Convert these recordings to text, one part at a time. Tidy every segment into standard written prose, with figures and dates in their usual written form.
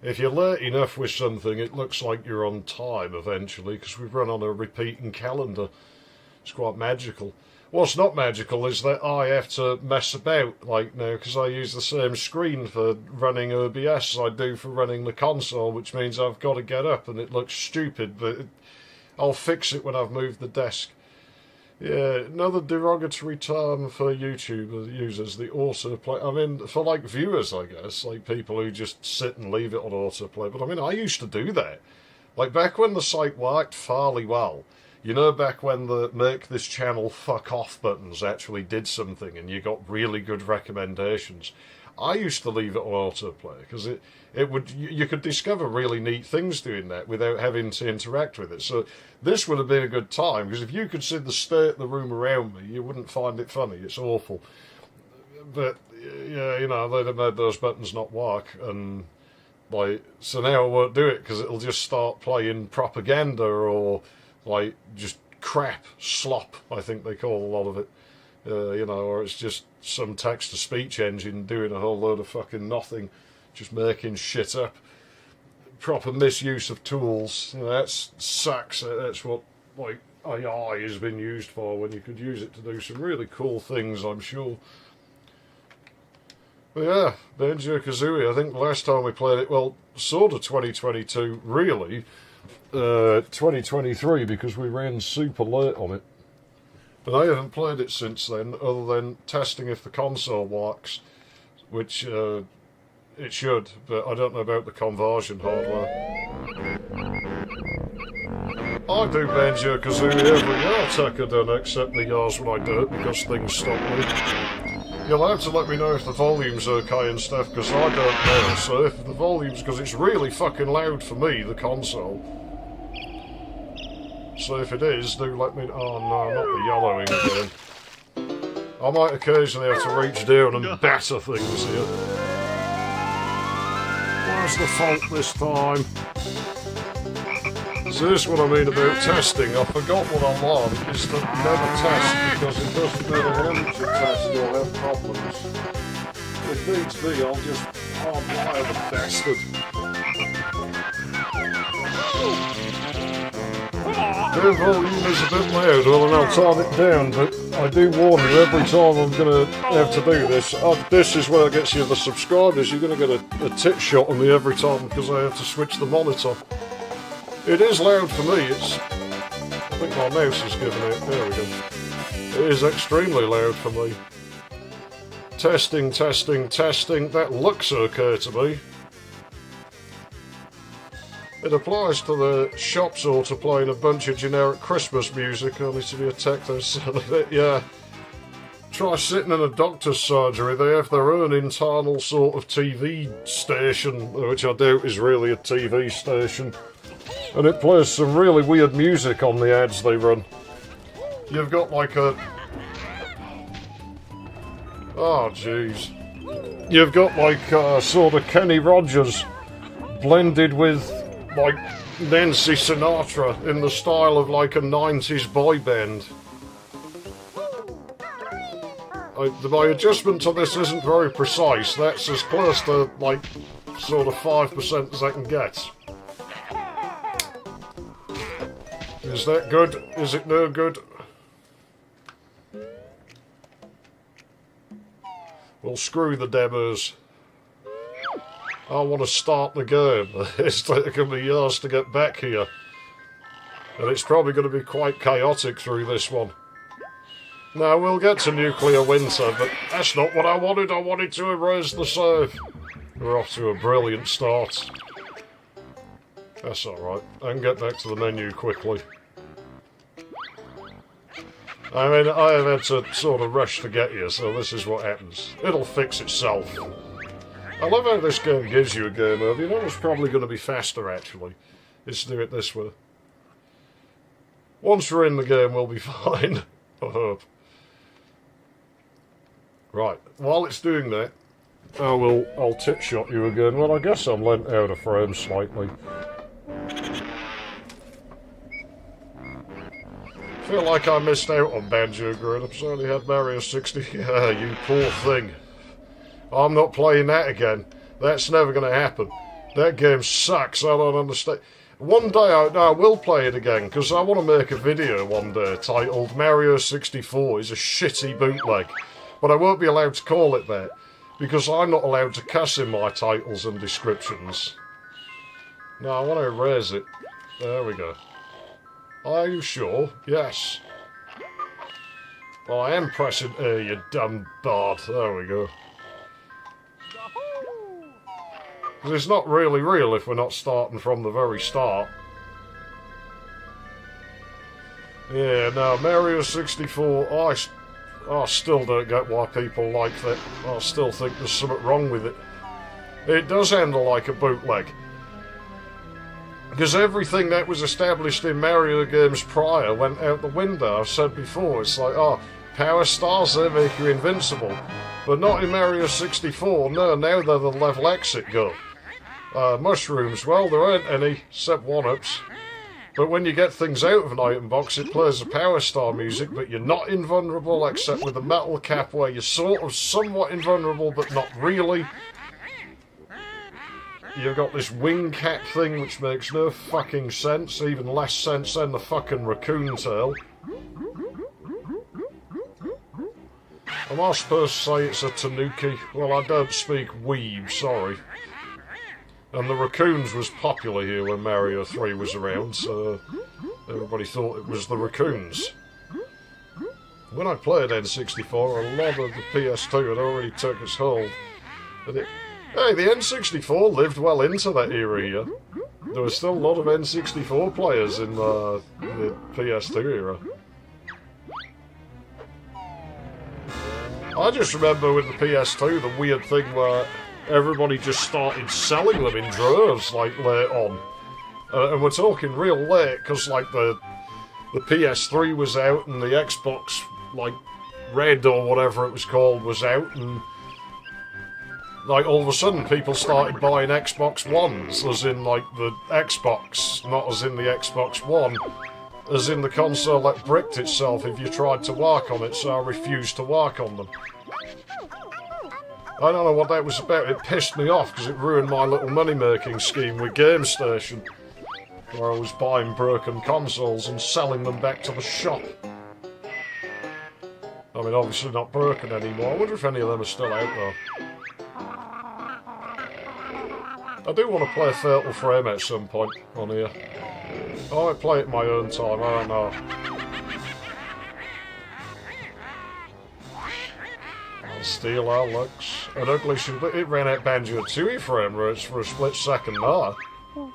if you're late enough with something, it looks like you're on time eventually, because we've run on a repeating calendar. It's quite magical. What's not magical is that I have to mess about like now, because I use the same screen for running OBS as I do for running the console, which means I've got to get up and it looks stupid, but I'll fix it when I've moved the desk. Yeah, another derogatory term for YouTube users, the autoplay. I mean, for like viewers, I guess, like people who just sit and leave it on autoplay. But I mean, I used to do that. Like back when the site worked fairly well. You know, back when the make this channel fuck off buttons actually did something and you got really good recommendations. I used to leave it on autoplay because you could discover really neat things doing that without having to interact with it. So this would have been a good time, because if you could see the state of the room around me, you wouldn't find it funny. It's awful. But yeah, you know, they'd have made those buttons not work, and like, so now I won't do it because it'll just start playing propaganda or like just crap, slop, I think they call a lot of it. You know, or it's just some text-to-speech engine doing a whole load of fucking nothing, just making shit up. Proper misuse of tools. You know, that sucks. That's what like AI has been used for, when you could use it to do some really cool things, I'm sure. But yeah, Banjo-Kazooie, I think the last time we played it, well, sort of 2022, really, 2023, because we ran super late on it. But I haven't played it since then, other than testing if the console works, which it should, but I don't know about the conversion hardware. I do Banjo-Kazooie every year, Tucker, don't accept the years when I do it because things stop me. You'll have to let me know if the volume's okay and stuff, because I don't know, so if the volume's, because it's really fucking loud for me, the console. So if it is, do let me... Oh no, not the yellowing again. I might occasionally have to reach down and batter things here. Where's the fault this time? So this is what I mean about testing. I forgot what I learned, is to never test, because it doesn't matter how much you test, you'll have problems. If needs be, I'll just hardwire the bastard. The volume is a bit loud, well then I'll turn it down, but I do warn you, every time I'm going to have to do this, this is where it gets you the subscribers. You're going to get a tit shot on me every time, because I have to switch the monitor. It is loud for me, I think my mouse is giving it, there we go. It is extremely loud for me. Testing, testing, testing, that looks okay to me. It applies to the shops auto playing a bunch of generic Christmas music, only to be attacked as yeah. Try sitting in a doctor's surgery, they have their own internal sort of TV station, which I doubt is really a TV station. And it plays some really weird music on the ads they run. You've got like a... Oh jeez. You've got like sort of Kenny Rogers blended with like Nancy Sinatra in the style of like a 90s boy band. My adjustment to this isn't very precise. That's as close to like sort of 5% as I can get. Is that good? Is it no good? Well, screw the demos. I want to start the game. It's taken me years to get back here. And it's probably going to be quite chaotic through this one. Now, we'll get to nuclear winter, but that's not what I wanted. I wanted to erase the save. We're off to a brilliant start. That's alright. I can get back to the menu quickly. I mean, I have had to sort of rush to get here, so this is what happens. It'll fix itself. I love how this game gives you a game over. You know it's probably going to be faster, actually. Is to do it this way. Once we're in the game, we'll be fine. I hope. Right, while it's doing that, I'll tit shot you again. Well, I guess I'm lent out of frame slightly. I feel like I missed out on Banjo growing up. I only had Mario 60. Yeah, you poor thing. I'm not playing that again. That's never going to happen. That game sucks, I don't understand. One day I will play it again, because I want to make a video one day titled Mario 64 is a shitty bootleg. But I won't be allowed to call it that, because I'm not allowed to cuss in my titles and descriptions. No, I want to erase it. There we go. Are you sure? Yes. Well, I am pressing A, you dumb bard. There we go. Because it's not really real if we're not starting from the very start. Yeah, no, Mario 64, I still don't get why people like that. I still think there's something wrong with it. It does handle like a bootleg. Because everything that was established in Mario games prior went out the window. I've said before, it's like, oh, power stars, they make you invincible. But not in Mario 64, no, now they're the level exit go. Mushrooms, well, there aren't any, except one-ups. But when you get things out of an item box, it plays the Power Star music, but you're not invulnerable, except with a metal cap where you're sort of somewhat invulnerable, but not really. You've got this wing cap thing, which makes no fucking sense, even less sense than the fucking raccoon tail. Am I supposed to say it's a tanuki? Well, I don't speak weeb, sorry. And the raccoons was popular here when Mario 3 was around, so everybody thought it was the raccoons. When I played N64, a lot of the PS2 had already took its hold. And hey, the N64 lived well into that era here. There were still a lot of N64 players in the PS2 era. I just remember with the PS2, the weird thing where everybody just started selling them in droves, like, late on. And we're talking real late, because, like, the PS3 was out, and the Xbox, like, Red or whatever it was called was out, and, like, all of a sudden people started buying Xbox Ones, as in, like, the Xbox, not as in the Xbox One, as in the console that bricked itself if you tried to work on it, so I refused to work on them. I don't know what that was about. It pissed me off because it ruined my little money-making scheme with GameStation, where I was buying broken consoles and selling them back to the shop. I mean, obviously not broken anymore. I wonder if any of them are still out there. I do want to play Fatal Frame at some point on here. I might play it in my own time, I don't know. Steal our looks. An ugly it ran out Banjo-Kazooie frame rates for a split second now.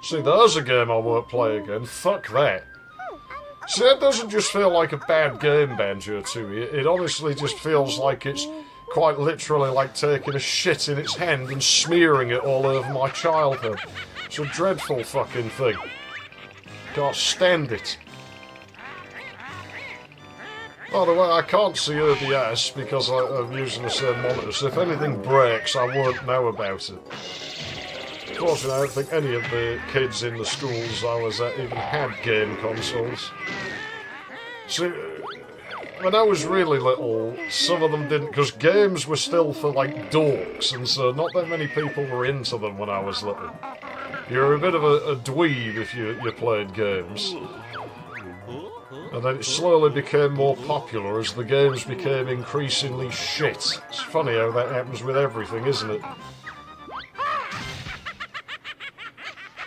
See, there's a game I won't play again. Fuck that. See, that doesn't just feel like a bad game, Banjo-Kazooie. It honestly just feels like it's quite literally like taking a shit in its hand and smearing it all over my childhood. It's a dreadful fucking thing. Can't stand it. By the way, I can't see OBS because I'm using the same monitor, so if anything breaks, I won't know about it. Fortunately, I don't think any of the kids in the schools I was at even had game consoles. See, when I was really little, some of them didn't, because games were still for, like, dorks, and so not that many people were into them when I was little. You were a bit of a dweeb if you played games. And then it slowly became more popular as the games became increasingly shit. It's funny how that happens with everything, isn't it?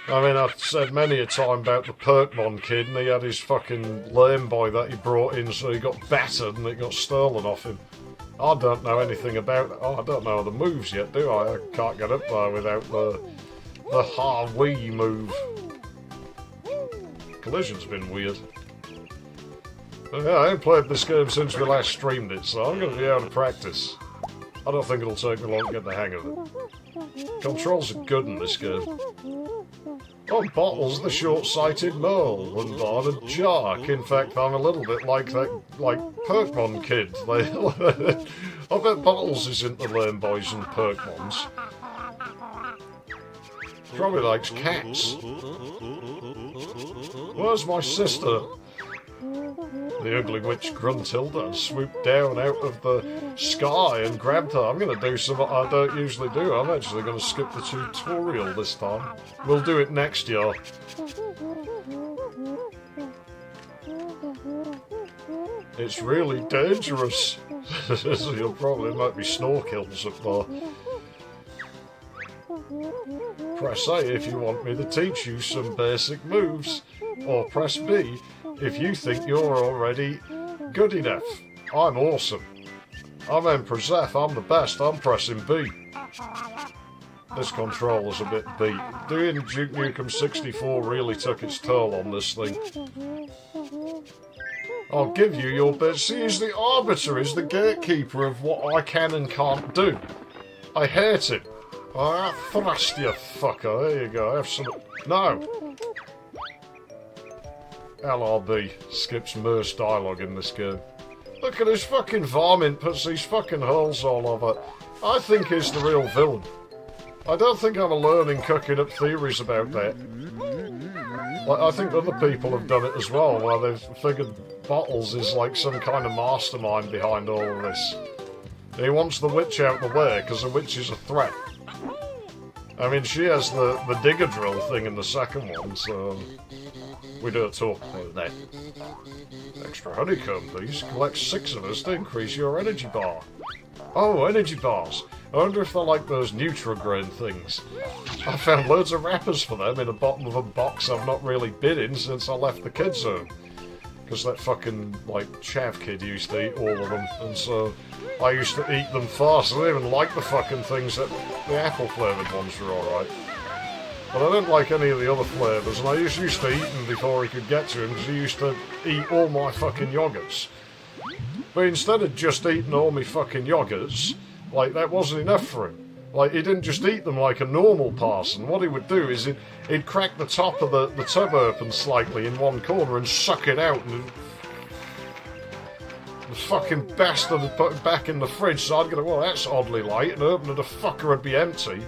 I mean, I've said many a time about the Perkmon kid, and he had his fucking lame boy that he brought in, so he got battered and it got stolen off him. I don't know anything about it. Oh, I don't know the moves yet, do I? I can't get up there without the Harwee move. Collision's been weird. Yeah, I haven't played this game since we last streamed it, so I'm going to be able to practice. I don't think it'll take me long to get the hang of it. Controls are good in this game. Oh, Bottle's the short-sighted mole, and Bard a Jark. In fact, I'm a little bit like that, like, Perkmon kid. I bet Bottles is into lame boys and Perkmons. Probably likes cats. Where's my sister? The ugly witch Gruntilda and swooped down out of the sky and grabbed her. I'm going to do something I don't usually do. I'm actually going to skip the tutorial this time. We'll do it next year. It's really dangerous. So you'll probably might be snorkels up there. Press A if you want me to teach you some basic moves. Or press B if you think you're already good enough. I'm awesome. I'm Emperor Zeph, I'm the best, I'm pressing B. This controller's a bit beat. Doing Duke Nukem 64 really took its toll on this thing. I'll give you your best. See, he's the arbiter, he's the gatekeeper of what I can and can't do. I hate him. Ah, thrust, you fucker. There you go, have some... No! LRB skips Merce dialogue in this game. Look at this fucking varmint, puts these fucking holes all over. I think he's the real villain. I don't think I'm alone in cooking up theories about that. Like, I think other people have done it as well, where they've figured Bottles is like some kind of mastermind behind all of this. He wants the witch out of the way, because the witch is a threat. I mean, she has the digger drill thing in the second one, so... We don't talk about that. Extra honeycomb, please. Collect 6 of us to increase your energy bar. Oh, energy bars. I wonder if they're like those Nutrigrain things. I found loads of wrappers for them in the bottom of a box I've not really been in since I left the kids' home. Because that fucking, like, chav kid used to eat all of them, and so I used to eat them fast. I didn't even like the fucking things that... The apple-flavoured ones were alright. But I didn't like any of the other flavours, and I used to eat them before he could get to him, because he used to eat all my fucking yogurts. But instead of just eating all my fucking yogurts, like, that wasn't enough for him. Like, he didn't just eat them like a normal person. What he would do is he'd crack the top of the tub open slightly in one corner and suck it out, and the fucking bastard had put it back in the fridge, so I'd go, well, that's oddly light, and open it, the fucker would be empty.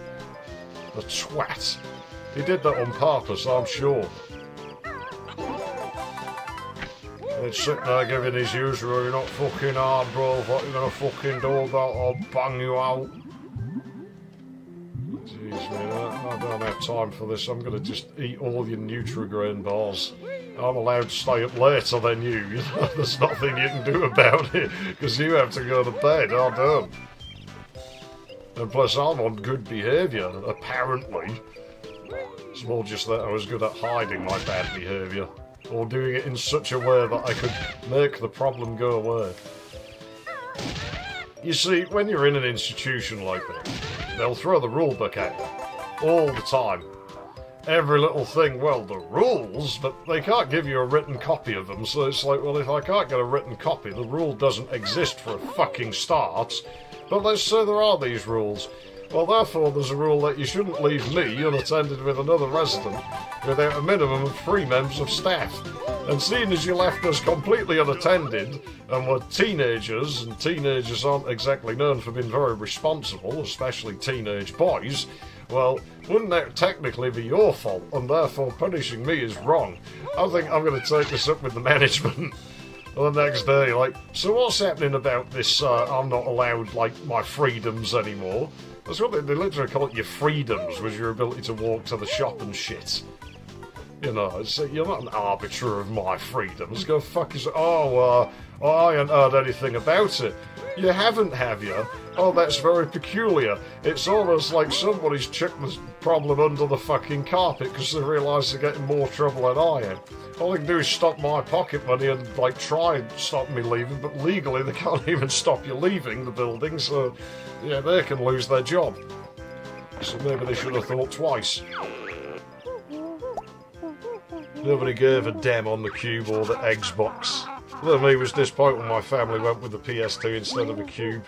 The twat. He did that on purpose, I'm sure. He'd sit there giving his usual, you're not fucking hard, bro, what you gonna fucking do about, I'll bang you out. Jeez, man, I don't have time for this, I'm gonna just eat all your Nutrigrain bars. I'm allowed to stay up later than you, you know, there's nothing you can do about it, because you have to go to bed, I don't. And plus I'm on good behaviour, apparently. It's more just that I was good at hiding my bad behaviour, or doing it in such a way that I could make the problem go away. You see, when you're in an institution like that, they'll throw the rulebook at you, all the time. Every little thing, well, the rules, but they can't give you a written copy of them, so it's like, well, if I can't get a written copy, the rule doesn't exist for a fucking start, but let's say there are these rules. Well, therefore, there's a rule that you shouldn't leave me unattended with another resident without a minimum of 3 members of staff. And seeing as you left us completely unattended, and were teenagers, and teenagers aren't exactly known for being very responsible, especially teenage boys, well, wouldn't that technically be your fault, and therefore punishing me is wrong? I think I'm going to take this up with the management. The next day, like, so what's happening about this, I'm not allowed, like, my freedoms anymore? That's what they literally call it, your freedoms, was your ability to walk to the shop and shit. You know, so you're not an arbiter of my freedoms. Go fuck yourself. I haven't heard anything about it. You haven't, have you? Oh, that's very peculiar. It's almost like somebody's chucked this problem under the fucking carpet because they realise they're getting more trouble than I am. All they can do is stop my pocket money and, like, try and stop me leaving, but legally they can't even stop you leaving the building, so, yeah, they can lose their job. So maybe they should have thought twice. Nobody gave a damn on the Cube or the Xbox. Though me was disappointed when my family went with the PS2 instead of a Cube.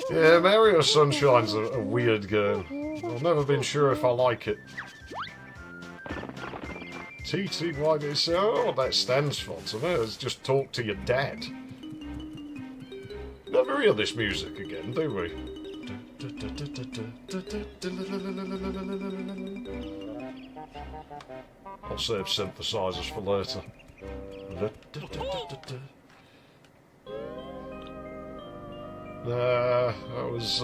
Yeah, Mario Sunshine's a weird game. I've never been sure if I like it. TTYDC, I don't know what that stands for. To me, it's just talk to your dad. Never hear this music again, do we? I'll save synthesizers for later. That was...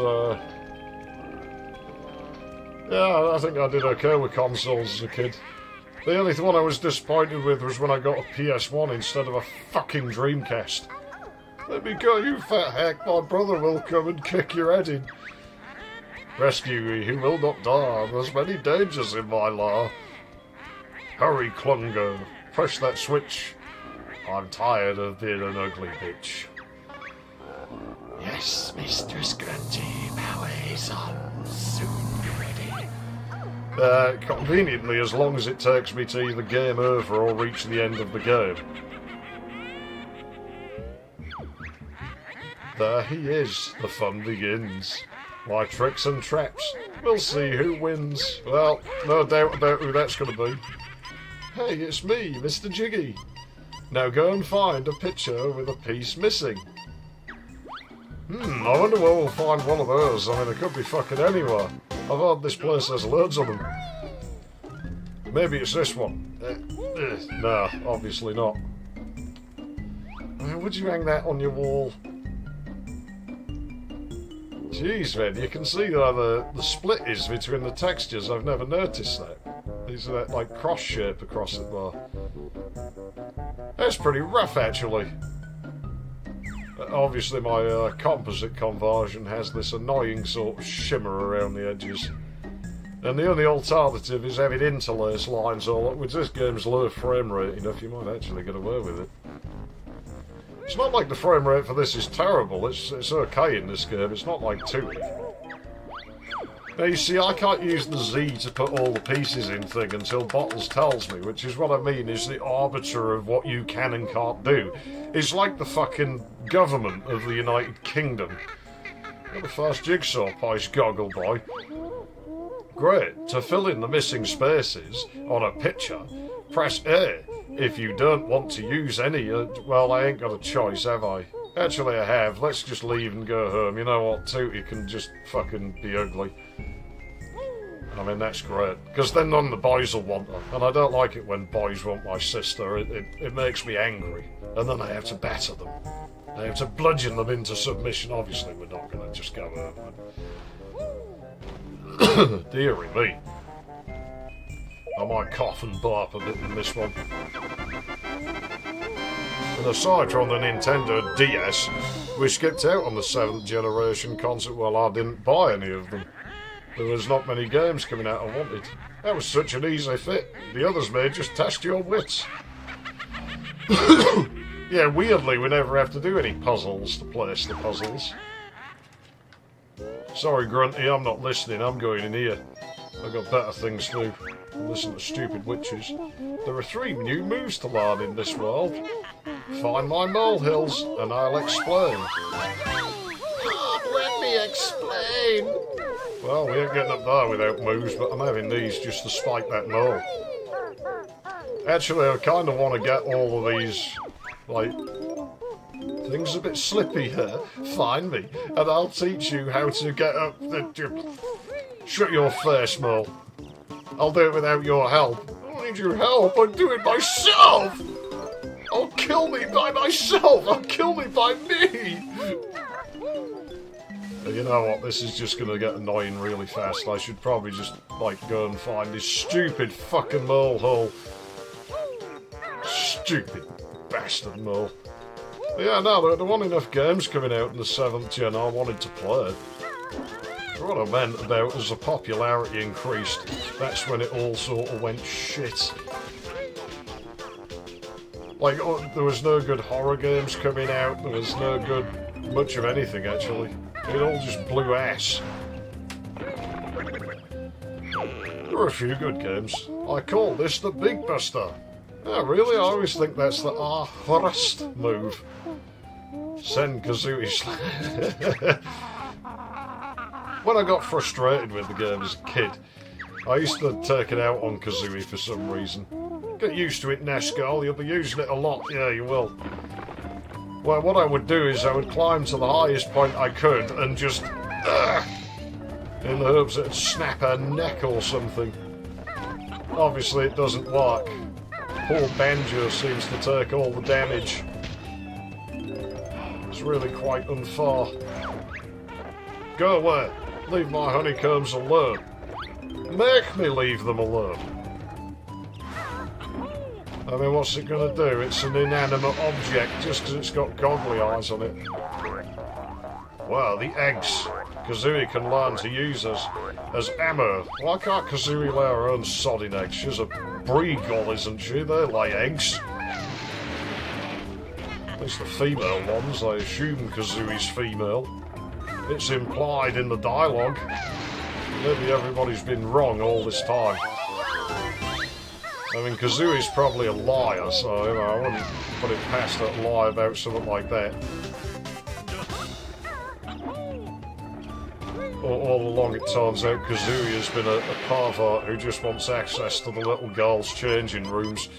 yeah, I think I did okay with consoles as a kid. The only one I was disappointed with was when I got a PS1 instead of a fucking Dreamcast. Let me go, you fat hack, my brother will come and kick your head in. Rescue me, he will not die, there's many dangers in my law. Hurry, Clunger, push that switch. I'm tired of being an ugly bitch. Yes, Mistress Grunty, power is on. Soon be ready. Conveniently, as long as it takes me to either game over or reach the end of the game. There he is, the fun begins. My tricks and traps, we'll see who wins. Well, no doubt about who that's going to be. Hey, it's me, Mr. Jiggy. Now go and find a picture with a piece missing. I wonder where we'll find one of those. I mean, it could be fucking anywhere. I've heard this place has loads of them. Maybe it's this one. No, obviously not. Would you hang that on your wall? Jeez, man, you can see where the split is between the textures. I've never noticed that. These are that, like, cross shape across it there. That's pretty rough, actually. Obviously, my composite conversion has this annoying sort of shimmer around the edges. And the only alternative is having interlace lines all up. With this game's low frame rate enough, you might actually get away with it. It's not like the frame rate for this is terrible. It's okay in this game. It's not like 2D. Now, you see, I can't use the Z to put all the pieces in thing until Bottles tells me, which is what I mean is the arbiter of what you can and can't do. It's like the fucking government of the United Kingdom. Got the first jigsaw piece, Goggle Boy. Great. To fill in the missing spaces on a picture, press A. If you don't want to use any, well, I ain't got a choice, have I? Actually, I have. Let's just leave and go home. You know what, Tootie can just fucking be ugly. I mean, that's great. Because then none of the boys will want her. And I don't like it when boys want my sister. It makes me angry. And then I have to batter them. I have to bludgeon them into submission. Obviously, we're not going to just go over. Deary me. I might cough and barp a bit in this one. And aside from the Nintendo DS, we skipped out on the 7th generation console. Well, I didn't buy any of them. There was not many games coming out I wanted. That was such an easy fit. The others may just test your wits. Yeah, weirdly, we never have to do any puzzles to place the puzzles. Sorry, Grunty, I'm not listening. I'm going in here. I've got better things to do. Listen to stupid witches. There are 3 new moves to learn in this world. Find my molehills, and I'll explain. Let me explain. Well, we ain't getting up there without moves, but I'm having these just to spike that mole. Actually, I kind of want to get all of these, like, things a bit slippy here. Find me, and I'll teach you how to get up the... Shut your face, mole. I'll do it without your help. I don't need your help, I'll do it myself! I'll kill me by myself! I'll kill me by me! You know what, this is just going to get annoying really fast. I should probably just, like, go and find this stupid fucking mole hole. Stupid bastard mole. But yeah, no, there weren't enough games coming out in the 7th gen I wanted to play. What I meant about as the popularity increased, that's when it all sort of went shit. Like, there was no good horror games coming out, there was no good much of anything, actually. It all just blew ass. There were a few good games. I call this the Big Buster. Oh, really? I always think that's the first move. Send Kazooie. When I got frustrated with the game as a kid, I used to take it out on Kazooie for some reason. Get used to it, Nashgal, you'll be using it a lot. Yeah, you will. Well, what I would do is I would climb to the highest point I could and just... in the hopes that it'd snap her neck or something. obviously it doesn't work. Poor Banjo seems to take all the damage. It's really quite unfair. Go away. Leave my honeycombs alone. Make me leave them alone. I mean, what's it going to do? It's an inanimate object just because it's got goggly eyes on it. Wow, the eggs. Kazooie can learn to use as ammo. Why can't Kazooie lay her own sodding eggs? She's a breagull, isn't she? They lay eggs. At least the female ones. I assume Kazooie's female. It's implied in the dialogue. Maybe everybody's been wrong all this time. I mean, Kazooie's probably a liar, so you know, I wouldn't put it past her to lie about something like that. All along it turns out Kazooie has been a pervert who just wants access to the little girls' changing rooms.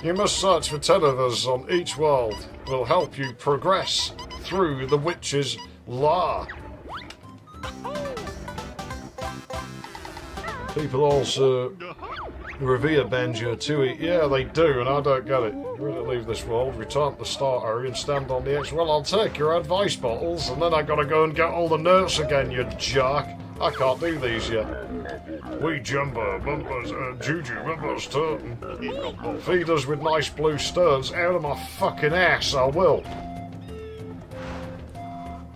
You must search for 10 of us on each world. We'll help you progress through the witch's lair. People also revere Banjo-Kazooie. Yeah, they do, and I don't get it. You're going to leave this world, return to the start area and stand on the edge. Well, I'll take your advice bottles, and then I gotta go and get all the notes again, you jerk. I can't do these yet. We Jumbo, Bumpers, Juju, Bumpers, Turton. Feed us with nice blue stones out of my fucking ass, I will.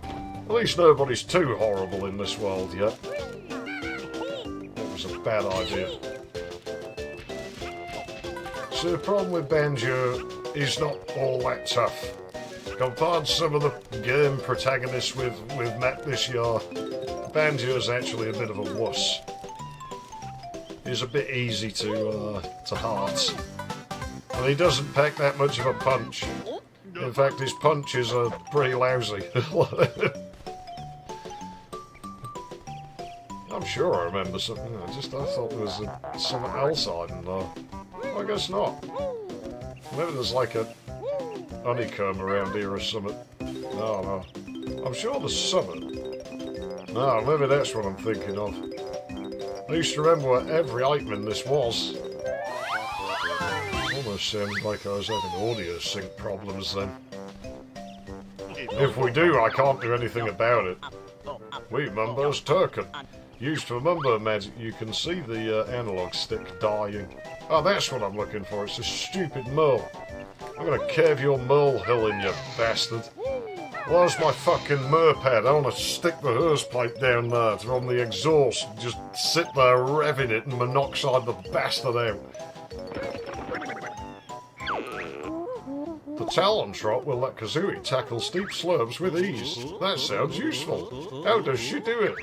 At least nobody's too horrible in this world yet. That was a bad idea. So the problem with Banjo is not all that tough. Compared to some of the game protagonists we've met this year, Banjo is actually a bit of a wuss. He's a bit easy to heart. And he doesn't pack that much of a punch. In fact, his punches are pretty lousy. I'm sure I remember something. I thought there was something else I didn't know. I guess not. Maybe there's like a honeycomb around here or something. No. I'm sure there's something. No, maybe that's what I'm thinking of. I used to remember what every item in this was. Almost sounded like I was having audio sync problems then. If we do, I can't do anything about it. We Mumbo's Turkin. Used for Mumbo magic, you can see the analog stick dying. Oh, that's what I'm looking for. It's a stupid mole. I'm gonna cave your molehill in, you bastard. Where's my fucking merpad? I want to stick the hose pipe down there from the exhaust and just sit there revving it and monoxide the bastard out. The Talon Trot will let Kazooie tackle steep slopes with ease. That sounds useful. How does she do it?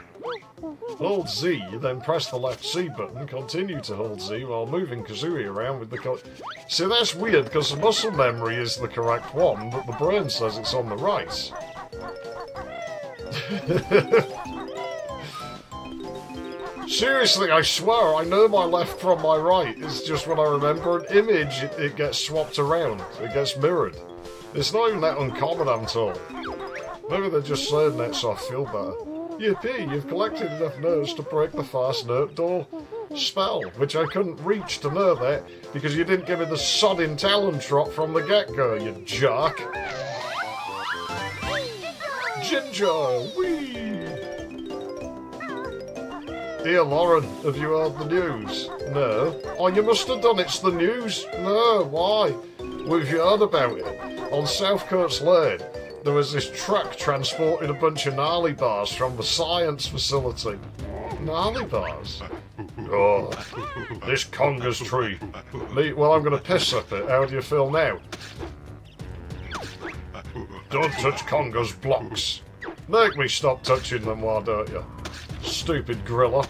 Hold Z, then press the left C button, continue to hold Z while moving Kazooie around with the See, that's weird, because the muscle memory is the correct one, but the brain says it's on the right. Seriously, I swear, I know my left from my right. It's just when I remember an image, it gets swapped around. It gets mirrored. It's not even that uncommon, I'm told. Maybe they're just saying that so I feel better. Yippee, you've collected enough notes to break the fast note door spell, which I couldn't reach to know that because you didn't give me the sodding Talon Trot from the get-go, you jerk. Ginger, wee! Dear Lauren, have you heard the news? No. Oh, you must have done, it's the news. No, why? Well, have you heard about it? On South Coast Lane, there was this truck transporting a bunch of gnarly bars from the science facility. Gnarly bars? Oh, this conga's tree. Well, I'm going to piss up it. How do you feel now? Don't touch conga's blocks. Make me stop touching them, why don't you? Stupid griller.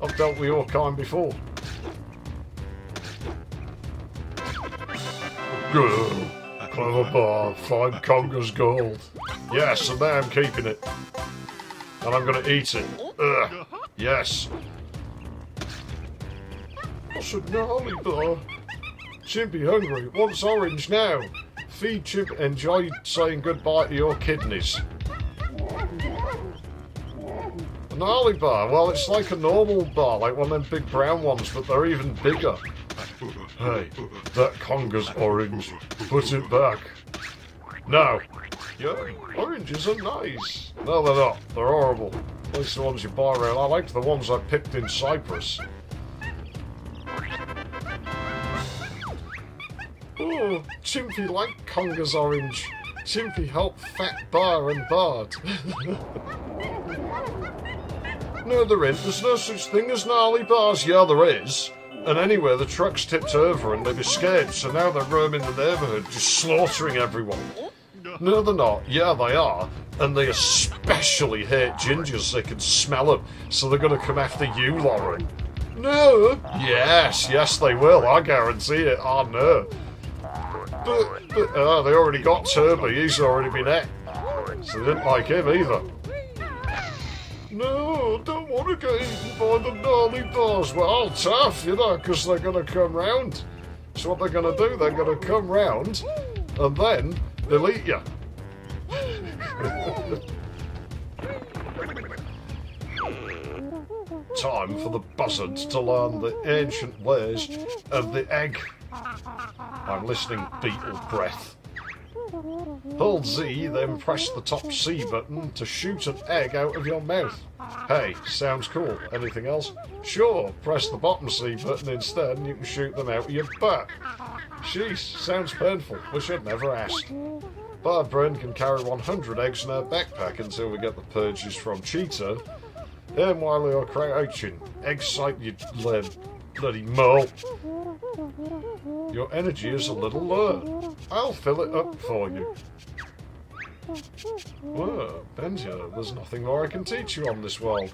I've dealt with your kind before. Good. Clever bar, 5 congas gold. Yes, and now I'm keeping it. And I'm going to eat it. Ugh. Yes. What's a gnarly bar? Chimpy hungry. Wants orange now. Feed Chimp. Enjoy saying goodbye to your kidneys. And gnarly bar. Well, it's like a normal bar, like one of them big brown ones, but they're even bigger. Hey, that conga's orange. Put it back. No. Yeah, oranges are nice. No, they're not. They're horrible. At least the ones you buy around. I liked the ones I picked in Cyprus. Oh, Chimpy liked conga's orange. Chimpy helped Fat Bar and Bard. No, there ain't. There's no such thing as gnarly bars. Yeah, there is. And anyway, the truck's tipped over and they've escaped, so now they're roaming the neighbourhood, just slaughtering everyone. No, they're not. Yeah, they are. And they especially hate gingers. They can smell them, so they're going to come after you, Lauren. No. Yes, they will. I guarantee it. Oh, no. But they already got Turby. He's already been at. So they didn't like him either. No, don't want to get eaten by the gnarly bars. Well, tough, you know, because they're going to come round. So what they're going to do, they're going to come round and then they'll eat you. Time for the buzzard to learn the ancient ways of the egg. I'm listening, beetle breath. Hold Z, then press the top C button to shoot an egg out of your mouth. Hey, sounds cool. Anything else? Sure, press the bottom C button instead and you can shoot them out of your butt. Sheesh, sounds painful. Wish I'd never asked. Bard Brain can carry 100 eggs in her backpack until we get the purges from Cheetah. And while you're crouching, excite you bloody mole. Your energy is a little low. I'll fill it up for you. Whoa, Benja, there's nothing more I can teach you on this world.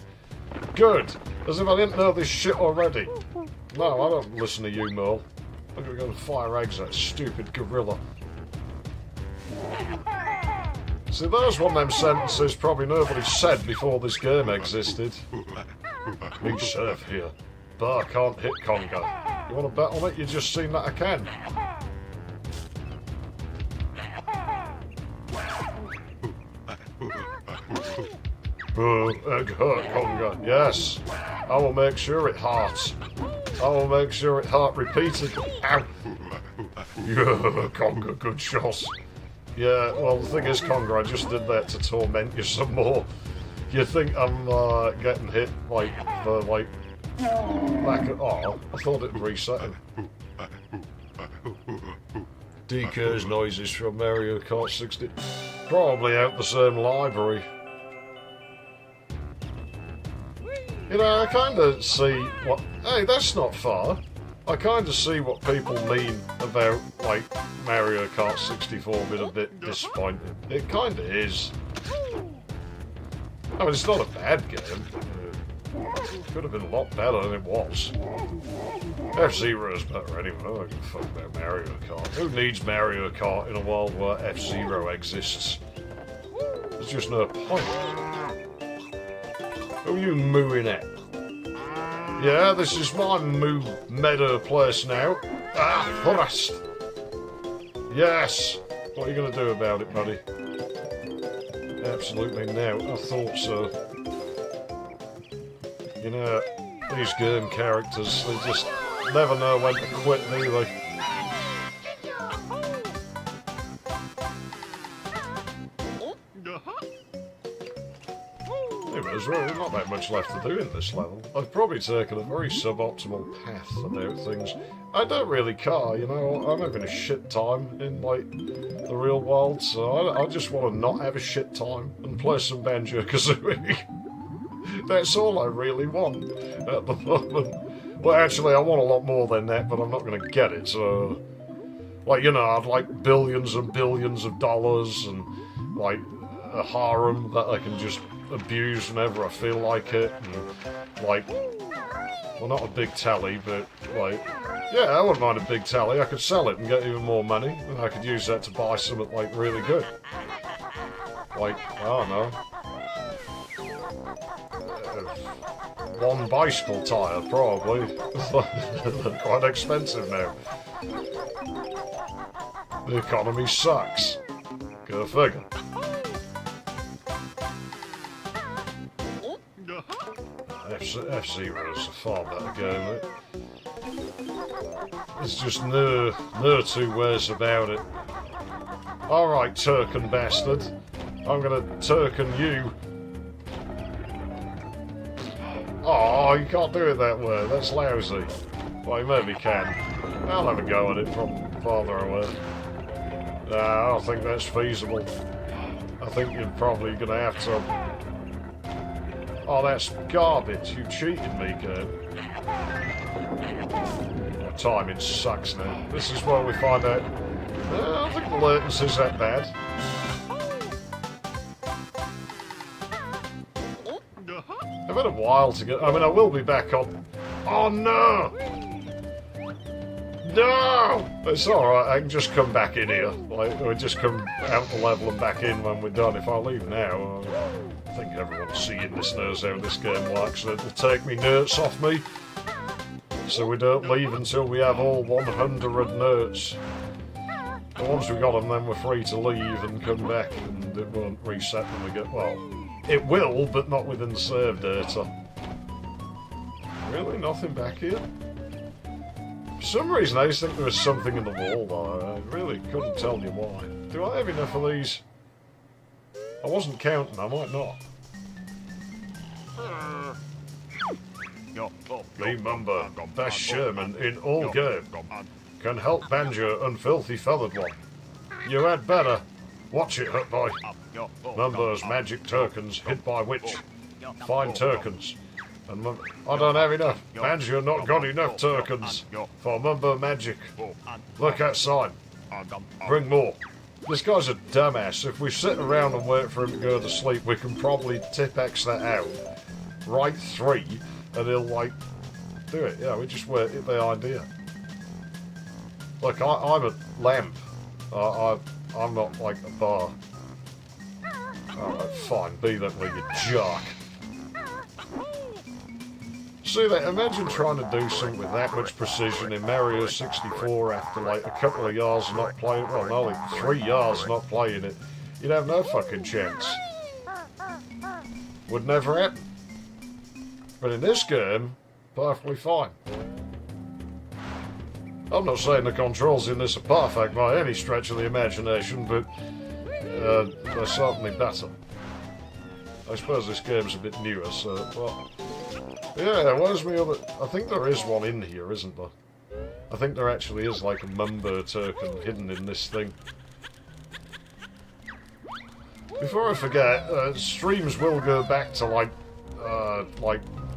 Good, as if I didn't know this shit already. No, I don't listen to you, mole. I'm gonna go and fire eggs at that stupid gorilla. See, there's one of them sentences probably nobody said before this game existed. Me serve here. Bar can't hit conga. You want to bet on it? You've just seen that I can. Egg hurt conga. Yes. I will make sure it hearts. I will make sure it heart repeatedly. Ow. Yeah, conga, good shot. Yeah, well, the thing is, Conga, I just did that to torment you some more. You think I'm getting hit, like, for, like, back at... Oh, I thought it'd reset him. DK's noises from Mario Kart 60. Probably out the same library. You know, I kind of see what... Hey, that's not far. I kind of see what people mean about, like, Mario Kart 64 being a bit disappointing. It kind of is. I mean, it's not a bad game. It could have been a lot better than it was. F-Zero's better anyway. I don't give a fuck about Mario Kart. Who needs Mario Kart in a world where F-Zero exists? There's just no point. Who are you mooing at? Yeah, this is my meadow place now. Ah, forest! Yes! What are you going to do about it, buddy? Absolutely no. I thought so. You know, these game characters, they just never know when to quit, do they? There's really not that much left to do in this level. I've probably taken a very suboptimal path about things. I don't really care, you know, I'm having a shit time in, like, the real world, so I just want to not have a shit time and play some Banjo-Kazooie. That's all I really want at the moment. Well, actually, I want a lot more than that, but I'm not going to get it, so... Like, you know, I'd like billions and billions of dollars and, like, a harem that I can just abuse whenever I feel like it, and like, well, not a big telly, but like, yeah, I wouldn't mind a big telly. I could sell it and get even more money, and I could use that to buy something like really good, like, I don't know, one bicycle tyre probably. They're quite expensive now. The economy sucks. Go figure. F-Zero is a far better game. There's just no two ways about it. Alright, Turken bastard. I'm gonna Turken you. Oh, you can't do it that way. That's lousy. Well, you maybe can. I'll have a go at it from farther away. Nah, I don't think that's feasible. I think you're probably gonna have to... Oh, that's garbage. You cheated me, game. My timing sucks now. This is where we find out... I don't think the latency's that bad. I've had a while to get... I mean, I will be back on... Oh, no! No! It's alright, I can just come back in here. Like, we just come out the level and back in when we're done. If I leave now, I think everyone seeing this knows how this game works. It'll take me notes off me, so we don't leave until we have all 100 notes. And once we've got them, then we're free to leave and come back, and it won't reset them again. Well, it will, but not within the save data. Really? Nothing back here? For some reason, I used to think there was something in the wall there. I really couldn't tell you why. Do I have enough of these? I wasn't counting, I might not. Me Mumba, best Sherman in all game. Can help Banjo and Filthy Feathered One. You had better. Watch it, Hut Boy. Mumba's magic tokens hid by witch. Find tokens. And I don't have enough. Banjo not got enough tokens for Mumba magic. Look outside. Bring more. This guy's a dumbass. If we sit around and wait for him to go to sleep, we can probably tip-X that out. Write 3, and he'll, like, do it. Yeah, we just wait. The idea. Look, I'm a lamp. I'm not, like, a bar. Alright, fine. Be that way, you jerk. See that? Imagine trying to do something with that much precision in Mario 64 after like a couple of yards not playing. Well, no, like 3 yards not playing it. You'd have no fucking chance. Would never happen. But in this game, perfectly fine. I'm not saying the controls in this are perfect by any stretch of the imagination, but they're certainly better. I suppose this game's a bit newer, so... Well, yeah, where's my other... I think there is one in here, isn't there? I think there actually is like a Mumbo token hidden in this thing. Before I forget, streams will go back to like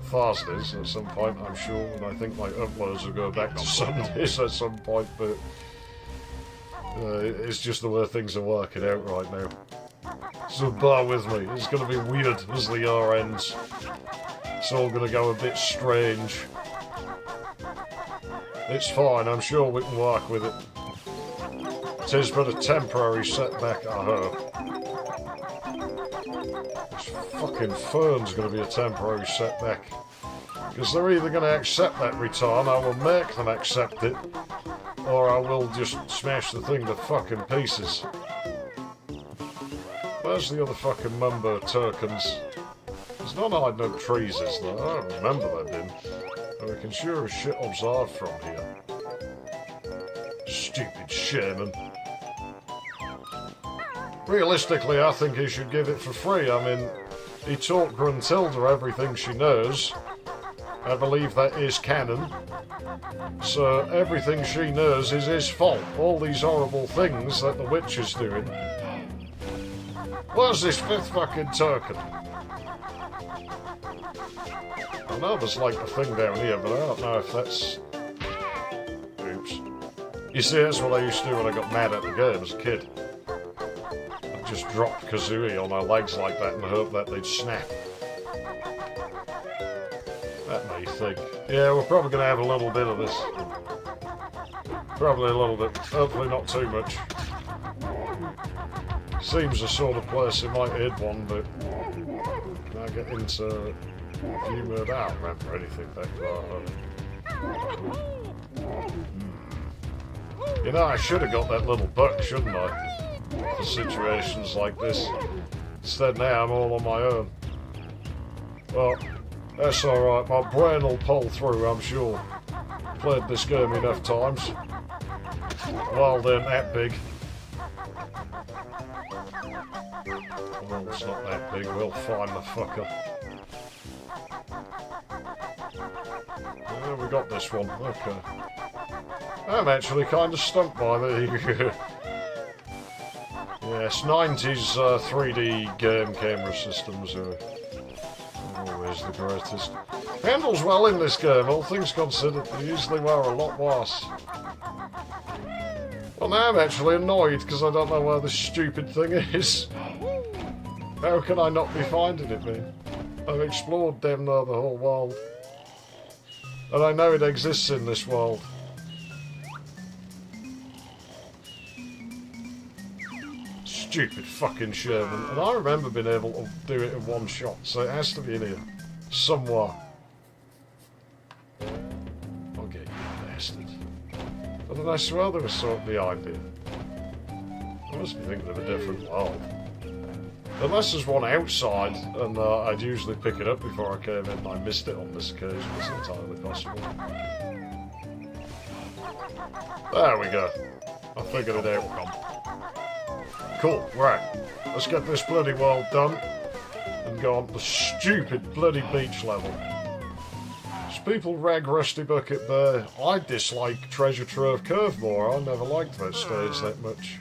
Thursdays at some point, I'm sure, and I think like uploads will go back to Sundays at some point, but it's just the way things are working out right now. So bear with me, it's going to be weird as the year ends. It's all going to go a bit strange. It's fine, I'm sure we can work with it. It is but a temporary setback, I hope. This fucking fern's going to be a temporary setback. Because they're either going to accept that return, I will make them accept it, or I will just smash the thing to fucking pieces. Where's the other fucking Mumbo tokens? There's none hiding up trees, is there? I don't remember there being. And we can sure as shit observe from here. Stupid shaman. Realistically, I think he should give it for free. I mean, he taught Gruntilda everything she knows. I believe that is canon. So everything she knows is his fault. All these horrible things that the witch is doing. Where's this 5th fucking token? I know there's like a thing down here, but I don't know if that's... Oops. You see, that's what I used to do when I got mad at the game as a kid. I'd just drop Kazooie on her legs like that and hope that they'd snap. That made me think. Yeah, we're probably going to have a little bit of this. Probably a little bit. Hopefully not too much. Seems the sort of place it might hit one, but when I get into view mode, I don't remember anything back there. You know, I should have got that little buck, shouldn't I? For situations like this. Instead now I'm all on my own. Well, That's alright, my brain will pull through, I'm sure. Played this game enough times. World ain't that big. Well, it's not that big, we'll find the fucker. Oh, we got this one, okay. I'm actually kind of stumped by the... Yes, 90s 3D game camera systems are always the greatest. Handles well in this game, all things considered. They usually were a lot worse. Well, now I'm actually annoyed because I don't know where this stupid thing is. How can I not be finding it, man? I've explored damn near the whole world. And I know it exists in this world. Stupid fucking Sherman. And I remember being able to do it in one shot, so it has to be in here. Somewhere. Okay, you bastard. But then I swear there was something behind it. I must be thinking of a different world. Unless there's one outside, and I'd usually pick it up before I came in, and I missed it on this occasion. It's entirely possible. There we go. I figured it out. Cool, right. Let's get this bloody world done, and go on to the stupid bloody beach level. As people rag Rusty Bucket Bay, I dislike Treasure Trove Cove more. I never liked that stage that much.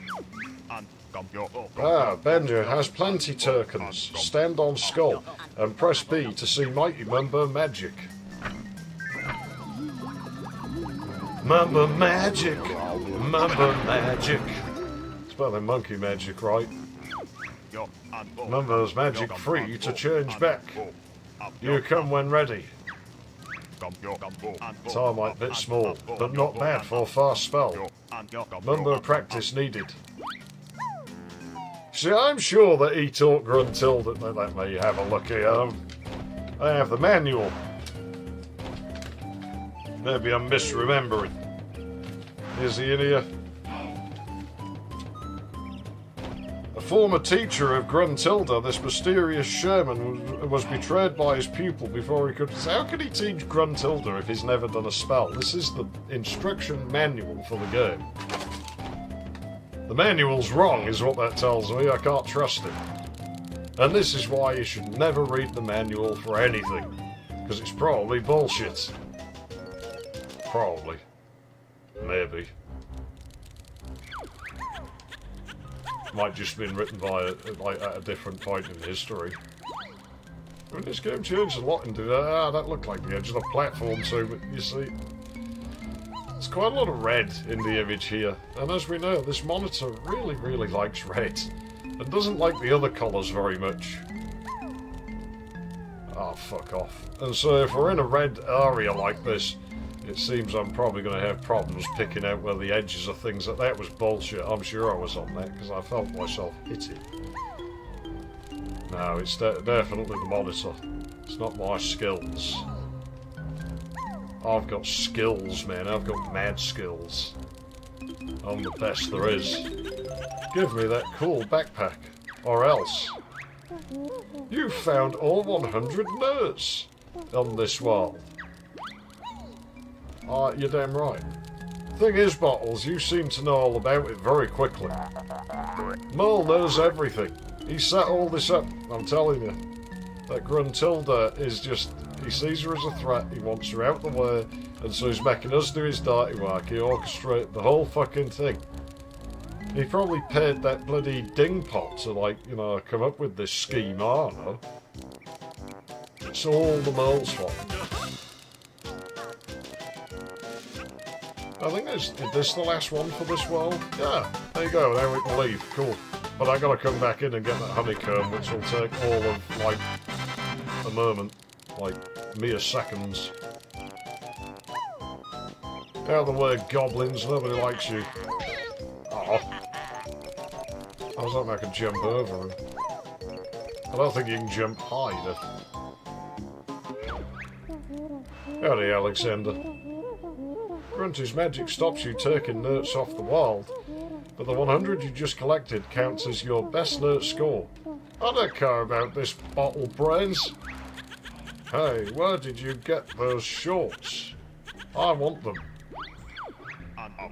Ah, Banjo has plenty tokens. Stand on Skull and press B to see Mighty Mumbo Magic. Mumbo Magic! Mumbo Magic! It's better than Monkey Magic, right? Mumbo's magic free to change back. You come when ready. Time might bit small, but not bad for a fast spell. Mumbo practice needed. See, I'm sure that he taught Gruntilda. Let me have a look here. I have the manual. Maybe I'm misremembering. Is he in here? A former teacher of Gruntilda, this mysterious Sherman was betrayed by his pupil before he could... How can he teach Gruntilda if he's never done a spell? This is the instruction manual for the game. The manual's wrong, is what that tells me. I can't trust it. And this is why you should never read the manual for anything. Because it's probably bullshit. Probably. Maybe. Might just been written by like at a different point in history. I mean, this game changed a lot into that. That looked like the edge of the platform too, but you see... There's quite a lot of red in the image here, and as we know, this monitor really, really likes red, and doesn't like the other colours very much. Oh, fuck off. And so if we're in a red area like this, it seems I'm probably going to have problems picking out where the edges of things. That was bullshit. I'm sure I was on that, because I felt myself hit it. No, it's definitely the monitor. It's not my skills. I've got skills, man. I've got mad skills. I'm the best there is. Give me that cool backpack. Or else. You found all 100 notes on this world. You're damn right. Thing is, Bottles, you seem to know all about it very quickly. Mole knows everything. He set all this up, I'm telling you. That Gruntilda is just... He sees her as a threat, he wants her out the way, and so he's making us do his dirty work. He orchestrated the whole fucking thing. He probably paid that bloody dingpot to, like, you know, come up with this scheme, I don't know. It's all the mole's fault. I think is this the last one for this world? Yeah, there you go, now we can leave, cool. But I gotta come back in and get that honeycomb, which will take all of, like, a moment. Like, mere seconds. Out of the way, goblins, nobody likes you. Oh. I was hoping I could jump over him. I don't think you can jump high, Howdy, Alexander. Grunty's magic stops you taking notes off the world, but the 100 you just collected counts as your best note score. I don't care about this bottle brains. Hey, where did you get those shorts? I want them.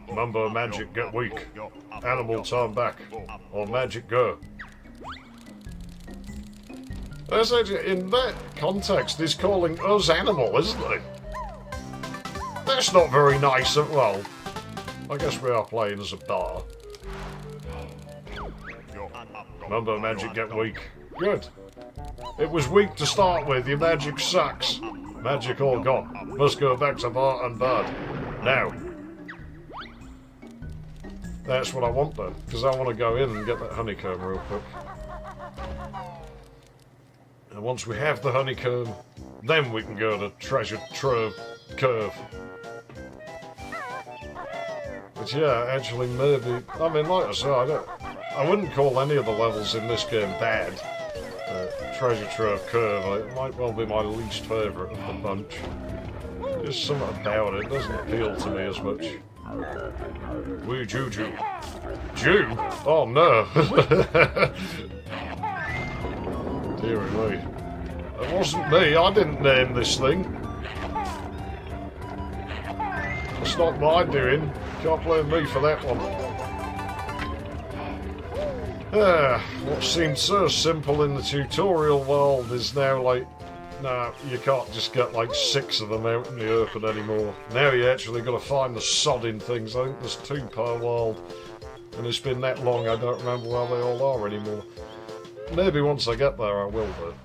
Remember, magic get weak. Animal turn back. Or magic go. In that context, he's calling us animal, isn't he? That's not very nice. Well, I guess we are playing as a bar. Remember, magic get weak. Good. It was weak to start with. Your magic sucks. Magic all gone. Must go back to bar and bad. Now. That's what I want then, because I want to go in and get that honeycomb real quick. And once we have the honeycomb, then we can go to treasure trove curve. But yeah, actually maybe, I mean, like I said, I wouldn't call any of the levels in this game bad. Treasure trove curve, it might well be my least favourite of the bunch. There's something about it, doesn't appeal to me as much. Wee Juju. Jew? Oh no! Deary me. It wasn't me, I didn't name this thing. It's not my doing. Can't blame me for that one. What seemed so simple in the tutorial world is now like, nah, you can't just get like 6 of them out in the open anymore. Now you actually got to find the sodding things. I think there's 2 per world. And it's been that long I don't remember where they all are anymore. Maybe once I get there I will though.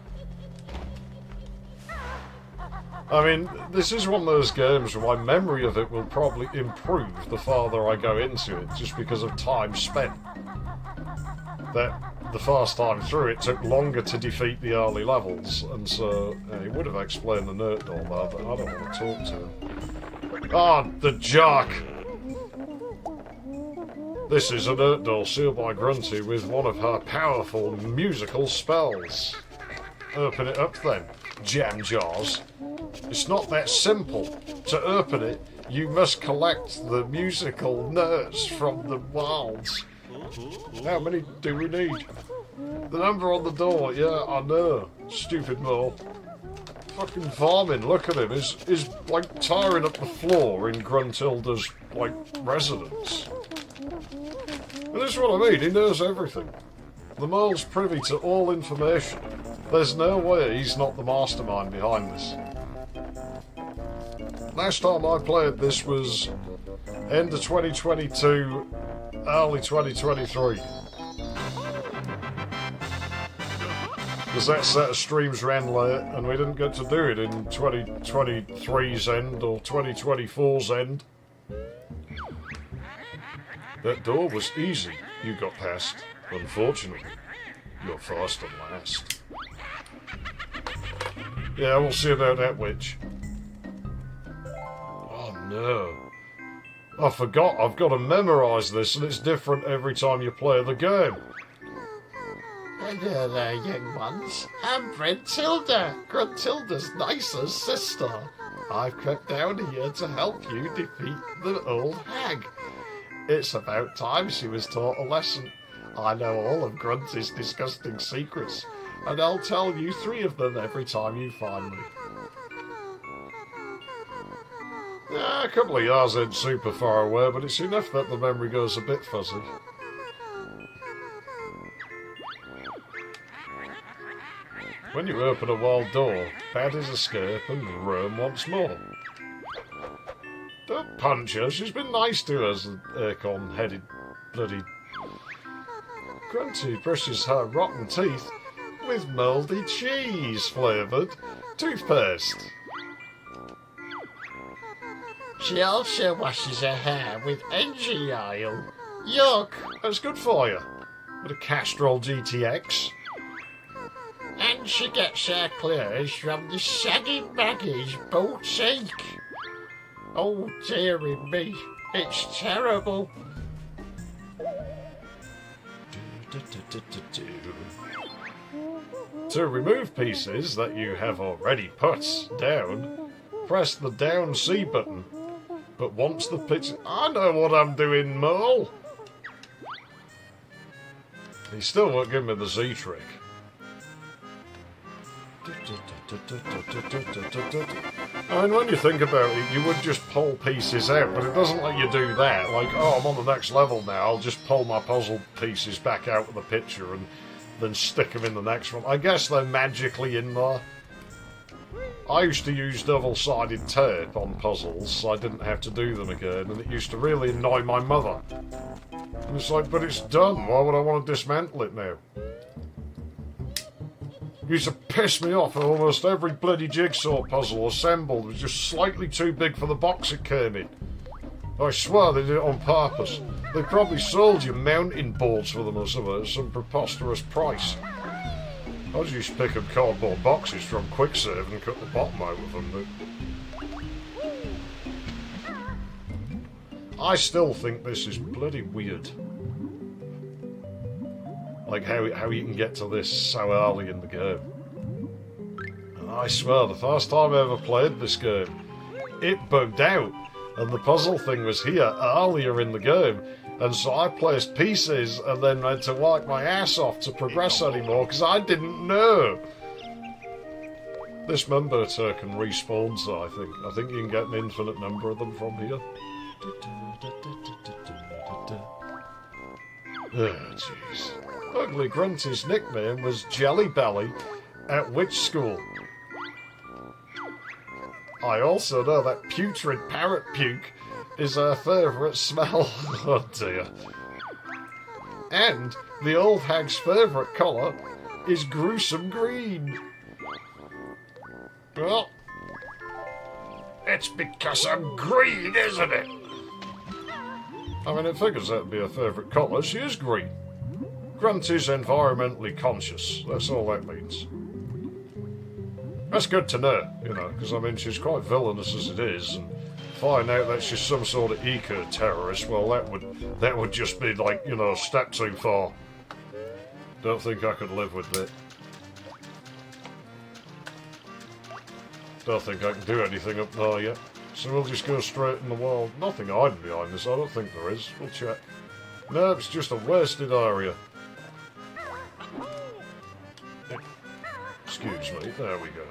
I mean, this is one of those games where my memory of it will probably improve the farther I go into it, just because of time spent. That the first time through it took longer to defeat the early levels, and so he would have explained the nerd doll there, but I don't want to talk to him. Ah, the jock! This is a nerd doll sealed by Grunty with one of her powerful musical spells. Open it up then, jam jars. It's not that simple. To open it, you must collect the musical notes from the wilds. How many do we need? The number on the door, yeah, I know. Stupid mole. Fucking farming, look at him. He's like tearing up the floor in Gruntilda's, like, residence. And this is what I mean, he knows everything. The mole's privy to all information. There's no way he's not the mastermind behind this. Last time I played this was end of 2022, early 2023. Because that set of streams ran late and we didn't get to do it in 2023's end or 2024's end. That door was easy. You got past. Unfortunately, you're first and last. Yeah, we'll see about that witch. Oh no. I forgot, I've got to memorise this and it's different every time you play the game. Hello there, young ones. I'm Gruntilda, Gruntilda's nicer sister. I've crept down here to help you defeat the old hag. It's about time she was taught a lesson. I know all of Grunty's disgusting secrets, and I'll tell you 3 of them every time you find me. A couple of yards ain't super far away, but it's enough that the memory goes a bit fuzzy. When you open a wall door, baddies escape and roam once more. Don't punch her, she's been nice to us, acorn-headed bloody... Grunty brushes her rotten teeth with mouldy cheese-flavoured toothpaste. She also washes her hair with engine oil. Yuck! That's good for you. Bit of Castrol GTX. And she gets her clothes from the Saggy Maggie's boutique. Oh dearie me, it's terrible. To remove pieces that you have already put down, press the down C button. But once the picture... I know what I'm doing, mole! He still won't give me the Z trick. I mean, when you think about it, you would just pull pieces out, but it doesn't let you do that. Like, oh, I'm on the next level now, I'll just pull my puzzle pieces back out of the picture and then stick them in the next one. I guess they're magically in there. I used to use double-sided tape on puzzles, so I didn't have to do them again, and it used to really annoy my mother. And it's like, but it's done, why would I want to dismantle it now? It used to piss me off. Almost every bloody jigsaw puzzle assembled was just slightly too big for the box it came in. I swear they did it on purpose. They probably sold you mounting boards for them or something at some preposterous price. I just used to pick up cardboard boxes from Quicksave and cut the bottom out of them, but I still think this is bloody weird. Like how you can get to this so early in the game. And I swear, the first time I ever played this game, it bugged out, and the puzzle thing was here earlier in the game, and so I placed pieces and then had to work my ass off to progress anymore because I didn't know. This member token respawns, though, I think. I think you can get an infinite number of them from here. Oh, jeez. Ugly Grunty's nickname was Jelly Belly at which school? I also know that putrid parrot puke is her favourite smell. Oh dear. And the old hag's favourite colour is gruesome green. Well, it's because I'm green, isn't it? I mean, it figures that'd be her favourite colour. She is green. Grunty's environmentally conscious. That's all that means. That's good to know, you know, because, I mean, she's quite villainous as it is, and find out that she's some sort of eco-terrorist, well, that would just be, like, you know, a step too far. Don't think I could live with it. Don't think I can do anything up there yet. So we'll just go straight in the wall. Nothing hiding behind this, I don't think there is. We'll check. No, it's just a wasted area. Excuse me, there we go.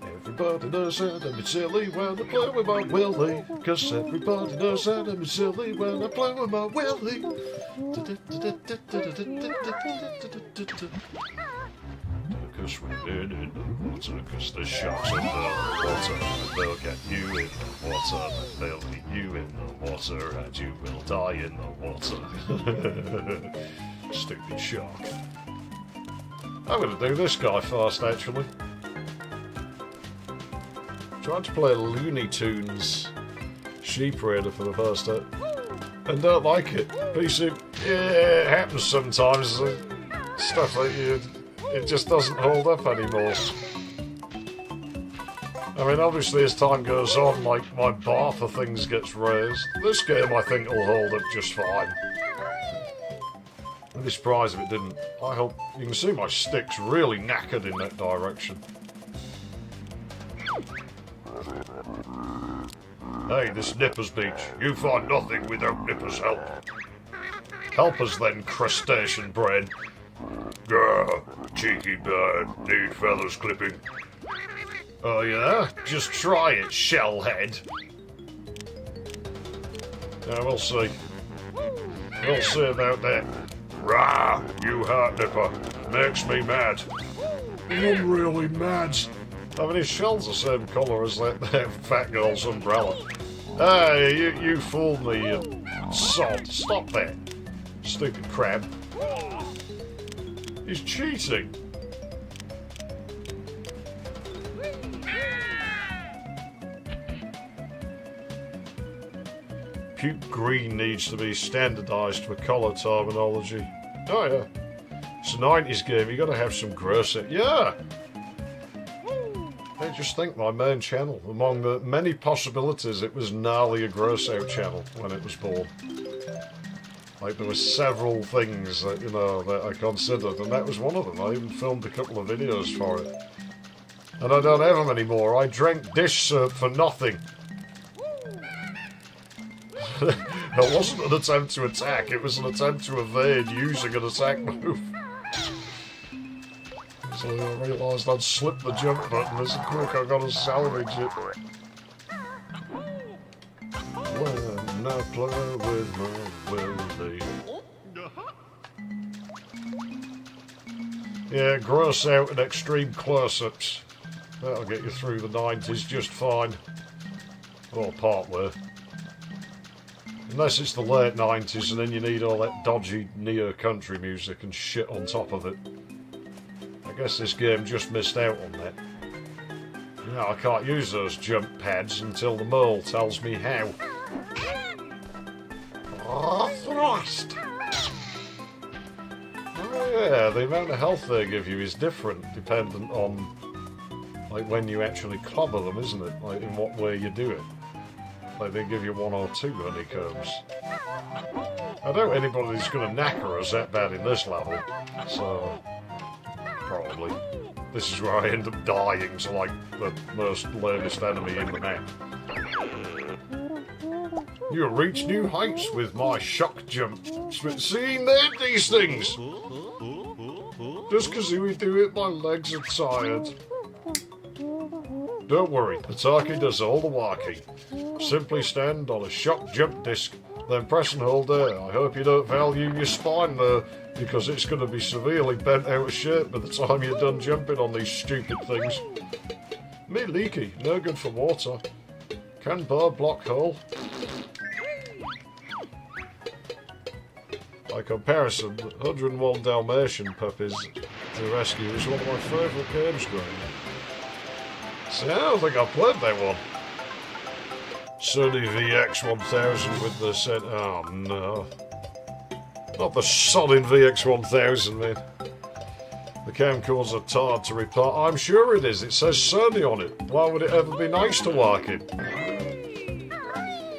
Everybody knows that I'm silly when I play with my Willie. Cause everybody knows that I'm silly when I play with my Willie. Cause we're in the water, cause the sharks are in the water. They'll get you in the water, they'll eat you in the water, and you will die in the water. Stupid shark. I'm gonna do this guy first, actually. Tried to play Looney Tunes Sheep Raider for the first time, and don't like it. PC, yeah, it happens sometimes. Stuff like you, it just doesn't hold up anymore. I mean, obviously as time goes on, like, my bar for things gets raised. This game, I think, will hold up just fine. I'd be surprised if it didn't. I hope you can see my stick's really knackered in that direction. Hey, this Nipper's Beach. You find nothing without Nipper's help. Help us then, crustacean brain. Grr, cheeky bird. Need feathers clipping. Oh yeah? Just try it, shellhead. Yeah, we'll see. We'll see about that. Rah, you hurt Nipper. Makes me mad. I'm really mad. I mean, his shell's the same colour as that fat girl's umbrella. Hey, you fooled me, you sod. Stop that. Stupid crab. He's cheating. Puke green needs to be standardised for colour terminology. Oh yeah. It's a 90s game, you gotta have some gross... Yeah! I just think my main channel, among the many possibilities, it was gnarly a gross-out channel when it was born. Like, there were several things that, you know, that I considered, and that was one of them. I even filmed a couple of videos for it. And I don't have them anymore. I drank dish soap for nothing. It wasn't an attempt to attack, it was an attempt to evade using an attack move. until I realised I'd slipped the jump button. As quick, I got to salvage it. When I play with my Willie. Yeah, gross out and extreme close-ups. That'll get you through the 90s just fine. Or part way. Unless it's the late 90s and then you need all that dodgy neo-country music and shit on top of it. I guess this game just missed out on that. Now I can't use those jump pads until the mole tells me how. Oh, thrust! Oh yeah, the amount of health they give you is different dependent on like when you actually clobber them, isn't it? Like in what way you do it. Like they give you 1 or 2 honeycombs. I doubt anybody's going to knacker us that bad in this level, so probably. This is where I end up dying to like the most lamest enemy in the map. You reach new heights with my shock jump. Seeing these things! Just Kazooie do it, my legs are tired. Don't worry, Ataki does all the walking. Simply stand on a shock jump disc, then press and hold there. I hope you don't value your spine there, because it's going to be severely bent out of shape by the time you're done jumping on these stupid things. Me leaky, no good for water. Can bar block hole? By comparison, 101 Dalmatian puppies to rescue is one of my favourite games growing up. See, I don't think I've played that one. Sony VX1000 with the set. Oh no. Not the sodding VX1000, man. The camcords are tired to repair. I'm sure it is. It says Sony on it. Why would it ever be nice to work in?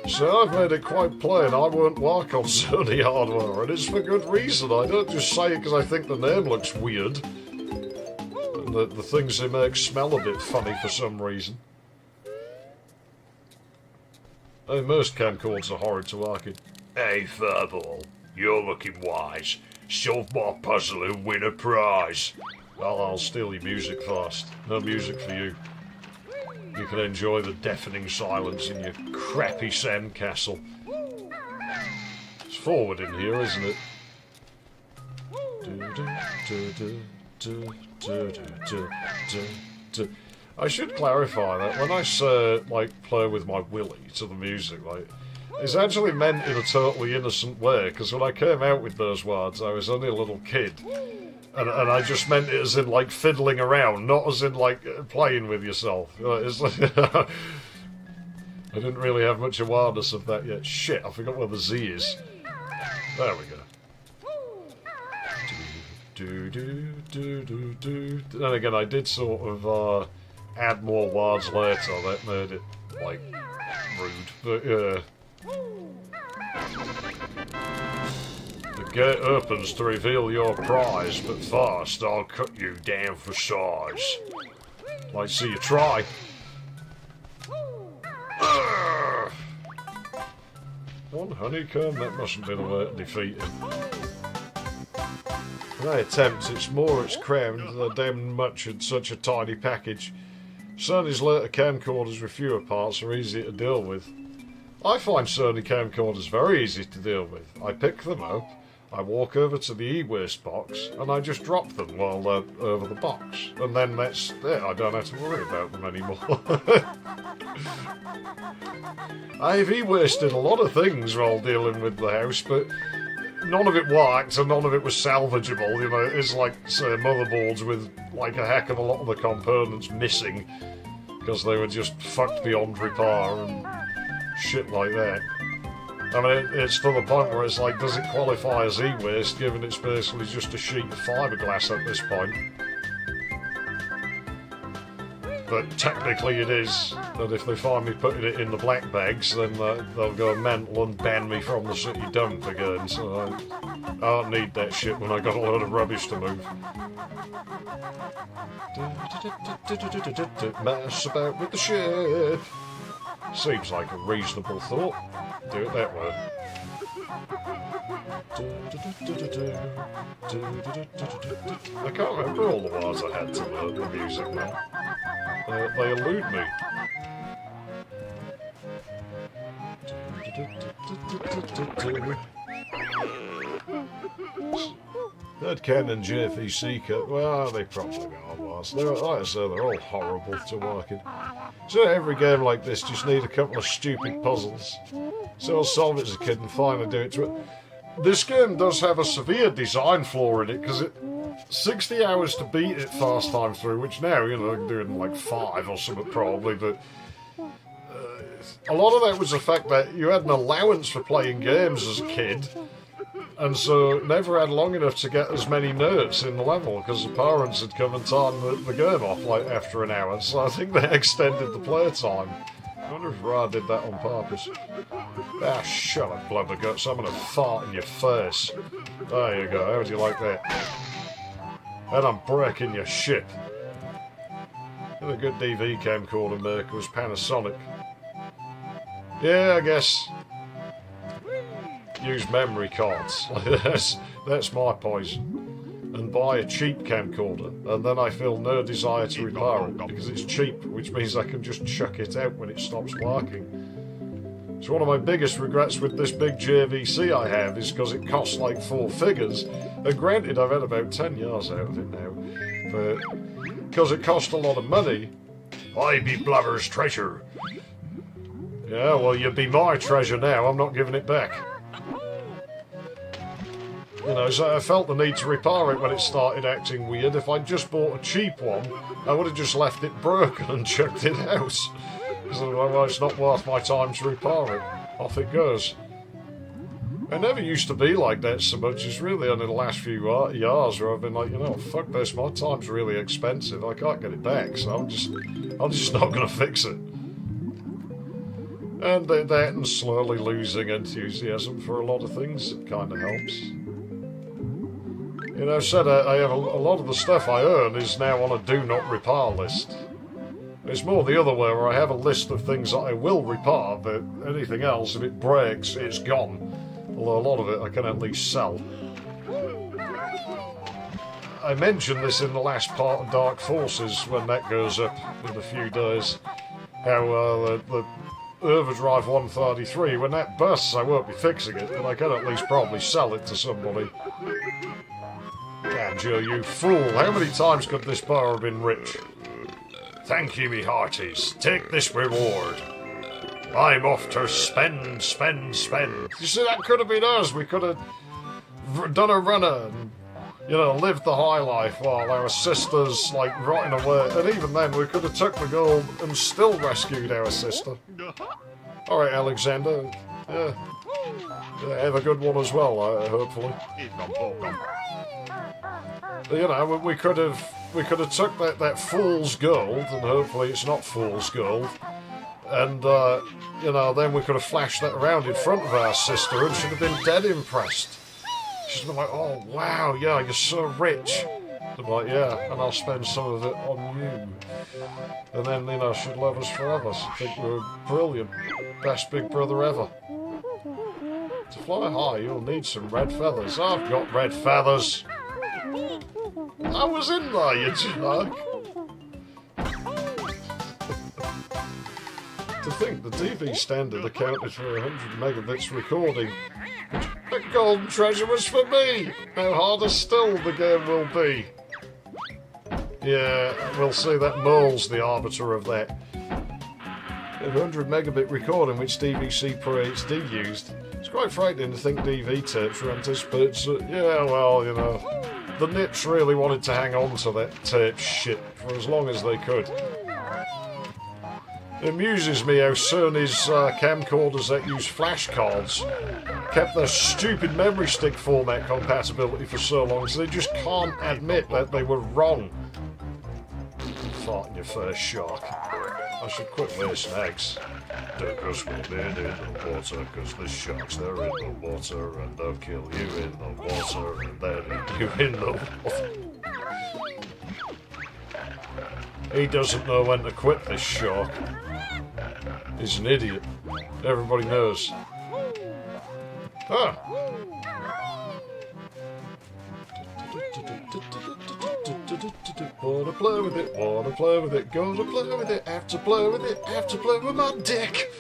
So I've made it quite plain I won't work on Sony hardware, and it's for good reason. I don't just say it because I think the name looks weird. And the things they make smell a bit funny for some reason. I mean, most camcords are horrid to work in. Hey, Furball, you're looking wise. Solve my puzzle and win a prize. Well, I'll steal your music fast. No music for you. You can enjoy the deafening silence in your crappy sandcastle. It's forward in here, isn't it? I should clarify that when I say, like, play with my willy to the music, like, it's actually meant in a totally innocent way, because when I came out with those words, I was only a little kid. And I just meant it as in, like, fiddling around, not as in, like, playing with yourself. It's like, I didn't really have much awareness of that yet. Shit, I forgot where the Z is. There we go. Then again, I did sort of add more words later that made it, like, rude. But, yeah. The gate opens to reveal your prize, but first I'll cut you down for size. Like, see you try. Urgh! One honeycomb? That mustn't be the way to defeat him. When I attempt, it's more it's crammed, they're damn much in such a tiny package. Sony's later camcorders with fewer parts are easy to deal with. I find Sony camcorders very easy to deal with. I pick them up, I walk over to the e-waste box, and I just drop them while they're over the box. And then that's it, I don't have to worry about them anymore. I've e-wasted a lot of things while dealing with the house, but none of it worked and none of it was salvageable. You know, it's like, say, motherboards with like a heck of a lot of the components missing because they were just fucked beyond repair and shit like that. I mean, it's to the point where it's like, does it qualify as e-waste given it's basically just a sheet of fiberglass at this point? But technically it is, and if they find me putting it in the black bags, then they'll go mental and ban me from the city dump again, so I don't need that shit when I got a load of rubbish to move. Mess about with the shit. Seems like a reasonable thought. Do it that way. I can't remember all the words I had to learn the music now. They elude me. That Ken and JVC cut, well, they probably are worse. Like I say, they're all horrible to work in. So every game like this just need a couple of stupid puzzles. So I'll solve it as a kid and finally do it to it. This game does have a severe design flaw in it, because it 60 hours to beat it first time through, which now, you know, I can do it in like 5 or something probably, but a lot of that was the fact that you had an allowance for playing games as a kid, and so never had long enough to get as many notes in the level, because the parents had come and turned the game off like after an hour, so I think they extended the playtime. I wonder if Ra did that on purpose. Ah, shut up, blubberguts. I'm gonna fart in your face. There you go. How would you like that? And I'm breaking your shit. The good DV camcorder maker was Panasonic. Yeah, I guess. Use memory cards. That's my poison. And buy a cheap camcorder, and then I feel no desire to repair it because it's cheap, which means I can just chuck it out when it stops working. So one of my biggest regrets with this big JVC I have is because it costs like 4 figures, and granted I've had about 10 years out of it now, but because it cost a lot of money, I be Blubber's treasure. Yeah, well, you be my treasure now, I'm not giving it back. You know, so I felt the need to repair it when it started acting weird. If I'd just bought a cheap one, I would have just left it broken and chucked it out. Because well, it's not worth my time to repair it. Off it goes. I never used to be like that so much. It's really only the last few years where I've been like, you know, fuck this, my time's really expensive. I can't get it back, so I'm just not going to fix it. And that and slowly losing enthusiasm for a lot of things, it kind of helps. You know, I've said I have a lot of the stuff I own is now on a do not repair list. It's more the other way, where I have a list of things that I will repair, but anything else, if it breaks, it's gone. Although a lot of it I can at least sell. I mentioned this in the last part of Dark Forces, when that goes up in a few days, how the Overdrive 133, when that bursts I won't be fixing it, but I can at least probably sell it to somebody. Banjo, you fool! How many times could this bar have been rich? Thank you, me hearties. Take this reward. I'm off to spend. You see, that could have been us. We could have done a runner and, you know, lived the high life while our sisters, like, rotting away. And even then, we could have took the gold and still rescued our sister. Alright, Alexander. Yeah, have a good one as well, hopefully. You know, we could have took that fool's gold, and hopefully it's not fool's gold, and you know, then we could have flashed that around in front of our sister, and she'd have been dead impressed. She'd been like, "Oh wow, yeah, you're so rich." I'm like, "Yeah, and I'll spend some of it on you." And then, you know, she'd love us forever. She'd think we were brilliant, best big brother ever. To fly high, you'll need some red feathers. I've got red feathers. I was in there, you jerk. To think the DV standard accounted for 100 megabits recording. The golden treasure was for me. How harder still the game will be. Yeah, we'll see that Mole's the arbiter of that. 100 megabit recording which DVC Pro HD used. It's quite frightening to think DV tapes were anticipated. So, yeah, well, you know, the nips really wanted to hang on to that tape shit for as long as they could. It amuses me how Sony's camcorders that use flash cards kept their stupid memory stick format compatibility for so long, so they just can't admit that they were wrong. Fart in your face, shark. I should quit laying eggs. Because we've been in the water, because the sharks, they're in the water, and they'll kill you in the water, and then eat you in the water. He doesn't know when to quit, this shark. He's an idiot. Everybody knows. Ah! Wanna play with it, wanna play with it, gonna play with it, have to play with it, have to play with my dick.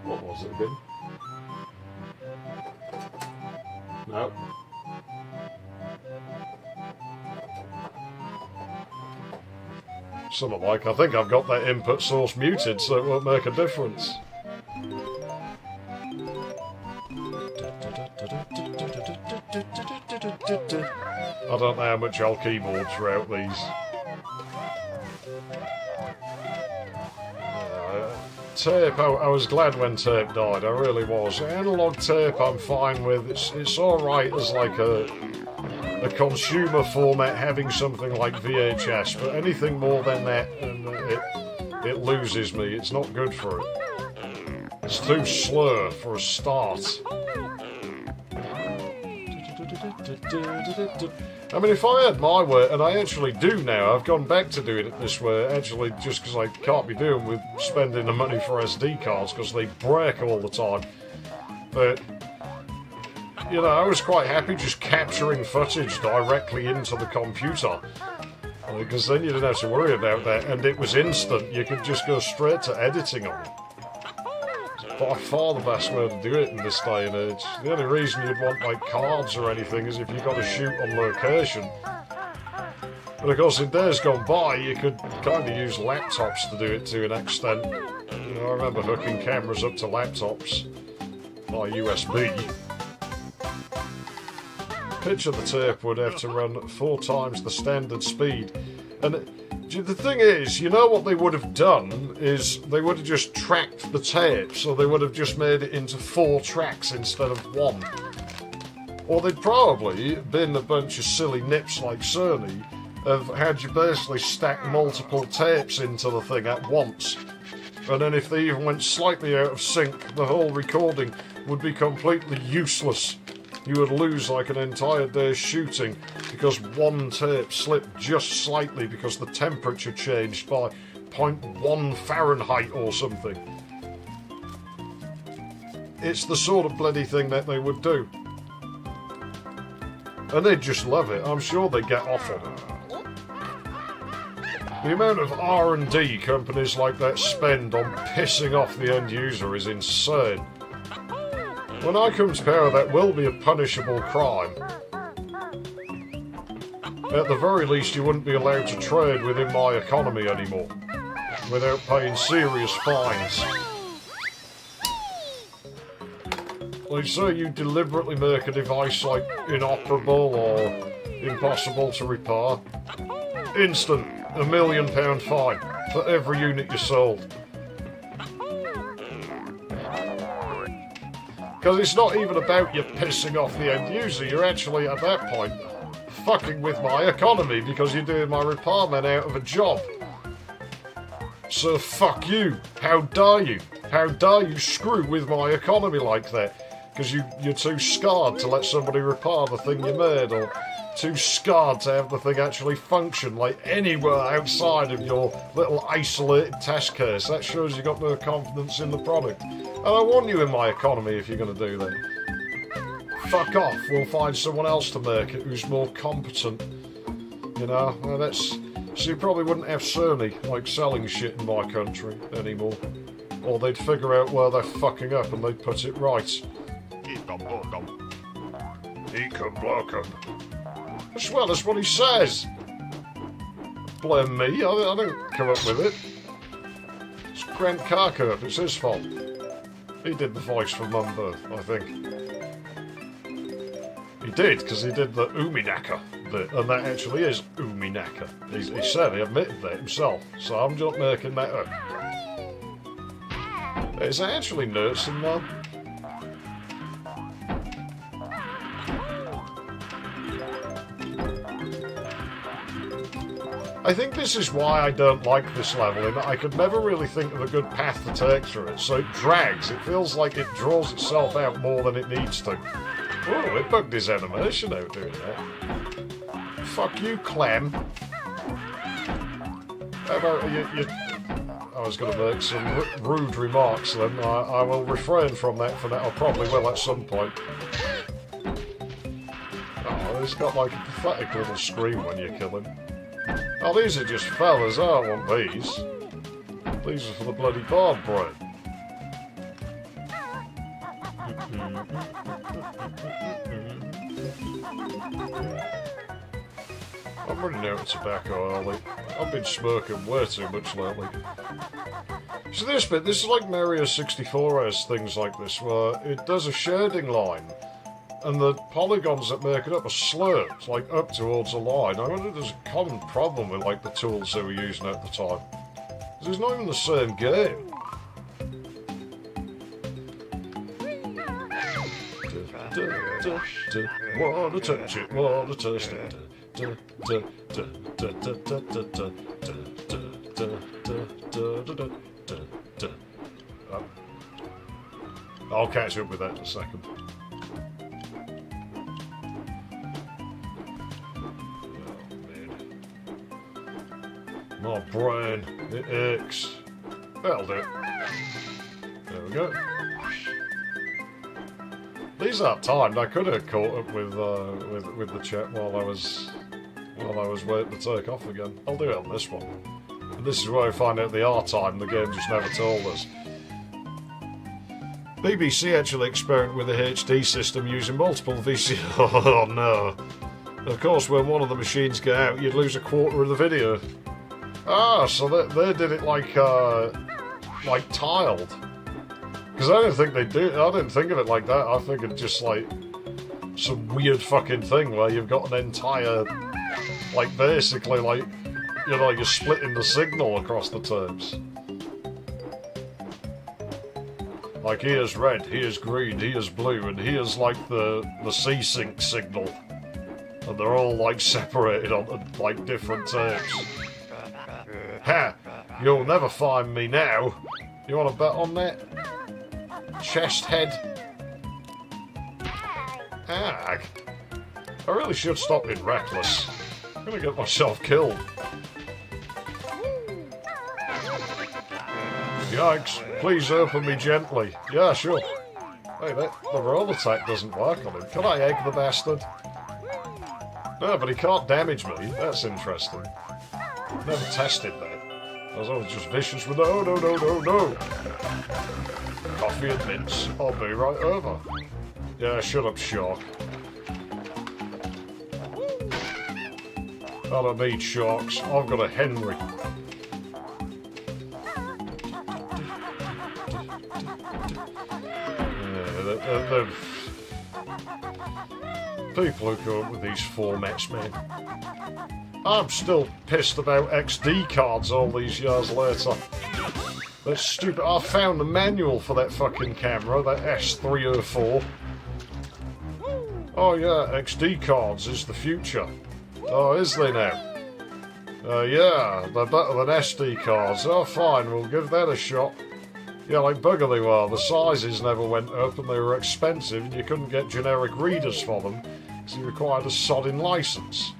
What was it again? No. Something like, I think I've got that input source muted so it won't make a difference. I don't know how much I'll keyboard throughout these. Tape, I was glad when tape died, I really was. Analog tape I'm fine with, it's alright as like a consumer format having something like VHS, but anything more than that, and it loses me, it's not good for it. It's too slow for a start. I mean, if I had my way, and I actually do now, I've gone back to doing it this way, actually, just because I can't be doing with spending the money for SD cards, because they break all the time. But, you know, I was quite happy just capturing footage directly into the computer, because then you didn't have to worry about that, and it was instant. You could just go straight to editing on it. By far the best way to do it in this day and age. The only reason you'd want like cards or anything is if you've got to shoot on location. But of course in days gone by you could kind of use laptops to do it to an extent. You know, I remember hooking cameras up to laptops by USB. Picture the tape would have to run 4 times the standard speed. And the thing is, you know what they would have done is they would have just tracked the tape, so they would have just made it into 4 tracks instead of 1. Or they'd probably been a bunch of silly nips like Sony of had you basically stack multiple tapes into the thing at once. And then if they even went slightly out of sync, the whole recording would be completely useless. You would lose like an entire day's shooting because one tape slipped just slightly because the temperature changed by 0.1 Fahrenheit or something. It's the sort of bloody thing that they would do. And they'd just love it. I'm sure they'd get off on it. The amount of R&D companies like that spend on pissing off the end user is insane. When I come to power, that will be a punishable crime. At the very least, you wouldn't be allowed to trade within my economy anymore, without paying serious fines. Like, say you deliberately make a device, like, inoperable or impossible to repair. Instant, £1 million fine for every unit you sold. Because it's not even about you pissing off the end user, you're actually, at that point, fucking with my economy because you're doing my repairman out of a job. So fuck you. How dare you? How dare you screw with my economy like that? Because you're too scarred to let somebody repair the thing you made, or too scarred to have the thing actually function, like anywhere outside of your little isolated test case. That shows you got no confidence in the product. And I warn you in my economy if you're going to do that. Fuck off, we'll find someone else to make it who's more competent. You know, well, that's... So you probably wouldn't have Sony, like, selling shit in my country anymore. Or they'd figure out where they're fucking up and they'd put it right. Well, that's what he says. Blame me, I don't come up with it. It's Grant Carker, it's his fault. He did the voice for Mum Birth, I think. He did, because he did the Uminaka bit, and that actually is Uminaka. He said, he admitted that himself, so I'm just making that up. Is that actually nursing, Mum? I think this is why I don't like this level, in that I could never really think of a good path to take through it, so it drags. It feels like it draws itself out more than it needs to. Oh, it bugged his animation out doing that. Fuck you, Clem. How about you... I was going to make some rude remarks then. I will refrain from that for now. I probably will at some point. Oh, he's got like a pathetic little scream when you kill him. Oh, these are just fellas. I don't want these. These are for the bloody barn bread. I'm running out of tobacco early. I've been smoking way too much lately. So this is like Mario 64 has things like this, where it does a shading line, and the polygons that make it up are slurred, like up towards a line. I wonder if there's a common problem with like the tools they were using at the time. Because it's not even the same game. Wanna touch it, wanna taste it. I'll catch up with that in a second. My brain, it aches. That'll do. There we go. These aren't timed. I could have caught up with the chat while I was waiting to take off again. I'll do it on this one. And this is where I find out they are timed. The game just never told us. BBC actually experimented with a HD system using multiple VCR. Oh no! Of course, when one of the machines get out, you'd lose a quarter of the video. Ah, so they did it like tiled. Because I didn't think they do. I didn't think of it like that. I think it's just like some weird fucking thing where you've got an entire, like basically like, you know, you're splitting the signal across the tapes. Like here's red, here's green, here's blue, and here's like the C-sync signal, and they're all like separated on like different tapes. Ha! You'll never find me now. You want to bet on that? Chest head. Ag. I really should stop being reckless. I'm gonna get myself killed. Yikes. Please open me gently. Yeah, sure. Hey, the roll attack doesn't work on him. Can I egg the bastard? No, but he can't damage me. That's interesting. Never tested that. I was always just vicious with no. Coffee and mints. I'll be right over. Yeah, shut up, shark. I don't need sharks. I've got a Henry. Yeah, people who come up with these formats, man. I'm still pissed about XD cards all these years later. That's stupid. I found the manual for that fucking camera, that S304. Oh yeah, XD cards is the future. Oh, is they now? Yeah, they're better than SD cards. Oh fine, we'll give that a shot. Yeah, like bugger they were. The sizes never went up and they were expensive and you couldn't get generic readers for them because you required a sodding license.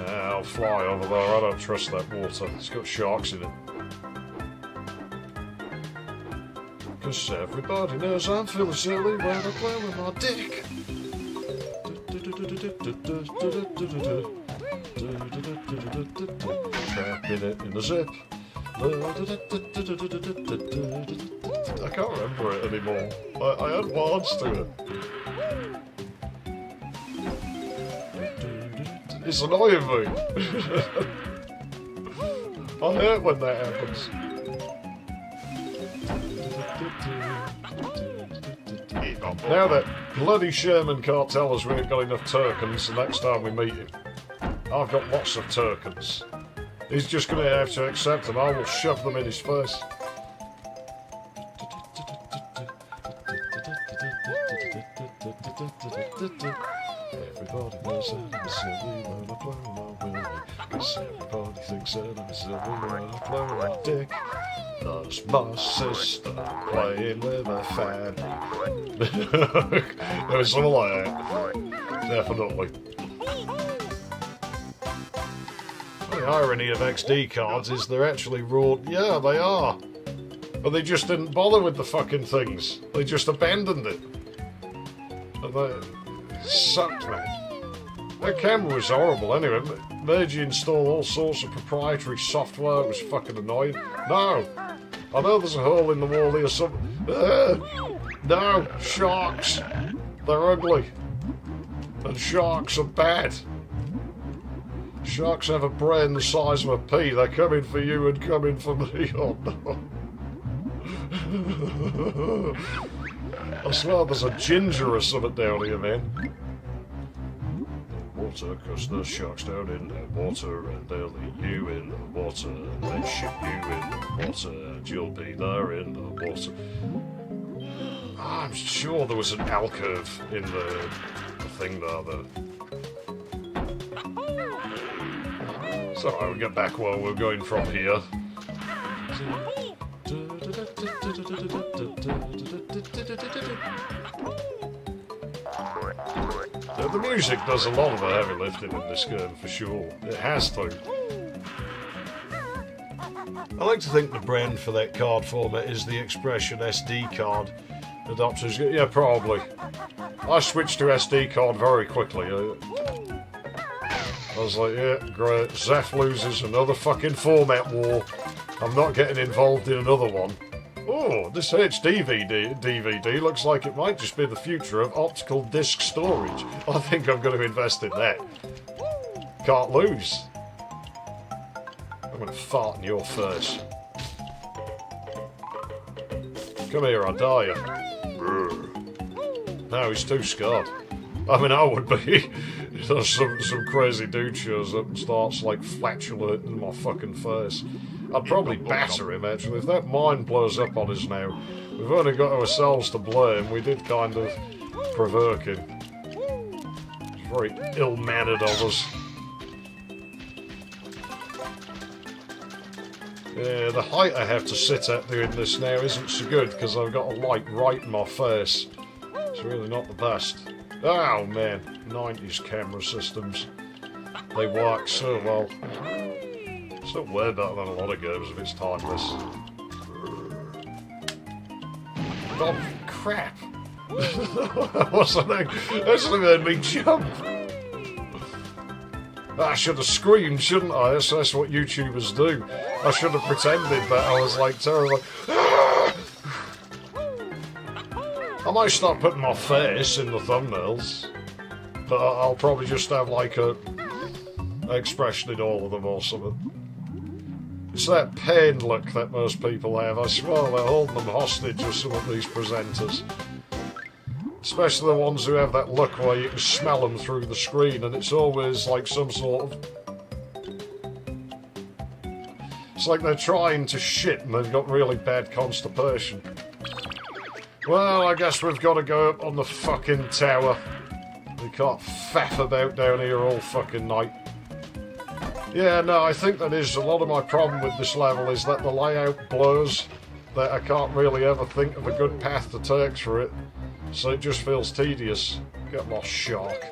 I'll fly over there. I don't trust that water. It's got sharks in it. Cause everybody knows I'm feeling silly when I play with my dick. Trapping it in the zip. I can't remember it anymore. I had words to it. It's annoying me. I hate when that happens. Now that bloody Sherman can't tell us we ain't got enough tokens the next time we meet him. I've got lots of tokens. He's just going to have to accept them. I will shove them in his face. Everybody knows that I'm silly when I play my willy. Cause everybody thinks that I'm silly when I play my dick. That's my sister playing with a fan. There was something like that. Definitely. irony of XD cards is they're actually raw. Yeah, they are. But they just didn't bother with the fucking things. They just abandoned it. And it sucked, man. That camera was horrible anyway. Made you install all sorts of proprietary software. It was fucking annoying. No! I know there's a hole in the wall here somewhere. No! Sharks! They're ugly. And sharks are bad. Sharks have a brain the size of a pea. They're coming for you and coming for me. Oh no. I swear there's a ginger or something down here, man. Water, because there's sharks down in the water, and they'll eat you in the water, and then shoot you in the water, and you'll be there in the water. I'm sure there was an alcove in the thing there. So I'll get back where we're going from here. The music does a lot of the heavy lifting in this game, for sure. It has to. I like to think the brand for that card format is the Expression SD card. Adopters, yeah, probably. I switched to SD card very quickly. I was like, yeah, great. Zeph loses another fucking format war. I'm not getting involved in another one. Oh, this HD DVD looks like it might just be the future of optical disc storage. I think I'm going to invest in that. Can't lose. I'm going to fart in your face. Come here, I'll die you. No, he's too scared. I mean, I would be. Some crazy dude shows up and starts, like, flatulating in my fucking face. I'd probably batter him, actually. If that mine blows up on us now, we've only got ourselves to blame. We did kind of provoke him. It's very ill-mannered of us. Yeah, the height I have to sit at doing this now isn't so good, because I've got a light right in my face. It's really not the best. Oh, man. 90s camera systems. They work so well. It's not way better than a lot of games if it's timeless. Oh, crap. What's that thing? That's made me jump. I should have screamed, shouldn't I? That's what YouTubers do. I should have pretended that I was like terrible. I might start putting my face in the thumbnails, but I'll probably just have like a expression in all of them or something. It's that pain look that most people have. I swear they're holding them hostage with some of these presenters. Especially the ones who have that look where you can smell them through the screen, and it's always like some sort of... It's like they're trying to shit and they've got really bad constipation. Well, I guess we've got to go up on the fucking tower. We can't faff about down here all fucking night. Yeah, no, I think that is a lot of my problem with this level is that the layout blurs, that I can't really ever think of a good path to take through it. So it just feels tedious. Get lost, shark.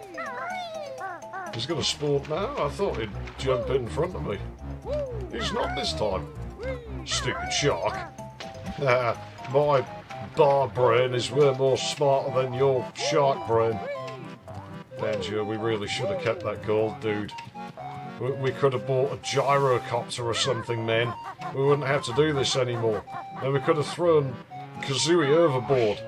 He's going to spawn now? I thought he'd jump in front of me. He's not this time. Stupid shark. My bar brain is way more smarter than your shark brain. Banjo, we really should have kept that gold, dude. We could have bought a gyrocopter or something, man. We wouldn't have to do this anymore. And we could have thrown Kazooie overboard.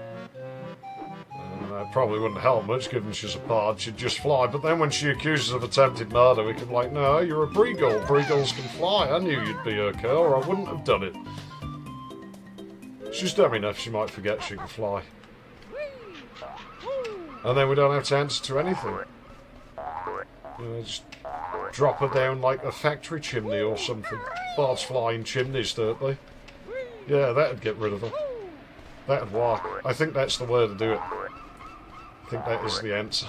That probably wouldn't help much, given she's a pard. She'd just fly. But then when she accuses of attempted murder, we could be like, no, you're a Breagull. Breagulls can fly. I knew you'd be okay, or I wouldn't have done it. She's dumb enough, she might forget she can fly. And then we don't have to answer to anything. Just drop her down like a factory chimney or something. Bards fly in chimneys, don't they? Yeah, that'd get rid of her. That'd work. I think that's the way to do it. I think that is the answer.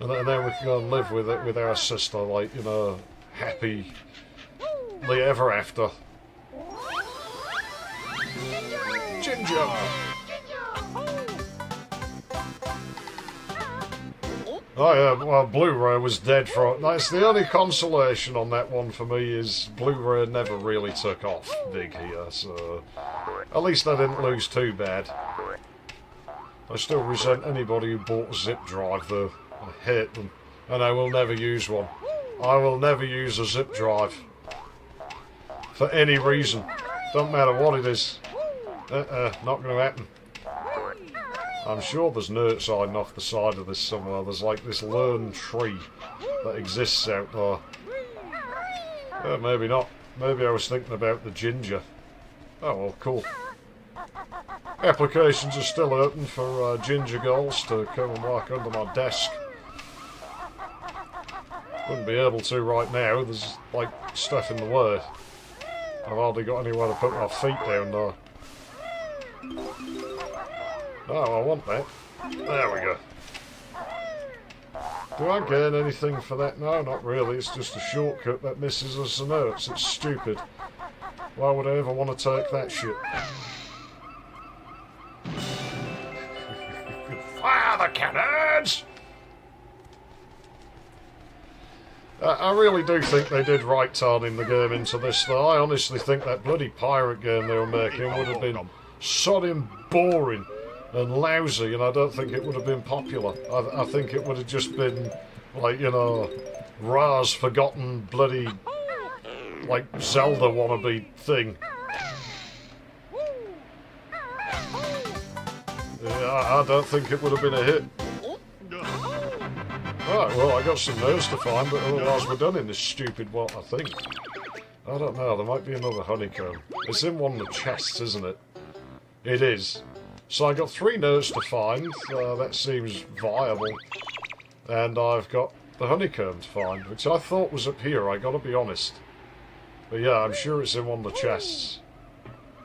And then we can go and live with it with our sister, like, you know, happily ever after. Ginger! Oh yeah, well, Blu-ray was dead for... That's the only consolation on that one for me, is Blu-ray never really took off big here, so... At least I didn't lose too bad. I still resent anybody who bought a zip drive, though. I hate them. And I will never use one. I will never use a zip drive. For any reason. Don't matter what it is. Not going to happen. I'm sure there's nerds hiding off the side of this somewhere. There's like this lone tree that exists out there. Maybe not. Maybe I was thinking about the ginger. Oh well, cool. Applications are still open for ginger girls to come and work under my desk. Wouldn't be able to right now. There's like stuff in the way. I've hardly got anywhere to put my feet down there. Oh, I want that. There we go. Do I gain anything for that? No, not really. It's just a shortcut that misses us the notes. It's stupid. Why would I ever want to take that shit? Fire the cannons! I really do think they did right turning the game into this, though. I honestly think that bloody pirate game they were making would have been sodding boring and lousy, and I don't think it would have been popular. I think it would have just been, like, you know, Ra's forgotten bloody, like, Zelda wannabe thing. Yeah, I don't think it would have been a hit. Right, well, I got some notes to find, but otherwise we're done in this stupid one, I think. I don't know, there might be another honeycomb. It's in one of the chests, isn't it? It is. So I got 3 notes to find, that seems viable. And I've got the honeycomb to find, which I thought was up here, I gotta be honest. But yeah, I'm sure it's in one of the chests.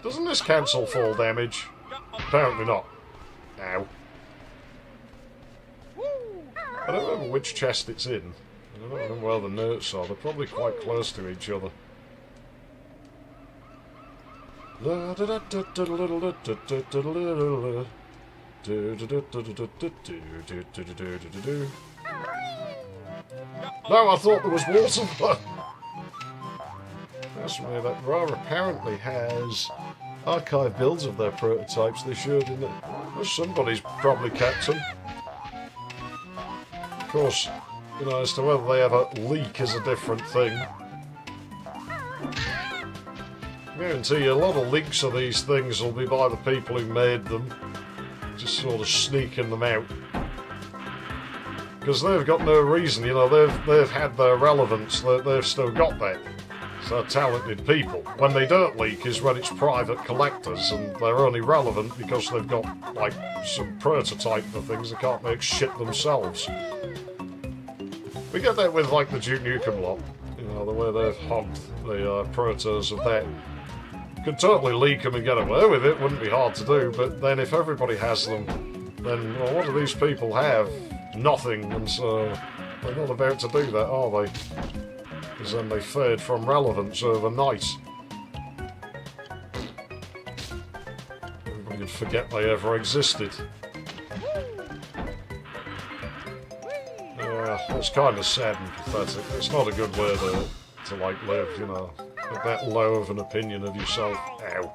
Doesn't this cancel fall damage? Apparently not. Ow. I don't remember which chest it's in. I don't remember where the notes are. They're probably quite close to each other. No, I thought there was water. That's me. That Rare apparently has archive builds of their prototypes they showed in it. Well, somebody's probably kept them. Of course, you know, as to whether they ever leak is a different thing. I guarantee you a lot of leaks of these things will be by the people who made them, just sort of sneaking them out. Because they've got no reason, you know, they've had their relevance, they've still got that. So talented people. When they don't leak is when it's private collectors and they're only relevant because they've got, like, some prototype of things, they can't make shit themselves. We get that with, like, the Duke Nukem lot. You know, the way they've hogged the protos of that. You could totally leak them and get away with it, wouldn't be hard to do, but then if everybody has them, then, well, what do these people have? Nothing, and so they're not about to do that, are they? Because then they fade from relevance overnight. Everybody would forget they ever existed. It's kind of sad and pathetic. It's not a good way to like live, you know, with that low of an opinion of yourself. Ow.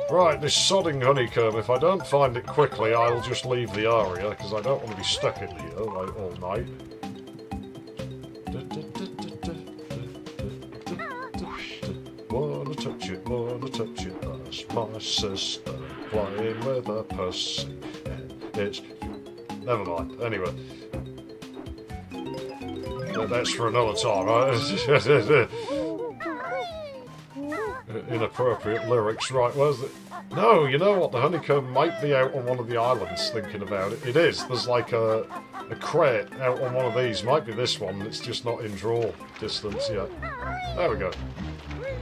Right, this sodding honeycomb, if I don't find it quickly, I'll just leave the area, because I don't want to be stuck in here, like, all night. Wanna touch it, that's my sister, playing with a pussy, and it's... Never mind, anyway. That's for another time, right? Inappropriate lyrics, right, where's it? No, you know what, the honeycomb might be out on one of the islands, thinking about it. It is, there's like a crate out on one of these, might be this one, it's just not in draw distance yet. There we go.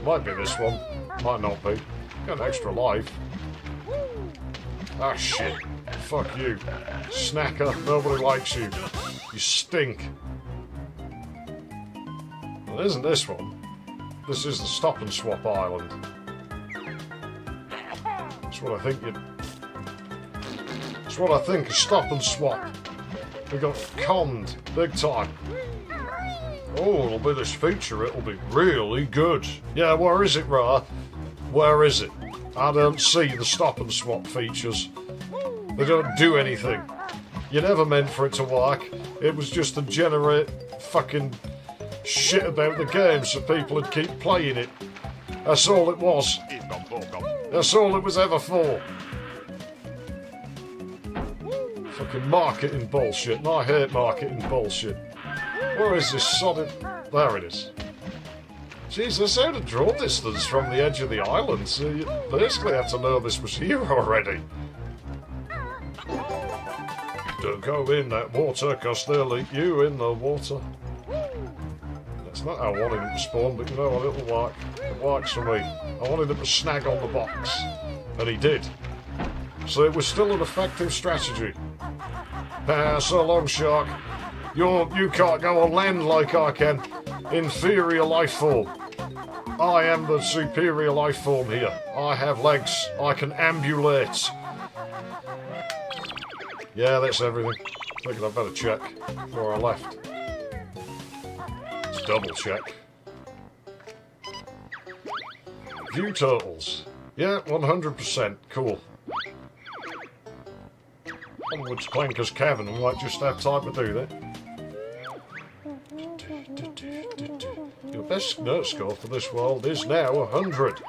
Might be this one, might not be. Got an extra life. Ah, shit. Fuck you. Snacker, nobody likes you. You stink. Well, isn't this one? This is the Stop and Swap Island. That's what I think you... That's what I think, a Stop and Swap. We got conned big time. Oh, it'll be this feature. It'll be really good. Yeah, where is it, Ra? Where is it? I don't see the stop and swap features. They don't do anything. You never meant for it to work. It was just to generate fucking shit about the game so people would keep playing it. That's all it was. That's all it was ever for. Fucking marketing bullshit, and I hate marketing bullshit. Where is this solid... There it is. Jesus, out of draw distance from the edge of the island, so you basically have to know this was here already. Don't go in that water, cause they'll eat you in the water. That's not how I wanted him to spawn, but you know what, it'll work. It works for me. I wanted him to snag on the box, and he did. So it was still an effective strategy. Ah, so long, shark. You can't go on land like I can. Inferior life form. I am the superior life form here. I have legs. I can ambulate. Yeah, that's everything. Thinking I better check before I left. Let's double check. View totals. Yeah, 100%. Cool. Onwards Clanker's Cavern. We might just have time to do that. Your best note score for this world is now 100.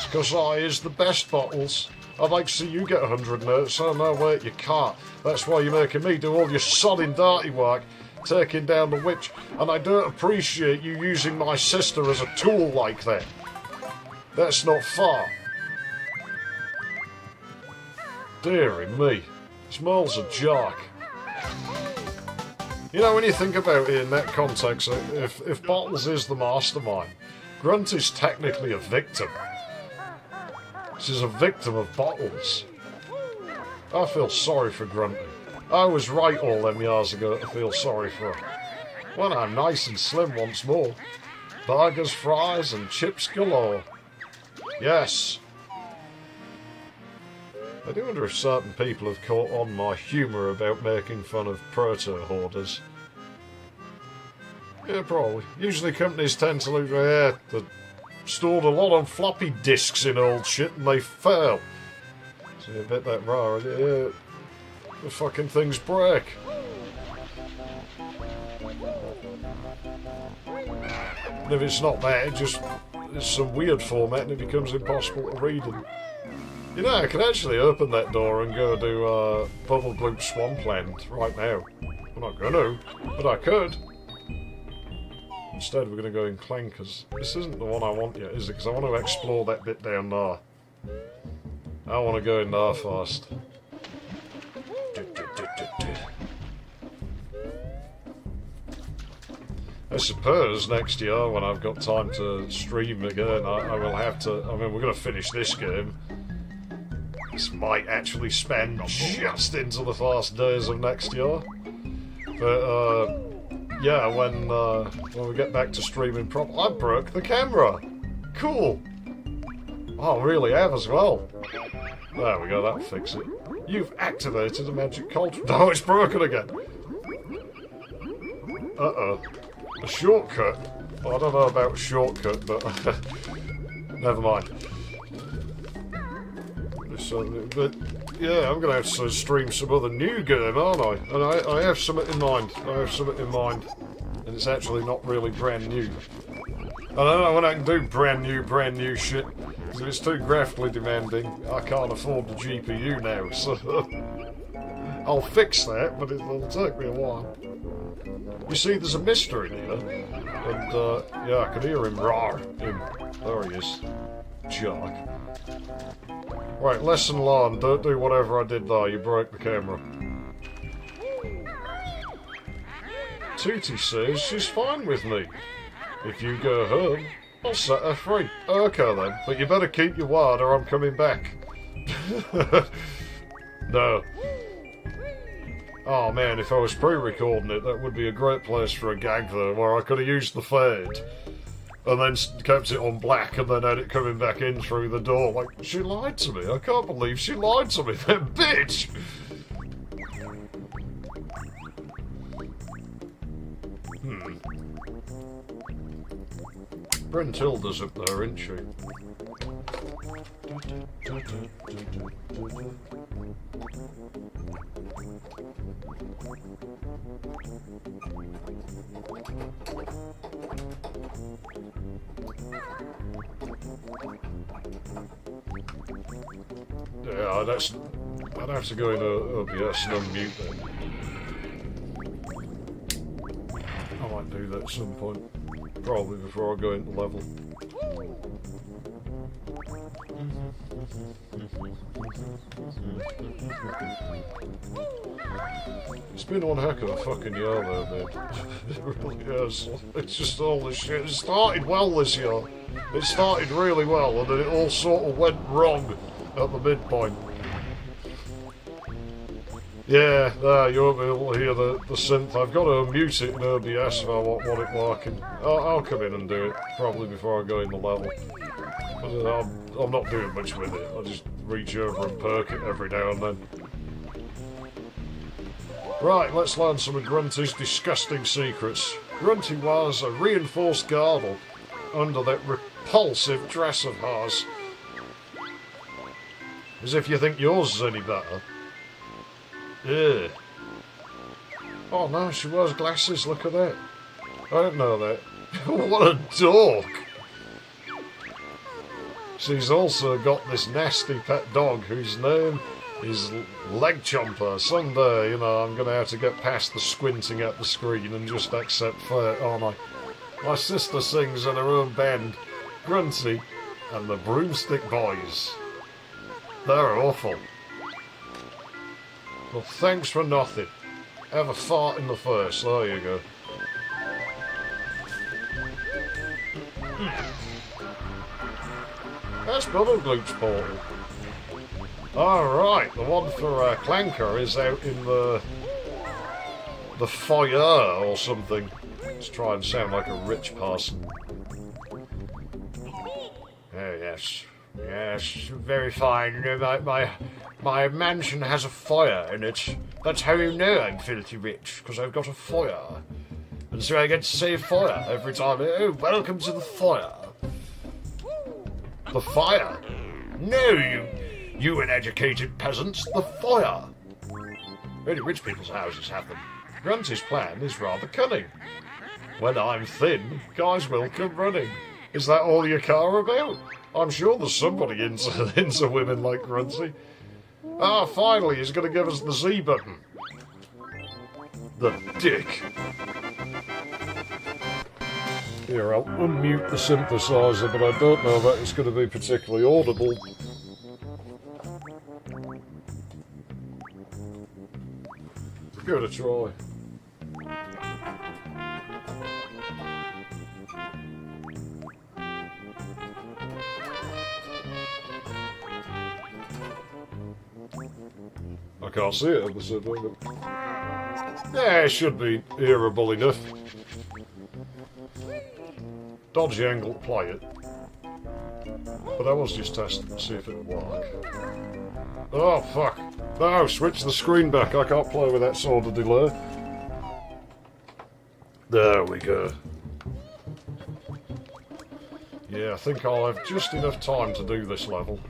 Because I is the best, Bottles. I'd like to see you get 100 notes. Oh no, wait, you can't. That's why you're making me do all your sodding dirty work, taking down the witch, and I don't appreciate you using my sister as a tool like that. That's not fair. Dearie me. Small's a jock. You know, when you think about it in that context, if Bottles is the mastermind, Grunt is technically a victim. She's a victim of Bottles. I feel sorry for Grunty. I was right all them years ago to feel sorry for her. When I'm nice and slim once more. Burgers, fries, and chips galore. Yes. I do wonder if certain people have caught on my humour about making fun of proto-hoarders. Yeah, probably. Usually companies tend to look like, they stored a lot on floppy disks in old shit and they fail. So I bet that rare, yeah, the fucking things break. And if it's not that, it's some weird format and it becomes impossible to read them. You know, I could actually open that door and go do Bubble Bloop Swampland right now. I'm not going to, but I could. Instead, we're going to go in Clankers. This isn't the one I want yet, is it? Because I want to explore that bit down there. I want to go in there first. I suppose next year, when I've got time to stream again, I will have to... I mean, we're going to finish this game. This might actually spend just into the first days of next year. But, yeah, when we get back to streaming proper... I broke the camera! Cool! I really have as well. There we go, that'll fix it. You've activated a magic cauldron. Oh, it's broken again! Uh-oh. A shortcut? Well, I don't know about a shortcut, but... never mind. But yeah, I'm going to have to stream some other new game, aren't I? And I have something in mind. And it's actually not really brand new. I don't know when I can do brand new shit. Because if it's too graphically demanding, I can't afford the GPU now, so... I'll fix that, but it'll take me a while. You see, there's a mister in here. And, yeah, I can hear him roar. There he is. Jerk. Right, lesson learned. Don't do whatever I did there. You broke the camera. Tootie says she's fine with me. If you go home, I'll set her free. Okay then, but you better keep your word or I'm coming back. No. Oh man, if I was pre-recording it, that would be a great place for a gag though, where I could have used the fade. And then kept it on black and then had it coming back in through the door. Like, she lied to me. I can't believe she lied to me. That bitch! Brentilda's up there, isn't she? Yeah, I'd have to go in OBS and unmute that. I might do that at some point. Probably before I go into level. It's been one heck of a fucking year though, mate. It really has. It's just all this shit. It started well this year. It started really well, and then it all sort of went wrong at the midpoint. Yeah, there, you won't be able to hear the synth. I've got to mute it in OBS if I want it working. I'll come in and do it, probably before I go in the level. But I'm not doing much with it. I'll just reach over and perk it every now and then. Right, let's learn some of Grunty's disgusting secrets. Grunty wears a reinforced girdle under that repulsive dress of hers. As if you think yours is any better. Yeah. Oh no, she wears glasses, look at that. I didn't know that. What a dork! She's also got this nasty pet dog whose name is Leg Chomper. Someday, you know, I'm going to have to get past the squinting at the screen and just accept fate, aren't I? My sister sings in her own band, Grunty and the Broomstick Boys. They're awful. Well, thanks for nothing. Have a fart in the face. There you go. That's Bubble-Gloop's portal. Alright, the one for Clanker is out in the foyer or something. Let's try and sound like a rich person. Oh, yes. Yes, very fine. My mansion has a foyer in it. That's how you know I'm filthy rich, because I've got a foyer. And so I get to say foyer every time. Oh, welcome to the foyer. The fire? No, you uneducated peasants, the foyer. Only rich people's houses have them. Grunty's plan is rather cunning. When I'm thin, guys will come running. Is that all you care about? I'm sure there's somebody into women like Grunty. Ah, finally, he's going to give us the Z button. The dick. Here, I'll unmute the synthesizer, but I don't know that it's going to be particularly audible. Give it a try. I can't see it at the synth. Yeah, it should be hearable enough. Dodgy angle, play it. But I was just testing to see if it would work. Oh, fuck. No, switch the screen back. I can't play with that sort of delay. There we go. Yeah, I think I'll have just enough time to do this level.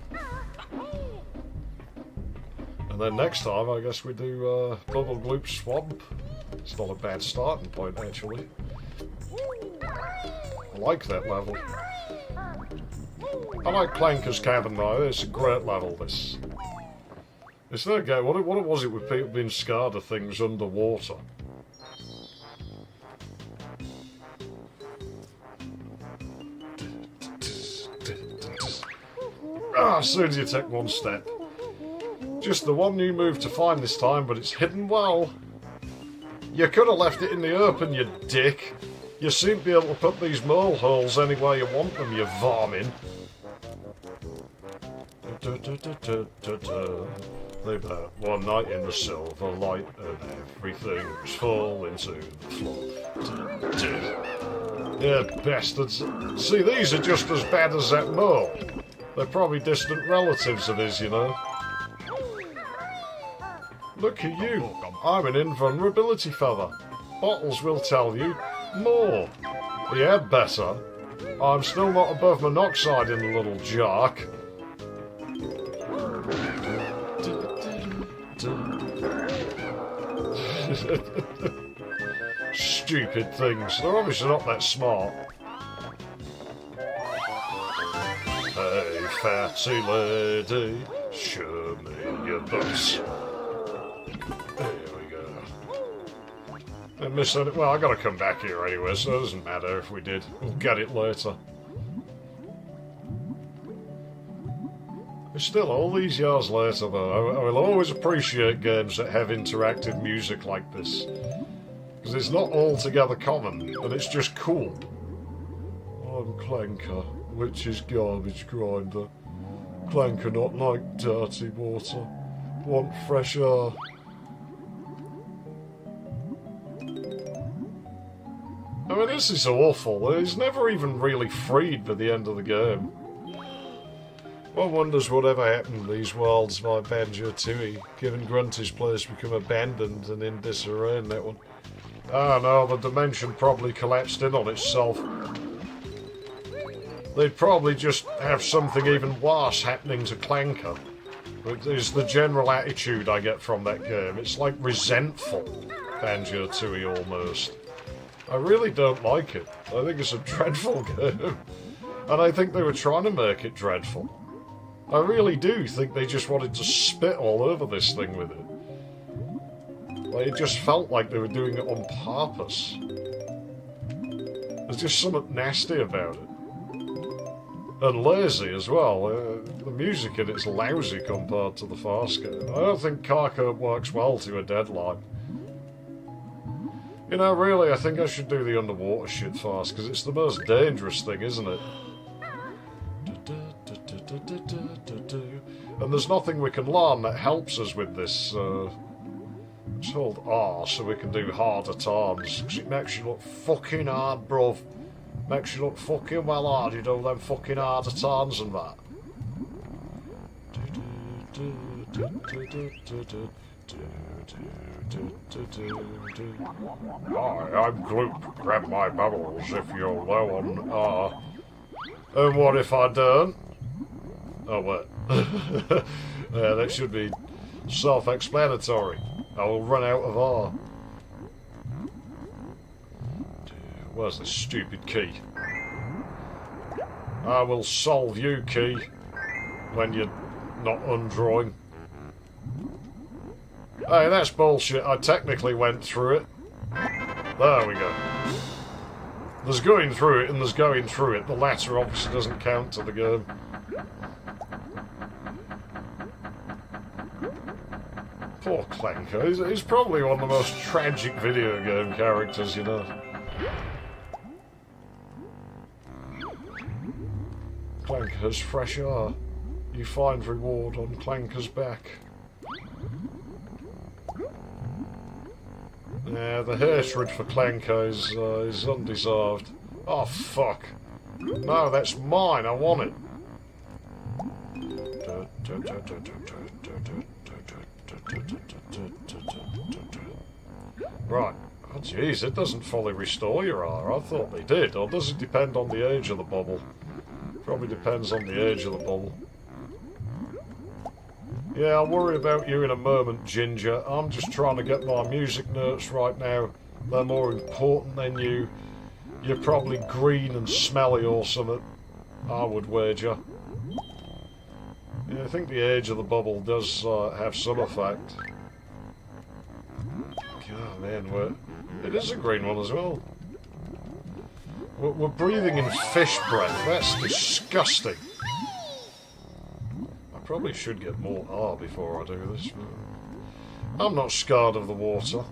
And then next time, I guess we do Bubble-Gloop Swamp. It's not a bad starting point, actually. I like that level. I like Clanker's Cabin, though. It's a great level, this. It's no game. What was it with people being scared of things underwater? Ah, as soon as you take one step. Just the one new move to find this time, but it's hidden well. You could have left it in the open, you dick. You seem to be able to put these mole holes anywhere you want them, you varmin. They bet one night in the silver light and everything was falling to the floor. Yeah, bastards. See, these are just as bad as that mole. They're probably distant relatives of his, you know. Look at you. I'm an invulnerability feather. Bottles will tell you more. Yeah, better. I'm still not above monoxide in the little jark. Stupid things. They're obviously not that smart. Hey, fatty lady, show me your butts. There we go. I missed it. Well, I gotta come back here anyway, so it doesn't matter if we did. We'll get it later. Still, all these years later, though, I will always appreciate games that have interactive music like this. Because it's not altogether common, and it's just cool. I'm Clanker, which is garbage grinder. Clanker not like dirty water. Want fresh air. I mean, this is awful. He's never even really freed by the end of the game. One wonders whatever happened to these worlds by Banjo-Kazooie, given Grunty's place become abandoned and in disarray in that one. Ah no, the dimension probably collapsed in on itself. They'd probably just have something even worse happening to Clanker. It is the general attitude I get from that game. It's like resentful Banjo-Kazooie almost. I really don't like it. I think it's a dreadful game. And I think they were trying to make it dreadful. I really do think they just wanted to spit all over this thing with it. Like, it just felt like they were doing it on purpose. There's just something nasty about it. And lazy as well. The music in it's lousy compared to the first game. I don't think Carco works well to a deadline. You know, really, I think I should do the underwater shit first, because it's the most dangerous thing, isn't it? And there's nothing we can learn that helps us with this. Let's hold R so we can do harder turns. Because it makes you look fucking hard, bruv. Makes you look fucking well hard. You do them fucking harder turns and that. Hi, I'm Gloop. Grab my bubbles if you're low on R. And what if I don't? Oh, what? Yeah, that should be self-explanatory. I will run out of R. Where's the stupid key? I will solve you, key, when you're not undrawing. Hey, that's bullshit. I technically went through it. There we go. There's going through it and there's going through it. The latter obviously doesn't count to the game. Poor Clanker. He's probably one of the most tragic video game characters, you know. Clanker's fresh air. You find reward on Clanker's back. Yeah, the hatred for Clanker is undeserved. Oh, fuck. No, that's mine. I want it. Right. Oh, jeez, it doesn't fully restore your R. I thought they did. Or does it depend on the age of the bubble? Probably depends on the age of the bubble. Yeah, I'll worry about you in a moment, Ginger. I'm just trying to get my music notes right now. They're more important than you. You're probably green and smelly or something, I would wager. Yeah, I think the age of the bubble does have some effect. God, man, it is a green one as well. We're breathing in fish breath. That's disgusting. I probably should get more R before I do this. I'm not scared of the water.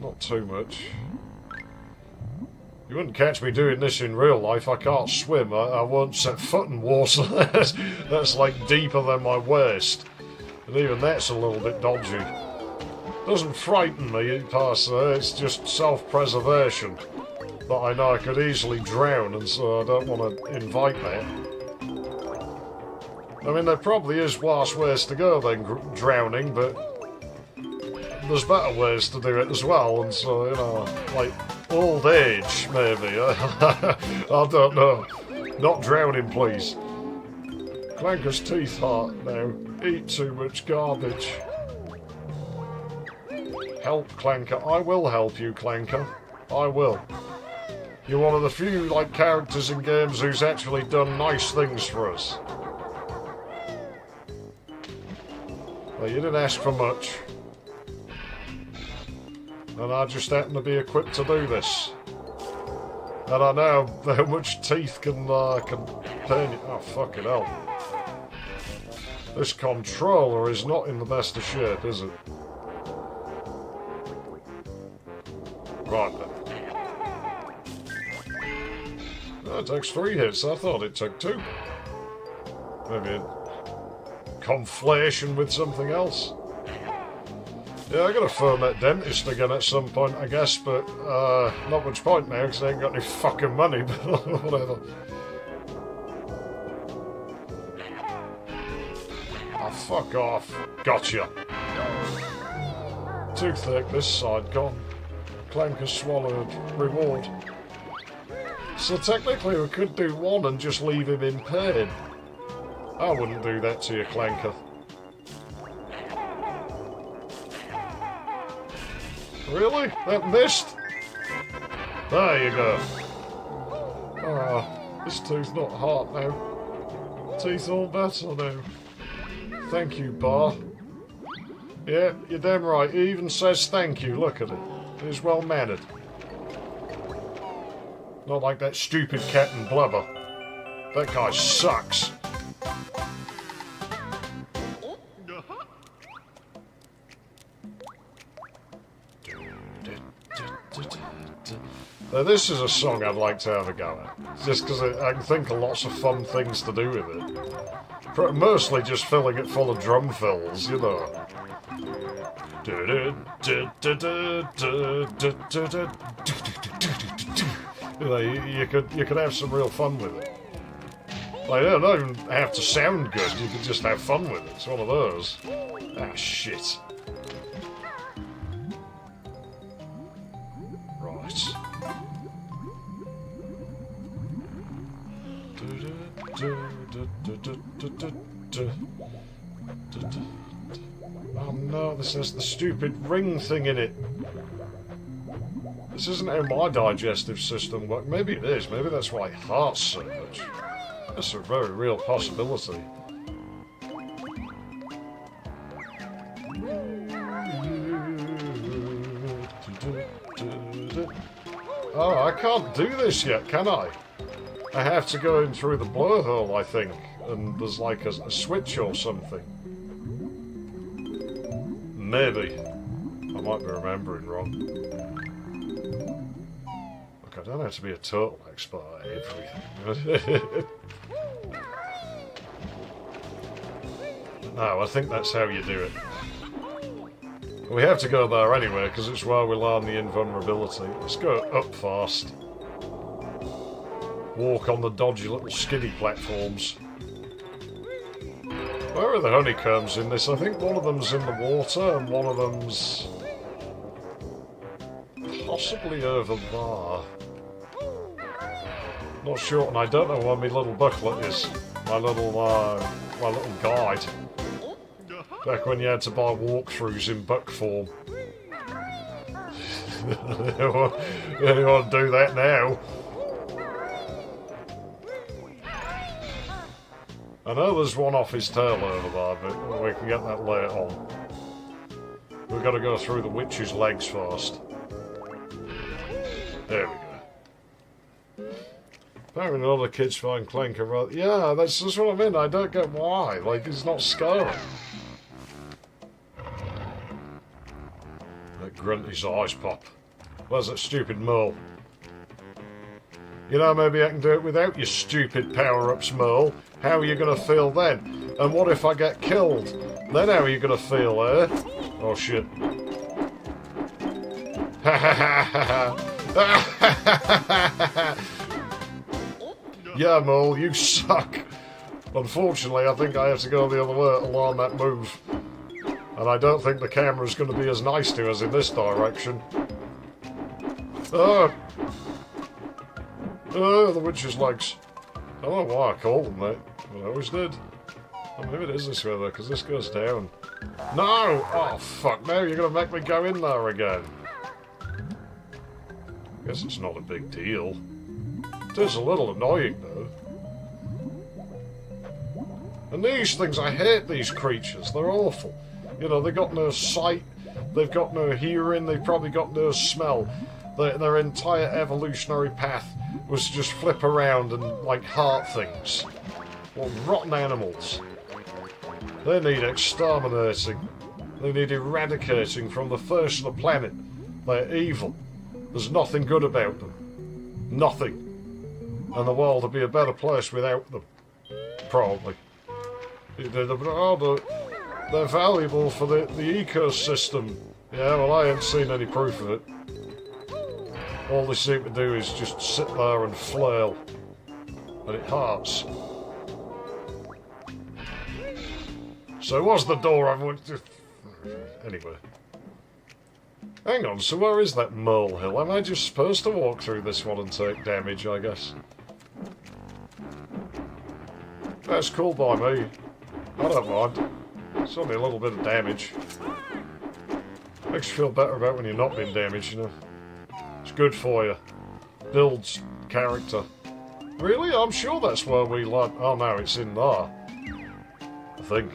Not too much. You wouldn't catch me doing this in real life. I can't swim. I won't set foot in water. That's like deeper than my waist. And even that's a little bit dodgy. Doesn't frighten me, personally. It's just self-preservation. That I know I could easily drown, and so I don't want to invite that. I mean, there probably is worse ways to go than drowning, but there's better ways to do it as well, and so, you know, like, old age, maybe. I don't know. Not drowning, please. Clanker's teeth hurt now. Eat too much garbage. Help, Clanker. I will help you, Clanker. I will. You're one of the few, like, characters in games who's actually done nice things for us. Well, you didn't ask for much. And I just happen to be equipped to do this. And I know how much teeth can pain you. Oh, fucking hell. This controller is not in the best of shape, is it? Right then. Oh, it takes 3 hits. I thought it took 2. Maybe a conflation with something else. Yeah, I gotta phone that dentist again at some point, I guess, but not much point now because I ain't got any fucking money, but whatever. Oh, fuck off. Gotcha. Toothache this side gone. Clanker swallowed. Reward. So technically we could do one and just leave him in pain. I wouldn't do that to you, Clanker. Really? That missed? There you go. Ah, this tooth's not hard now. Teeth all better now. Thank you, Bar. Yeah, you're damn right. He even says thank you. Look at it. He's well mannered. Not like that stupid Captain Blubber. That guy sucks. Now, this is a song I'd like to have a go at. Just because I can think of lots of fun things to do with it. Mostly just filling it full of drum fills, you know. You know, you could have some real fun with it. Like, you don't even have to sound good, you could just have fun with it. It's one of those. Ah, shit. Right. Oh no, this has the stupid ring thing in it. This isn't how my digestive system works. Maybe it is. Maybe that's why it hurts so much. That's a very real possibility. Oh, I can't do this yet, can I? I have to go in through the blowhole, I think. And there's like a switch or something. Maybe. I might be remembering wrong. Look, I don't have to be a total expert at everything. No, I think that's how you do it. We have to go there anyway, because it's where we learn the invulnerability. Let's go up fast. Walk on the dodgy little skinny platforms. Where are the honeycombs in this? I think one of them's in the water and one of them's possibly over there. Not sure, and I don't know where my little booklet is. My little guide. Back when you had to buy walkthroughs in book form. You want to do that now? I know there's one off his tail over there, but we can get that later on. We've got to go through the witch's legs first. There we go. Apparently all the kids find Clanker rather... Yeah, that's what I mean. I don't get why. Like, it's not scary. That Grunty's eyes pop. Where's that stupid mole? You know, maybe I can do it without your stupid power-ups, mole. How are you going to feel then? And what if I get killed? Then how are you going to feel, eh? Oh, shit. Yeah, mole, you suck. Unfortunately, I think I have to go the other way to learn that move. And I don't think the camera's going to be as nice to us in this direction. Oh, Oh, the witch's legs. I don't know why I called them that, but I always did. Oh, maybe it is this way though, because this goes down. No! Oh, fuck, now you're going to make me go in there again. Guess it's not a big deal. It is a little annoying though. And these things, I hate these creatures. They're awful. You know, they've got no sight, they've got no hearing, they've probably got no smell. Their entire evolutionary path was to just flip around and, like, heart things. What rotten animals. They need exterminating. They need eradicating from the face of the planet. They're evil. There's nothing good about them. Nothing. And the world would be a better place without them. Probably. They're valuable for the ecosystem. Yeah, well, I haven't seen any proof of it. All they seem to do is just sit there and flail. And it hurts. So was the door I went to... Anyway. Hang on, so where is that molehill? Am I just supposed to walk through this one and take damage, I guess? That's cool by me. I don't mind. It's only a little bit of damage. Makes you feel better about when you're not being damaged, you know. It's good for you. Builds character. Really? I'm sure that's where we learn. Oh no, it's in there. I think.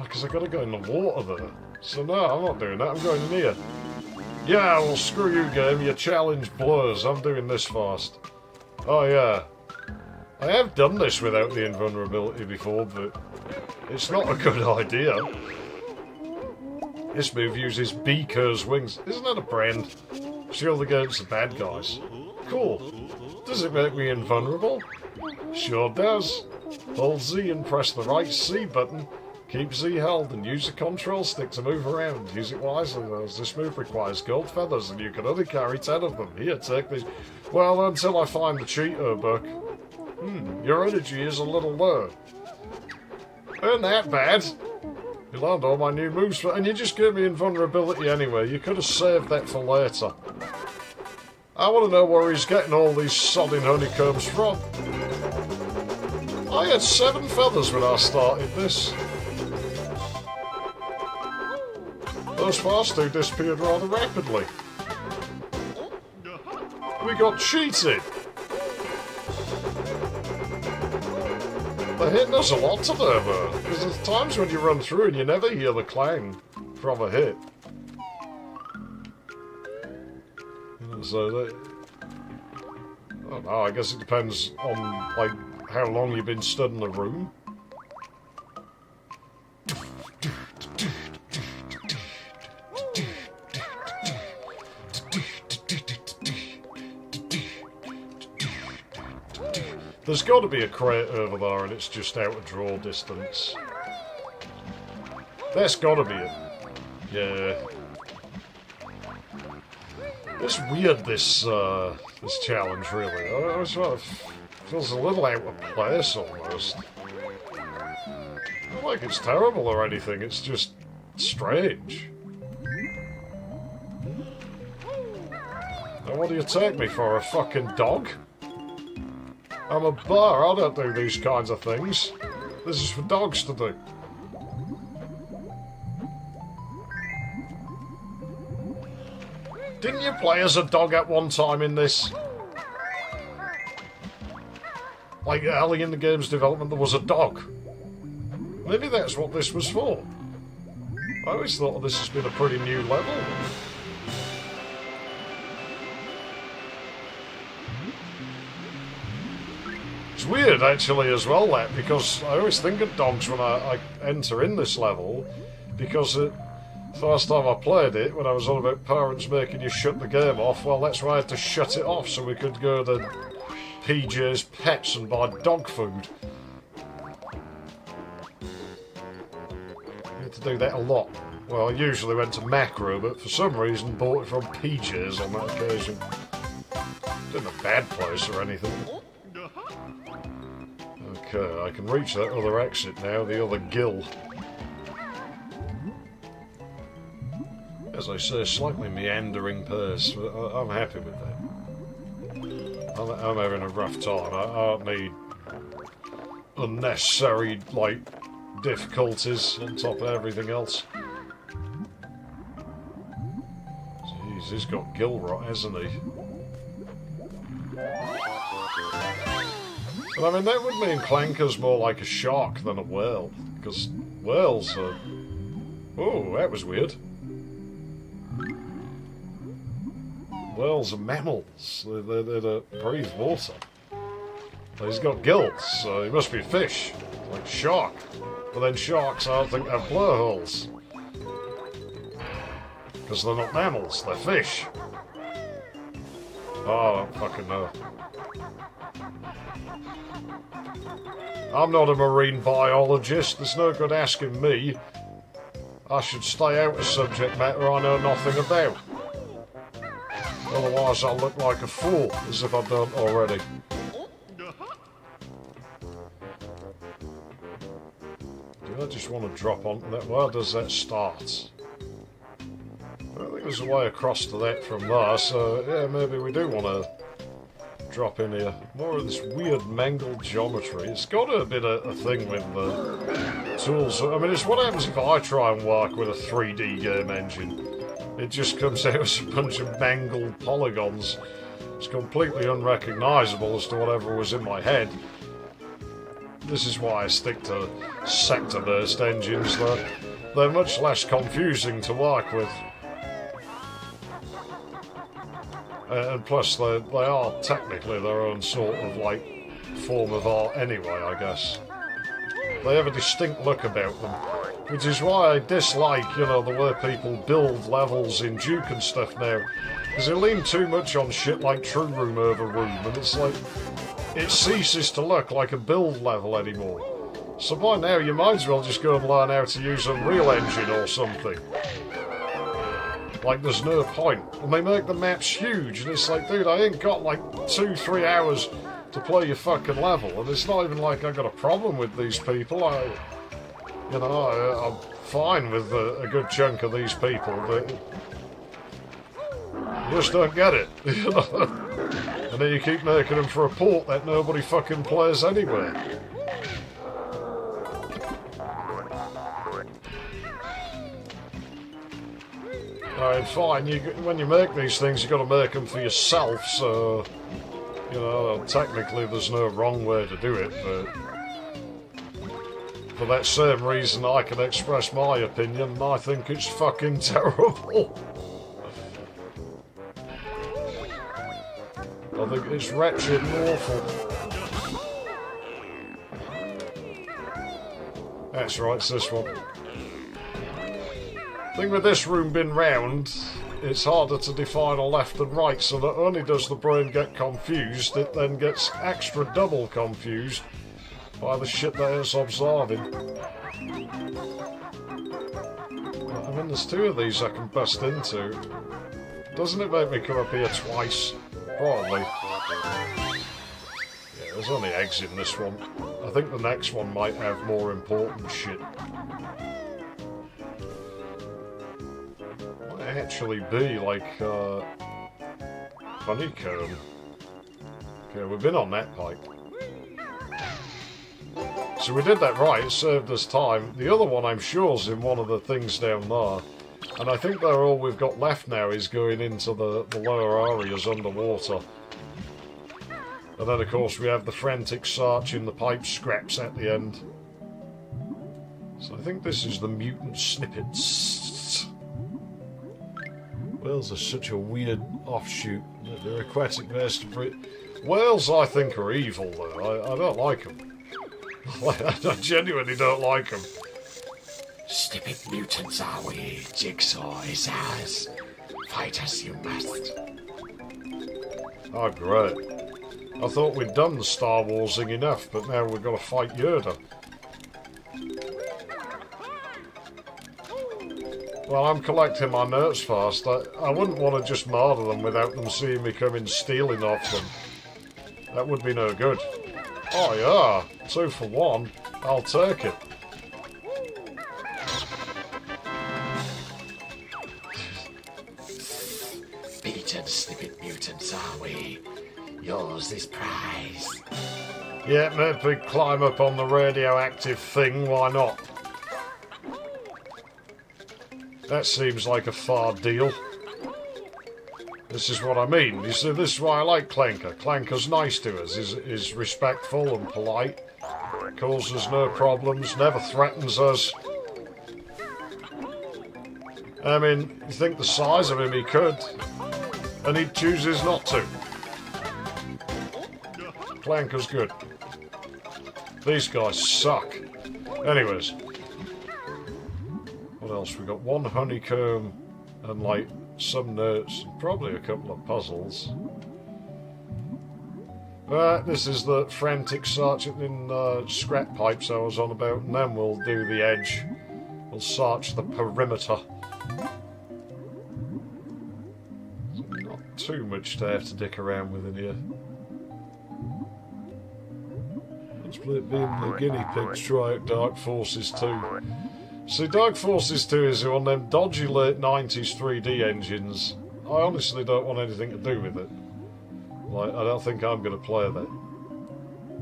Because I gotta go in the water there. So no, I'm not doing that. I'm going in here. Yeah, well, screw you, game. Your challenge blows. I'm doing this fast. Oh, yeah. I have done this without the invulnerability before, but it's not a good idea. This move uses Beaker's wings. Isn't that a brand? Shield against the bad guys. Cool. Does it make me invulnerable? Sure does. Hold Z and press the right C button. Keep Z held and use the control stick to move around. Use it wisely, though, as this move requires gold feathers and you can only carry 10 of them. Here, take these. Well, until I find the Cheeto book. Your energy is a little low. Ain't that bad. You learned all my new moves, and you just gave me invulnerability anyway. You could have saved that for later. I want to know where he's getting all these sodding honeycombs from. I had 7 feathers when I started this. Those first 2 disappeared rather rapidly. We got cheated. They're hitting us a lot today, though, because there's times when you run through and you never hear the clang from a hit. So they... I don't know, I guess it depends on, like, how long you've been stood in the room. There's got to be a crate over there and it's just out of draw distance. That's got to be it. Yeah. It's weird, this challenge, really. I sort of feels a little out of place, almost. Not like it's terrible or anything, it's just strange. Now what do you take me for, a fucking dog? I'm a bear, I don't do these kinds of things. This is for dogs to do. Didn't you play as a dog at one time in this? Like early in the game's development there was a dog. Maybe that's what this was for. I always thought this has been a pretty new level. It's weird actually as well, that, because I always think of dogs when I enter in this level, because first time I played it, when I was on about parents making you shut the game off, well, that's why I had to shut it off so we could go to PJ's Pets and buy dog food. I had to do that a lot. Well, I usually went to Macro, but for some reason bought it from PJ's on that occasion. in a bad place or anything. Okay, I can reach that other exit now, the other gill. As I say, slightly meandering pace, but I'm happy with that. I'm having a rough time. I don't need unnecessary, like, difficulties on top of everything else. Jeez, he's got gill rot, hasn't he? But I mean, that would mean Clanker's more like a shark than a whale, because whales are... Oh, that was weird. Whales are mammals. They breathe water. But he's got gills, so he must be a fish, like a shark. But then sharks, I don't think, have blowholes. Because they're not mammals, they're fish. Oh, I don't fucking know. I'm not a marine biologist, there's no good asking me. I should stay out of subject matter I know nothing about. Otherwise I'll look like a fool, as if I don't already. Do I just want to drop onto that? Where does that start? I think there's a way across to that from there, so yeah, maybe we do want to drop in here. More of this weird mangled geometry. It's got a bit of a thing with the tools. I mean, it's what happens if I try and work with a 3D game engine. It just comes out as a bunch of mangled polygons. It's completely unrecognisable as to whatever was in my head. This is why I stick to sector-based engines. They're much less confusing to work with. And plus, they are technically their own sort of, like, form of art anyway, I guess. They have a distinct look about them. Which is why I dislike, you know, the way people build levels in Duke and stuff now. Because they lean too much on shit like True Room over Room, and it's like... It ceases to look like a build level anymore. So by now, you might as well just go and learn how to use Unreal Engine or something. Like, there's no point. And they make the maps huge, and it's like, dude, I ain't got like 2-3 hours to play your fucking level, and it's not even like I got a problem with these people. I'm fine with a good chunk of these people, but you just don't get it, you know? And then you keep making them for a port that nobody fucking plays anyway. Alright, fine, when you make these things, you've got to make them for yourself, so... You know, technically there's no wrong way to do it, but... For that same reason, I can express my opinion, and I think it's fucking terrible. I think it's wretched and awful. That's right, it's this one. The thing with this room being round, it's harder to define a left and right, so not only does the brain get confused, it then gets extra double confused by the shit that it's observing. I mean, there's two of these I can bust into. Doesn't it make me come up here twice? Probably. Yeah, there's only eggs in this one. I think the next one might have more important shit. Might actually be like honeycomb. Okay, we've been on that pipe. So we did that right, it saved us time. The other one I'm sure is in one of the things down there. And I think that all we've got left now is going into the lower areas underwater. And then of course we have the frantic search in the pipe scraps at the end. So I think this is the mutant snippets. Whales are such a weird offshoot. They're aquatic vertebrate. Whales I think are evil though, I don't like them. I genuinely don't like them. Snippet mutants are we, Jigsaw is ours. Fight us you must. Oh great. I thought we'd done the Star Warsing enough, but now we've got to fight Yoda. Well, I'm collecting my notes fast. I wouldn't want to just murder them without them seeing me come in stealing off them. That would be no good. Oh yeah, 2 for 1. I'll take it. Beaten snippet mutants are we? Yours is prize. Yeah, maybe climb up on the radioactive thing, why not? That seems like a fair deal. This is what I mean. You see, this is why I like Clanker. Clanker's nice to us, is respectful and polite, causes no problems, never threatens us. I mean, you think the size of him he could, and he chooses not to. Clanker's good. These guys suck. Anyways. What else? We got 1 honeycomb and like some notes, and probably a couple of puzzles. This is the frantic searching in scrap pipes I was on about, and then we'll do the edge. We'll search the perimeter. Not too much to have to dick around with in here. Let's play it being the guinea pigs, try out Dark Forces 2. See, Dark Forces 2 is one of them dodgy late 90s 3D engines. I honestly don't want anything to do with it. Like, I don't think I'm going to play that.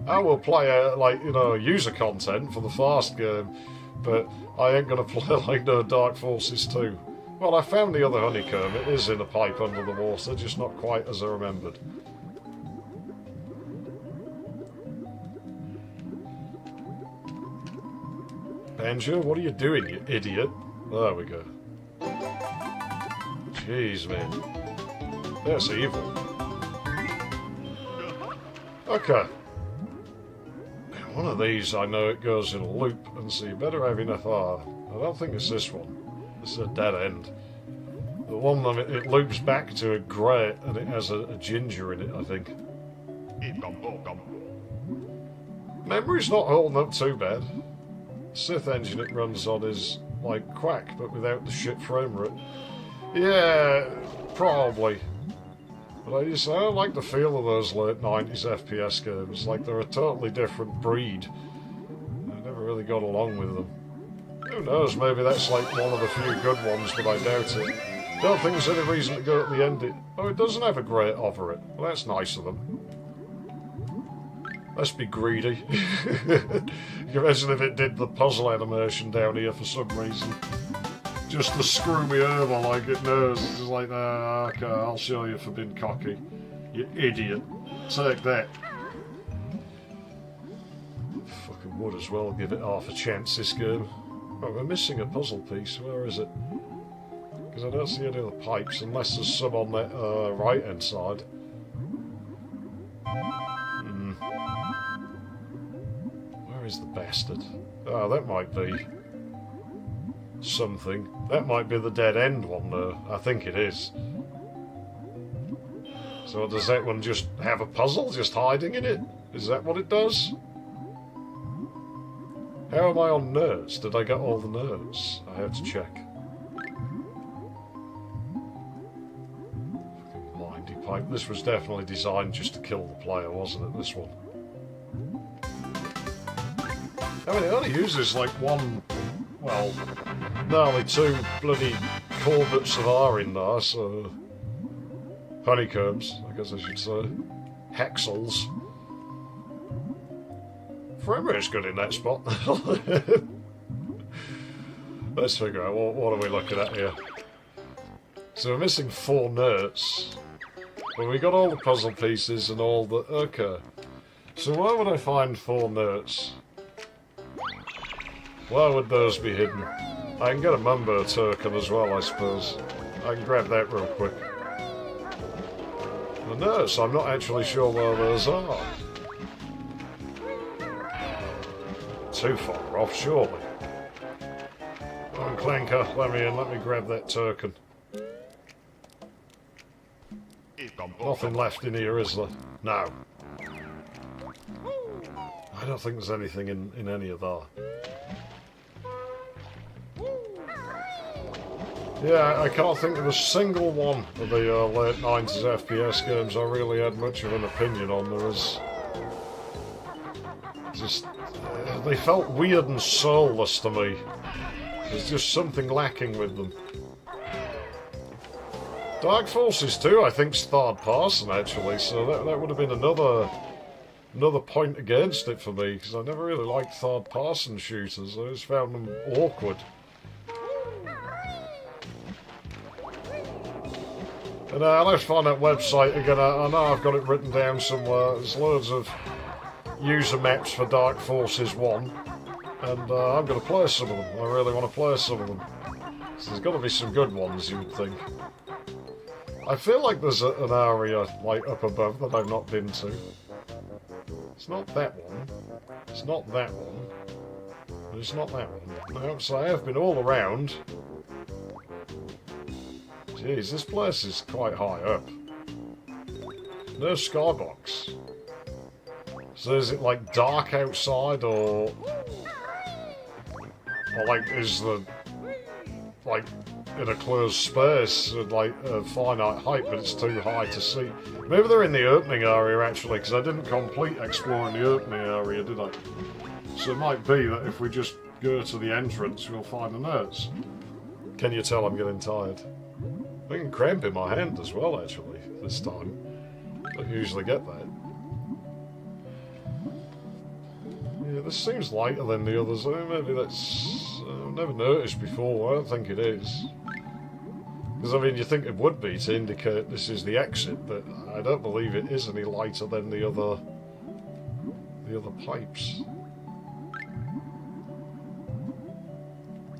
I will play, like, you know, user content for the fast game, but I ain't going to play, like, no Dark Forces 2. Well, I found the other honeycomb. It is in a pipe under the water, just not quite as I remembered. Banjo, what are you doing, you idiot? There we go. Jeez, man. That's evil. Okay. One of these, I know it goes in a loop, and so you better have enough R. I don't think it's this one. This is a dead end. The one of it loops back to a grey, and it has a ginger in it, I think. Memory's not holding up too bad. Sith engine it runs on is like Quack, but without the shit frame rate. Yeah, probably. But I don't like the feel of those late 90s FPS games. Like they're a totally different breed. I never really got along with them. Who knows, maybe that's like one of the few good ones, but I doubt it. Don't think there's any reason to go at the end. Oh, it doesn't have a grate over it. Well, that's nice of them. Let's be greedy. You can imagine if it did the puzzle animation down here for some reason. Just to screw me over like it knows. It's just like, okay, I'll show you for being cocky. You idiot. Take that. Fucking would as well give it half a chance, this game. Oh, we're missing a puzzle piece. Where is it? Because I don't see any of the pipes, unless there's some on that right-hand side. Where is the bastard? Oh, that might be something. That might be the dead end one, though. I think it is. So does that one just have a puzzle just hiding in it? Is that what it does? How am I on notes? Did I get all the notes? I have to check. Fucking blindy pipe. This was definitely designed just to kill the player, wasn't it, this one? I mean, it only uses like one, well, nearly 2 bloody corbets of R in there, so... honeycombs, I guess I should say. Hexels. Frame rate's good in that spot. Let's figure out, what are we looking at here? So we're missing 4 notes. But we got all the puzzle pieces and all the... okay. So where would I find 4 notes? Where would those be hidden? I can get a Mumbo token as well, I suppose. I can grab that real quick. The notes, I'm not actually sure where those are. Too far off, surely. Come on, Clanker, let me in, let me grab that token. Nothing left in here, is there? No. I don't think there's anything in any of that. Yeah, I can't think of a single one of the late 90s FPS games I really had much of an opinion on. There was just... they felt weird and soulless to me. There's just something lacking with them. Dark Forces 2, I think, is third person, actually, so that would have been another point against it for me, because I never really liked third person shooters. I just found them awkward. And let's find that website again. I know I've got it written down somewhere. There's loads of user maps for Dark Forces 1. And I'm going to play some of them. I really want to play some of them. So there's got to be some good ones, you would think. I feel like there's an area like up above that I've not been to. It's not that one. It's not that one. It's not that one. No, so I have been all around. Jeez, this place is quite high up. No skybox. So is it like dark outside, or like is the like in a closed space at like a finite height, but it's too high to see? Maybe they're in the opening area actually, because I didn't complete exploring the opening area, did I? So it might be that if we just go to the entrance, we'll find the notes. Can you tell I'm getting tired? I can cramp in my hand as well, actually, this time. Don't usually get that. Yeah, this seems lighter than the others. Maybe that's... I've never noticed before. I don't think it is. Because, I mean, you think it would be to indicate this is the exit, but I don't believe it is any lighter than the other pipes.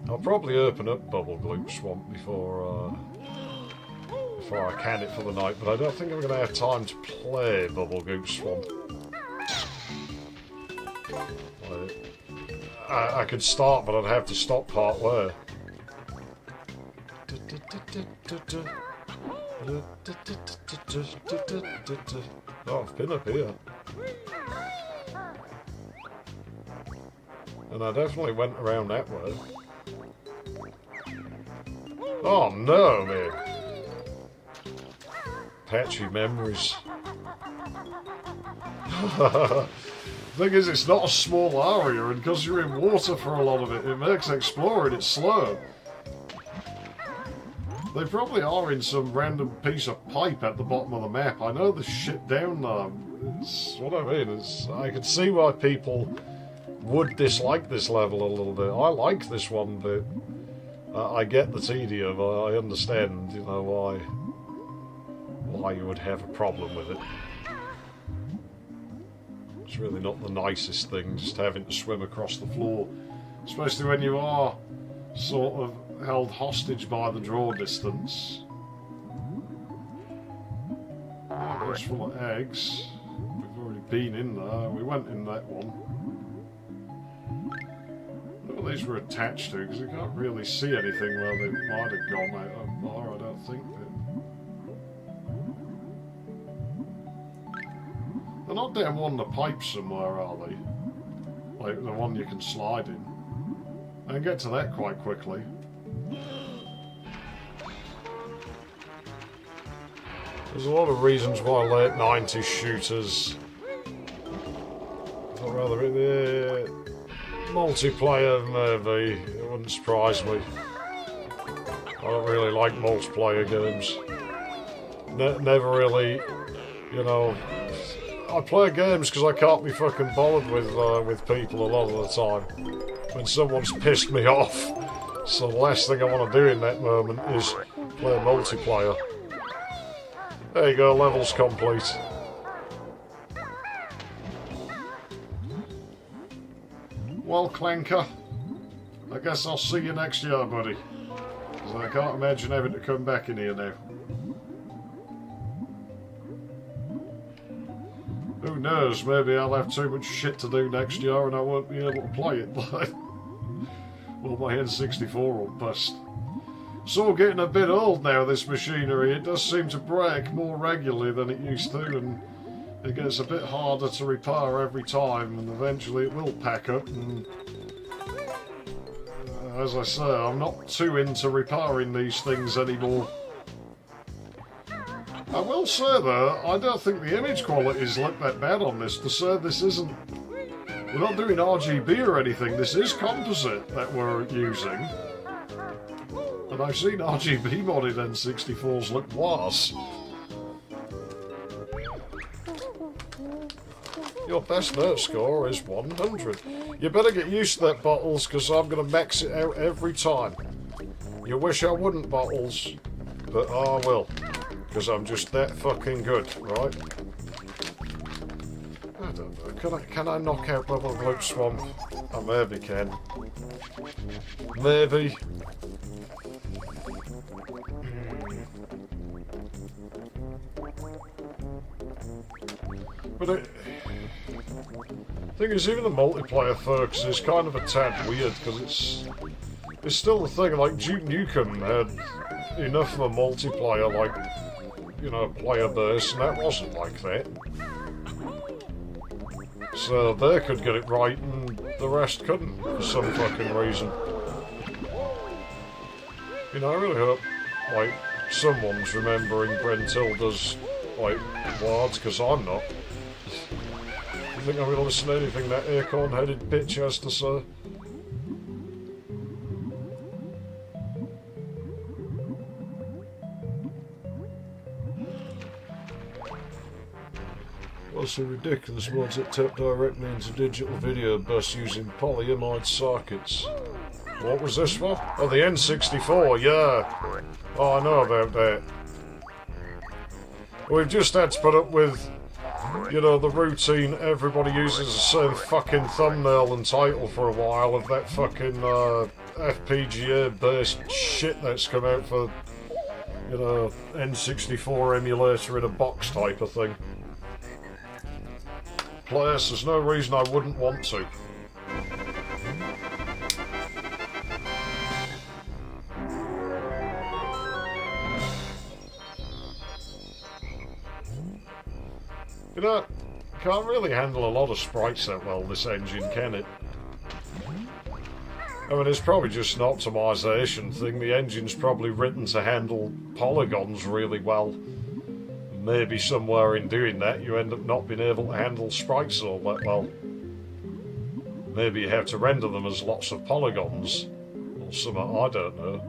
I'll probably open up Bubble Gloop Swamp before I can it for the night, but I don't think I'm going to have time to play Bubble Gloop Swamp. I could start, but I'd have to stop part way. Oh, I've been up here. And I definitely went around that way. Oh no, man. Patchy memories. Thing is, it's not a small area, and because you're in water for a lot of it, it makes exploring it slow. They probably are in some random piece of pipe at the bottom of the map. I know there's shit down there. It's what I mean. I can see why people would dislike this level a little bit. I like this one bit. I get the tedium. I understand, you know, why you would have a problem with it. It's really not the nicest thing, just having to swim across the floor, especially when you are sort of held hostage by the draw distance. Oh, that's full of eggs. We've already been in there. We went in that one. Well, these were attached to, because you can't really see anything where they might have gone out of there, I don't think. They're not down one of the pipes somewhere, are they? Like the one you can slide in. I can get to that quite quickly. There's a lot of reasons why late 90s shooters, or rather, multiplayer maybe, it wouldn't surprise me. I don't really like multiplayer games. Never really, you know. I play games because I can't be fucking bothered with people a lot of the time. When someone's pissed me off, so the last thing I want to do in that moment is play multiplayer. There you go, level's complete. Well, Clanker, I guess I'll see you next year, buddy. Because I can't imagine having to come back in here now. Who knows, maybe I'll have too much shit to do next year and I won't be able to play it. Well, my N64 will bust. It's all getting a bit old now, this machinery. It does seem to break more regularly than it used to, and it gets a bit harder to repair every time, and eventually it will pack up and As I say, I'm not too into repairing these things anymore. I will say though, I don't think the image qualities look that bad on this. To say this isn't... We're not doing RGB or anything, this is composite that we're using. And I've seen RGB modded N64s look worse. Your best note score is 100. You better get used to that, Bottles, because I'm going to max it out every time. You wish I wouldn't, Bottles, but I will. Because I'm just that fucking good, right? I don't know. Can I knock out Bubble Gloop Swamp? I maybe can. Maybe. But the thing is, even the multiplayer focus is kind of a tad weird, because it's still the thing, like Duke Nukem had enough of a multiplayer, like, you know, player base, and that wasn't like that. So they could get it right and the rest couldn't, for some fucking reason. You know, I really hope, like, someone's remembering Brentilda's, like, words, because I'm not. You think I'm going to listen to anything that acorn-headed bitch has to say? What's the ridiculous mods that tap directly into digital video bus using polyimide circuits? What was this for? Oh, the N64, yeah. Oh, I know about that. We've just had to put up with, you know, the routine everybody uses the same fucking thumbnail and title for a while of that fucking FPGA-based shit that's come out for, you know, N64 emulator in a box type of thing. Plus, there's no reason I wouldn't want to. You know, can't really handle a lot of sprites that well, this engine, can it? I mean, it's probably just an optimization thing. The engine's probably written to handle polygons really well. Maybe somewhere in doing that you end up not being able to handle sprites all that well. Maybe you have to render them as lots of polygons. Or something, I don't know.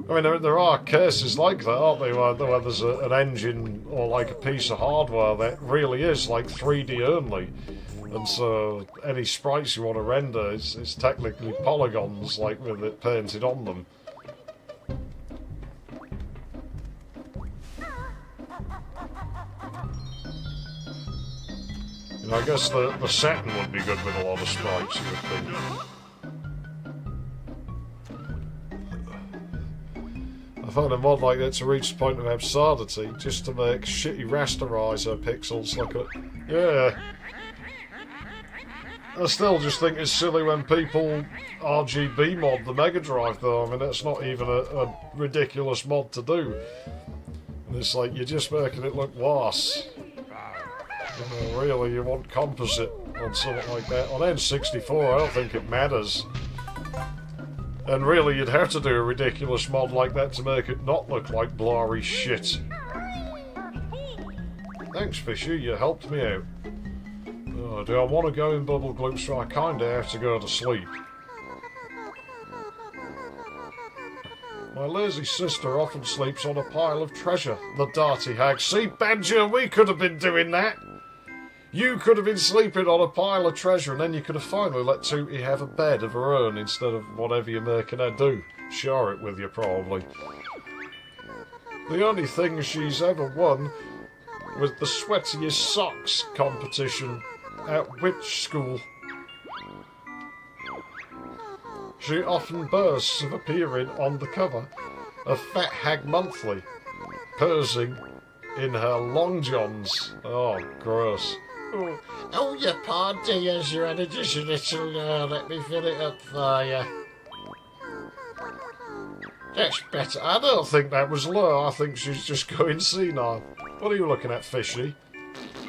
I mean, there are cases like that, aren't there, where there's an engine or like a piece of hardware that really is like 3D only. And so any sprites you want to render is technically polygons, like with it painted on them. You know, I guess the Saturn would be good with a lot of sprites, you would think. I found a mod like that to reach the point of absurdity, just to make shitty rasterizer pixels look at... Yeah. I still just think it's silly when people RGB mod the Mega Drive, though. I mean, that's not even a ridiculous mod to do. And it's like, you're just making it look worse. You know, really, you want composite on something like that. On N64, I don't think it matters. And really, you'd have to do a ridiculous mod like that to make it not look like blurry shit. Thanks, Fishy, you helped me out. Oh, do I want to go in Bubble Gloop, so I kinda have to go to sleep. My lazy sister often sleeps on a pile of treasure, the dirty hag. See, Banjo, we could have been doing that! You could have been sleeping on a pile of treasure, and then you could have finally let Tootie have a bed of her own instead of whatever you're making her do. Share it with you, probably. The only thing she's ever won was the sweatiest socks competition at which school? She often boasts of appearing on the cover of Fat Hag Monthly, posing in her long johns. Oh, gross. Oh, you poor dears, you had just a little, let me fill it up for you. That's better. I don't think that was low. I think she's just going senile. What are you looking at, Fishy?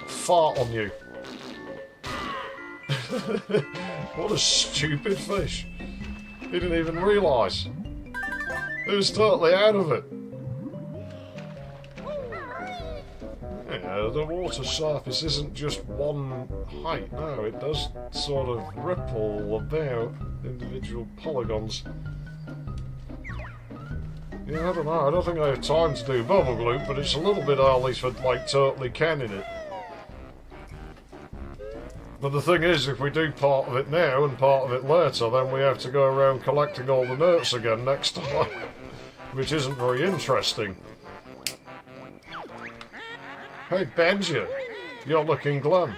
Fart on you. What a stupid fish. He didn't even realise. He was totally out of it. Yeah, the water surface isn't just one height, no, it does sort of ripple about individual polygons. Yeah, I don't know, I don't think I have time to do bubble glue, but it's a little bit early for, like, totally canning it. But the thing is, if we do part of it now and part of it later, then we have to go around collecting all the notes again next time, which isn't very interesting. Hey, Banjo, you're looking glum.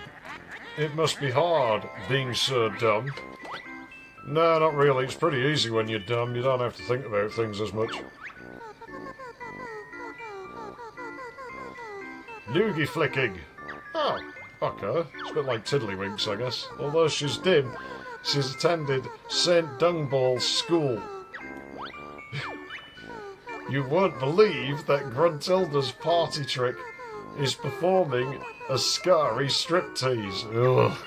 It must be hard, being so dumb. No, not really. It's pretty easy when you're dumb. You don't have to think about things as much. Loogie flicking. Oh, okay. It's a bit like Tiddlywinks, I guess. Although she's dim, she's attended St. Dungball's school. You won't believe that Gruntilda's party trick is performing a scary striptease. Ugh.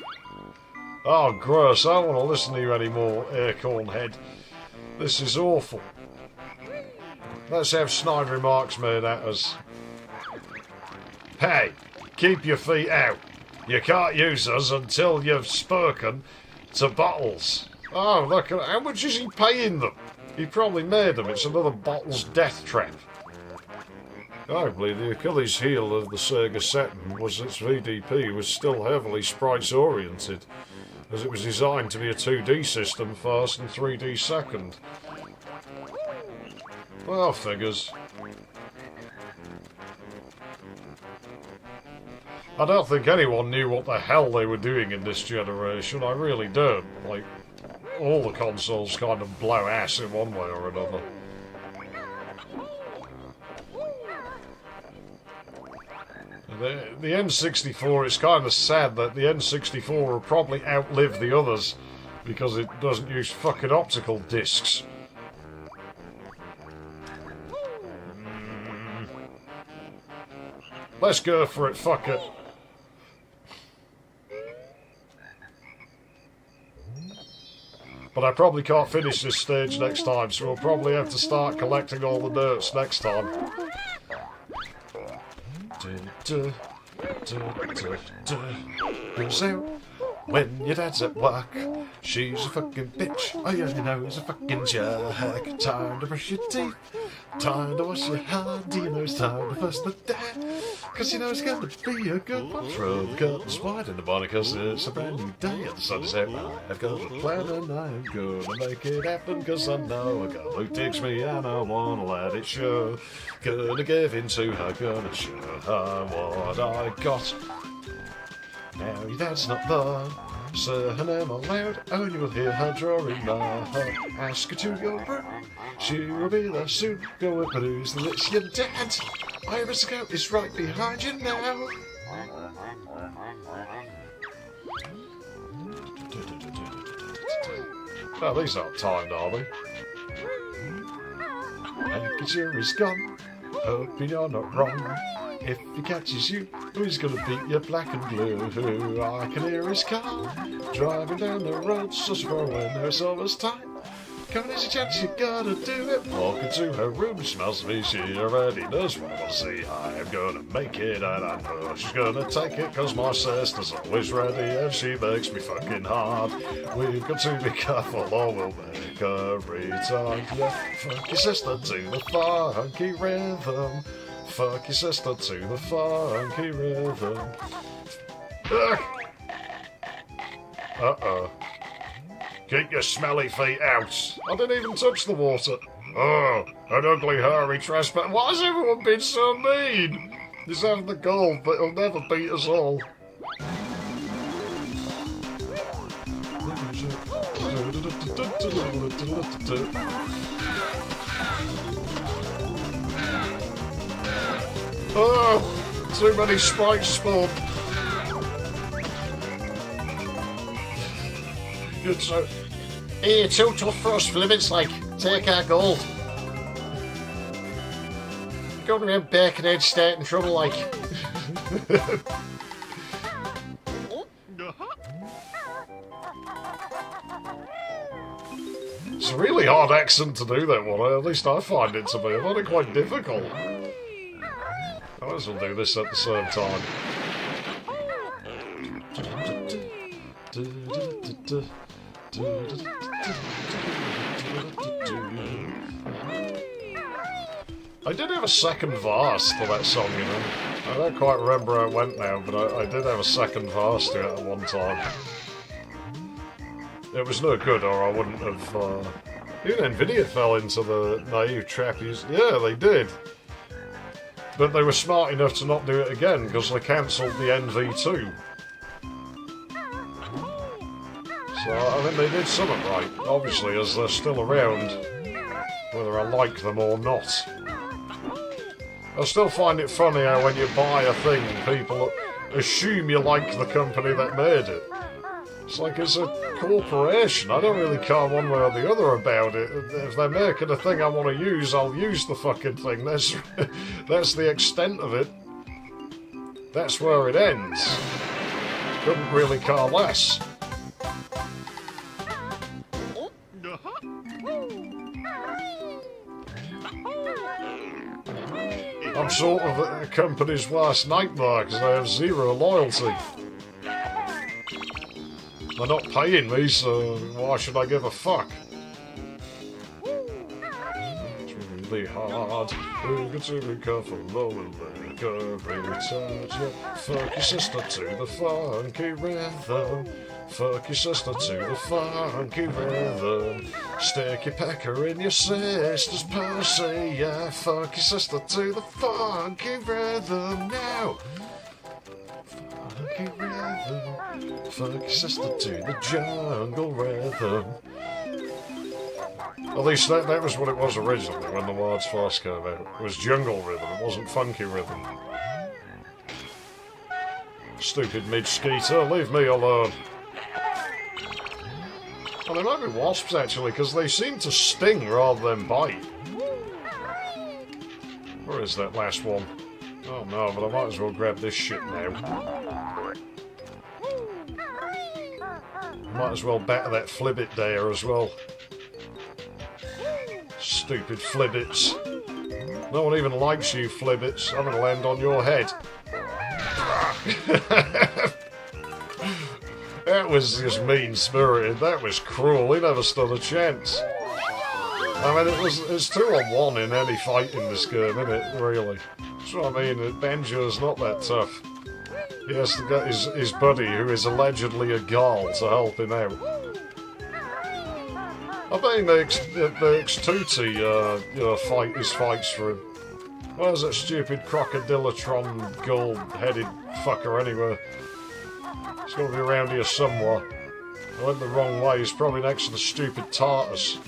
Oh, gross. I don't want to listen to you anymore, Acorn Head. This is awful. Let's have snide remarks made at us. Hey, keep your feet out. You can't use us until you've spoken to Bottles. Oh, look, how much is he paying them? He probably made them. It's another Bottles death trap. Arguably, the Achilles heel of the Sega Saturn was its VDP was still heavily sprites-oriented, as it was designed to be a 2D system first and 3D second. Well, figures. I don't think anyone knew what the hell they were doing in this generation, I really don't. Like, all the consoles kind of blow ass in one way or another. The N64, it's kind of sad that the N64 will probably outlive the others because it doesn't use fucking optical discs. Let's go for it, fuck it. But I probably can't finish this stage next time, so we'll probably have to start collecting all the notes next time. Goes out when your dad's at work. She's a fucking bitch. Oh yeah, you know, he's a fucking jerk. Time to brush your teeth. Time to wash your hair. Do you know it's time to first the day? Cause you know it's going to be a good one. Throw the curtains wide in the morning cause it's a brand new day and the sun is out. I've got a plan and I'm gonna make it happen cause I know a girl who digs me and I wanna let it show. Gonna give in to her, gonna show her what I got. Now your dad's not there, say her name aloud, and you'll hear her drawing now. Ask her to your room, she will be there soon. Go and produce the it's your dad. Iris Scout is right behind you now. Oh, these aren't timed, are they? Hanky-Jerry's gone, hoping you're not wrong. If he catches you, he's gonna beat you black and blue. I can hear his car driving down the road, such far when there's always time. Come on, there's a chance you gotta do it. Walk into her room, smells me, she already knows what I want to see. I am gonna make it, and I know she's gonna take it, cause my sister's always ready, and she makes me fucking hard. We've got to be careful, or we'll make her return. Yeah, fuck your sister to the funky rhythm. Fuck your sister to the funky rhythm. Uh-oh. Keep your smelly feet out. I didn't even touch the water. Oh, an ugly, hairy trespass. Why has everyone been so mean? He's having the gold, but he'll never beat us all. Oh, too many sprites spawned. Good so. Hey, too tough for us, Flibbits, like, take our gold. Going around Birkenhead state in trouble, like. It's a really hard accent to do, that one. At least I find it to be. I find it quite difficult. I might as well do this at the same time. I did have a second verse to that song, you know. I don't quite remember how it went now, but I did have a second verse to it at one time. It was no good, or I wouldn't have... Even NVIDIA fell into the naive trap. Yeah, they did. But they were smart enough to not do it again, because they cancelled the NV2. So, I mean, they did something right, obviously, as they're still around, whether I like them or not. I still find it funny how when you buy a thing, people assume you like the company that made it. It's like it's a corporation. I don't really care one way or the other about it. If they're making a thing I want to use, I'll use the fucking thing. That's the extent of it. That's where it ends. Couldn't really care less. I'm sort of a company's worst nightmare because they have zero loyalty. They're not paying me, so why should I give a fuck? It's really hard. You got to be careful, lower the touch. Fuck your sister to the funky rhythm. Fuck your sister to the funky rhythm. Stick your pecker in your sister's pussy, yeah. Fuck your sister to the funky rhythm now. Funky rhythm. Fuck your sister to the jungle rhythm. At least that was what it was originally when the words first came out. It was jungle rhythm, it wasn't funky rhythm. Stupid midge skeeter, leave me alone. Well, they might be wasps, actually, because they seem to sting rather than bite. Where is that last one? Oh no, but I might as well grab this shit now. Might as well batter that flibbit there as well. Stupid flibbits. No one even likes you, flibbits. I'm gonna land on your head. That was just mean-spirited. That was cruel. He never stood a chance. I mean, it's 2-on-1 in any fight in this game, isn't it? Really. That's what I mean. Banjo's not that tough. He has to get his buddy, who is allegedly a girl, to help him out. I bet he makes X-Tooty, fight his fights for him. Where's that stupid crocodilotron gold-headed fucker anyway? It's got to be around here somewhere. I went the wrong way. He's probably next to the stupid Tartus.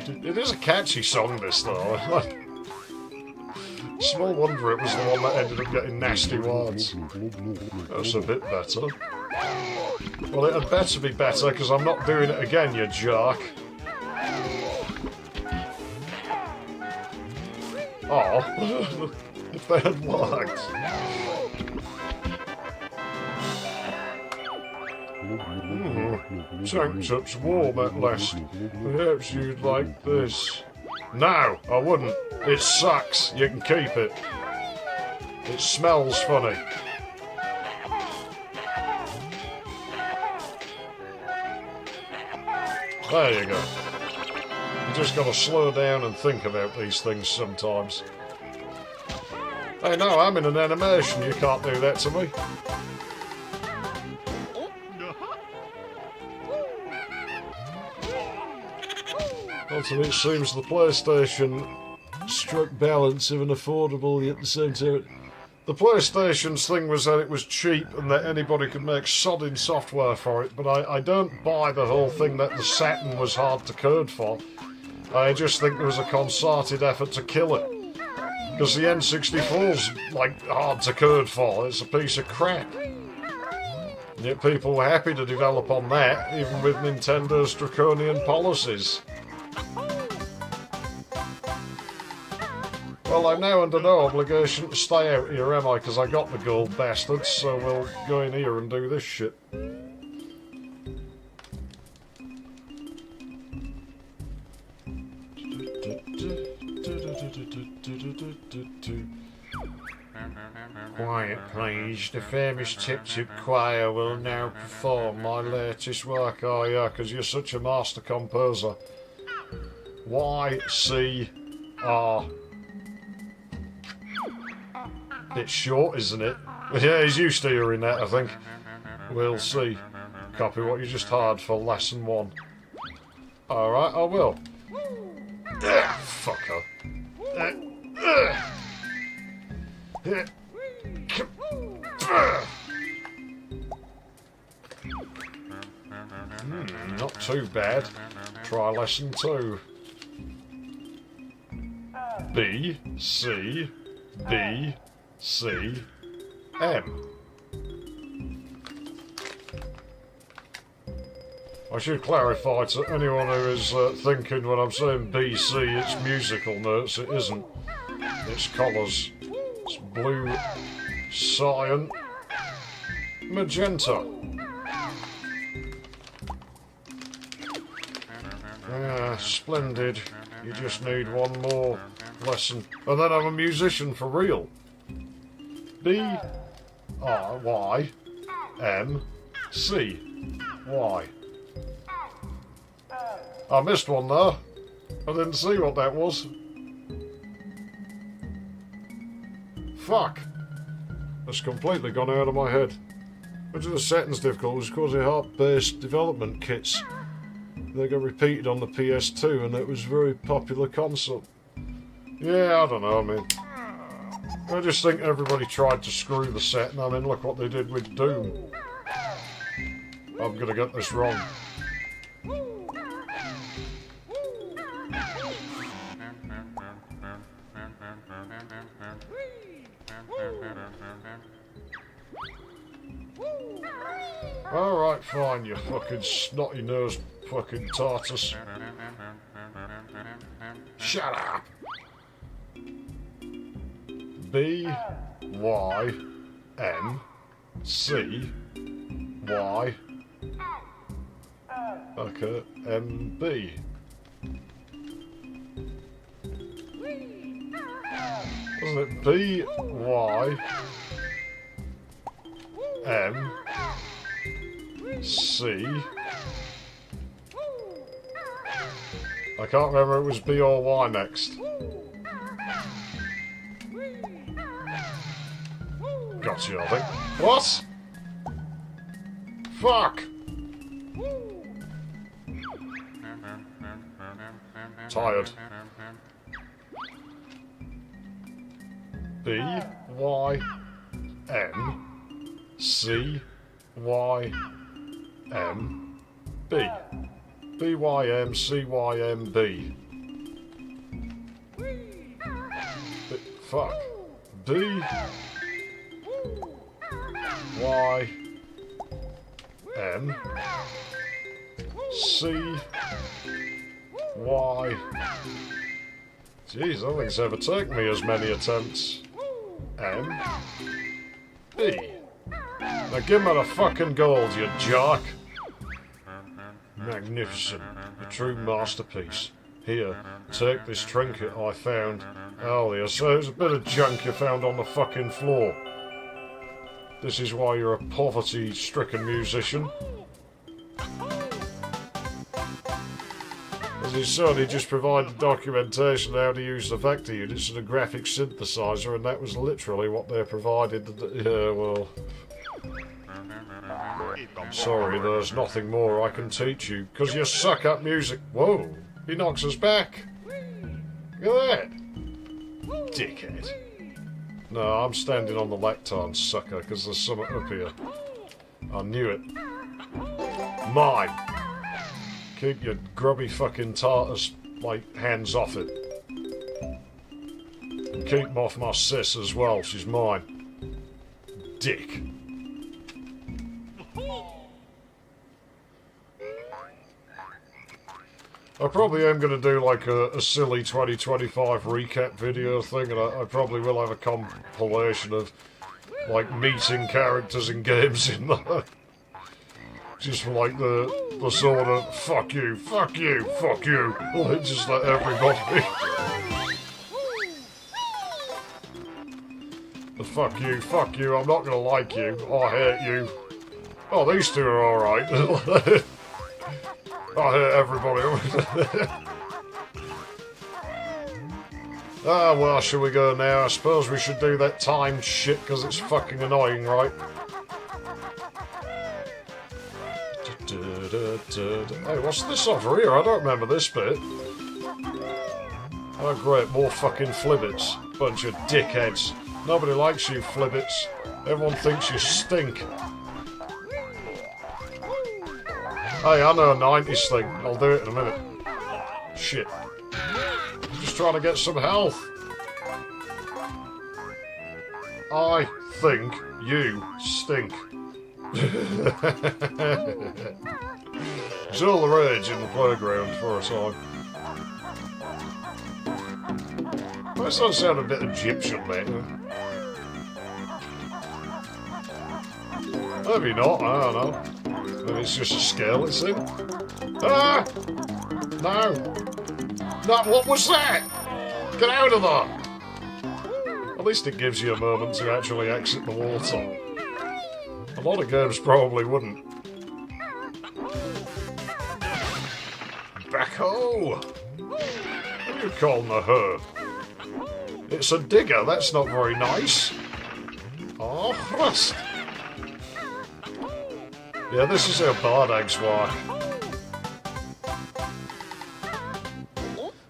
It is a catchy song, this, though. Small wonder it was the one that ended up getting nasty words. That's a bit better. Well, it had better be better, because I'm not doing it again, you jerk. Oh, if they had worked. Tank-top's warm at last. Perhaps you'd like this. No, I wouldn't. It sucks. You can keep it. It smells funny. There you go. You just gotta slow down and think about these things sometimes. Hey, no, I'm in an animation. You can't do that to me. Ultimately, it seems the PlayStation struck balance of an affordable yet at the same time. The PlayStation's thing was that it was cheap and that anybody could make sodding software for it, but I don't buy the whole thing that the Saturn was hard to code for. I just think there was a concerted effort to kill it. Because the N64's, like, hard to code for. It's a piece of crap. And yet people were happy to develop on that, even with Nintendo's draconian policies. Well, I'm now under no obligation to stay out here, am I? Because I got the gold bastards, so we'll go in here and do this shit. Quiet, please. The famous Tip Tip Choir will now perform my latest work. Oh, yeah, because you're such a master composer. Y-C-R. It's short, isn't it? Yeah, he's used to hearing that, I think. We'll see. Copy what you just heard for lesson 1. Alright, I will. Fucker. Not too bad. Try lesson 2. B, C, B, C, M. I should clarify to anyone who is thinking when I'm saying BC it's musical notes. It isn't. It's colours. It's blue, cyan, magenta. Splendid. You just need one more lesson. And then I'm a musician for real. B, R, Y, M, C, Y. I missed one there. I didn't see what that was. Fuck. That's completely gone out of my head. Which of the settings difficulties causing harp-based development kits. They got repeated on the PS2 and it was a very popular console. Yeah, I don't know, I mean... I just think everybody tried to screw the set, and I mean, look what they did with Doom. I'm gonna get this wrong. Alright, fine, you fucking snotty-nosed fucking tortoise. Shut up! B, Y, M, C, Y, okay, M, B. Wasn't it B, Y, M, C? I can't remember if it was B or Y next. Gotcha, I think. What? Fuck! Tired. B, Y, M, C, Y, M, B. B, Y, M, C, Y, M, B. Fuck. B, Y, M, C, Y. Jeez, I don't think it's ever taken me as many attempts. M, B. Now give me the fucking gold, you jock. Magnificent. A true masterpiece. Here, take this trinket I found earlier. So there's a bit of junk you found on the fucking floor. This is why you're a poverty-stricken musician. As he said, he just provided documentation on how to use the vector units and a graphic synthesizer, and that was literally what they provided. Yeah, well... I'm sorry, there's nothing more I can teach you, because you suck at music. Whoa, he knocks us back. Look at that. Dickhead. No, I'm standing on the lectern, sucker, because there's something up here. I knew it. Mine. Keep your grubby fucking tartars, like, hands off it. And keep them off my sis as well, she's mine. Dick. I probably am going to do like a silly 2025 recap video thing, and I probably will have a compilation of like meeting characters in games in there. Just for like the sort of fuck you, fuck you, fuck you. Like just let everybody. Fuck you, I'm not gonna like you. I hate you. Oh, these two are alright. I hate everybody. Ah, well, shall we go now? I suppose we should do that timed shit, because it's fucking annoying, right? Hey, what's this over here? I don't remember this bit. Oh, great, more fucking flibbits. Bunch of dickheads. Nobody likes you, flibbits. Everyone thinks you stink. Hey, I know a 90s thing. I'll do it in a minute. Shit. Just trying to get some health. I think you stink. It's all the rage in the playground for a time. Why does that sound a bit Egyptian, mate? Maybe not, I don't know. Maybe it's just a scale it's in. Ah! No! No, what was that? Get out of there! At least it gives you a moment to actually exit the water. A lot of games probably wouldn't. Backhoe! What are you calling a her? It's a digger, that's not very nice. Oh, Christ. Yeah, this is how bard eggs work.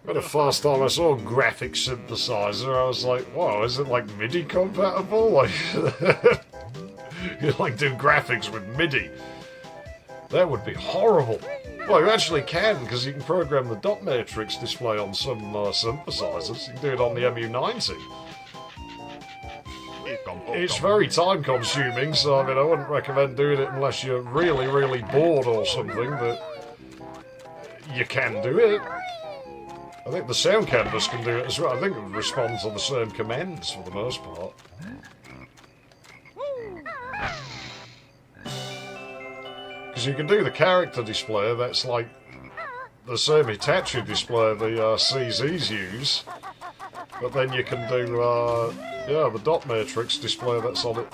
But the first time I saw a graphic synthesizer, I was like, wow, is it like MIDI compatible? Like, you like do graphics with MIDI? That would be horrible. Well, you actually can, because you can program the dot matrix display on some synthesizers. You can do it on the MU90. It's very time consuming, so I mean, I wouldn't recommend doing it unless you're really, really bored or something, but you can do it. I think the sound canvas can do it as well. I think it would respond to the same commands for the most part. Because you can do the character display, that's like the same Hitachi display the CZs use. But then you can do, yeah, the dot matrix display that's on it.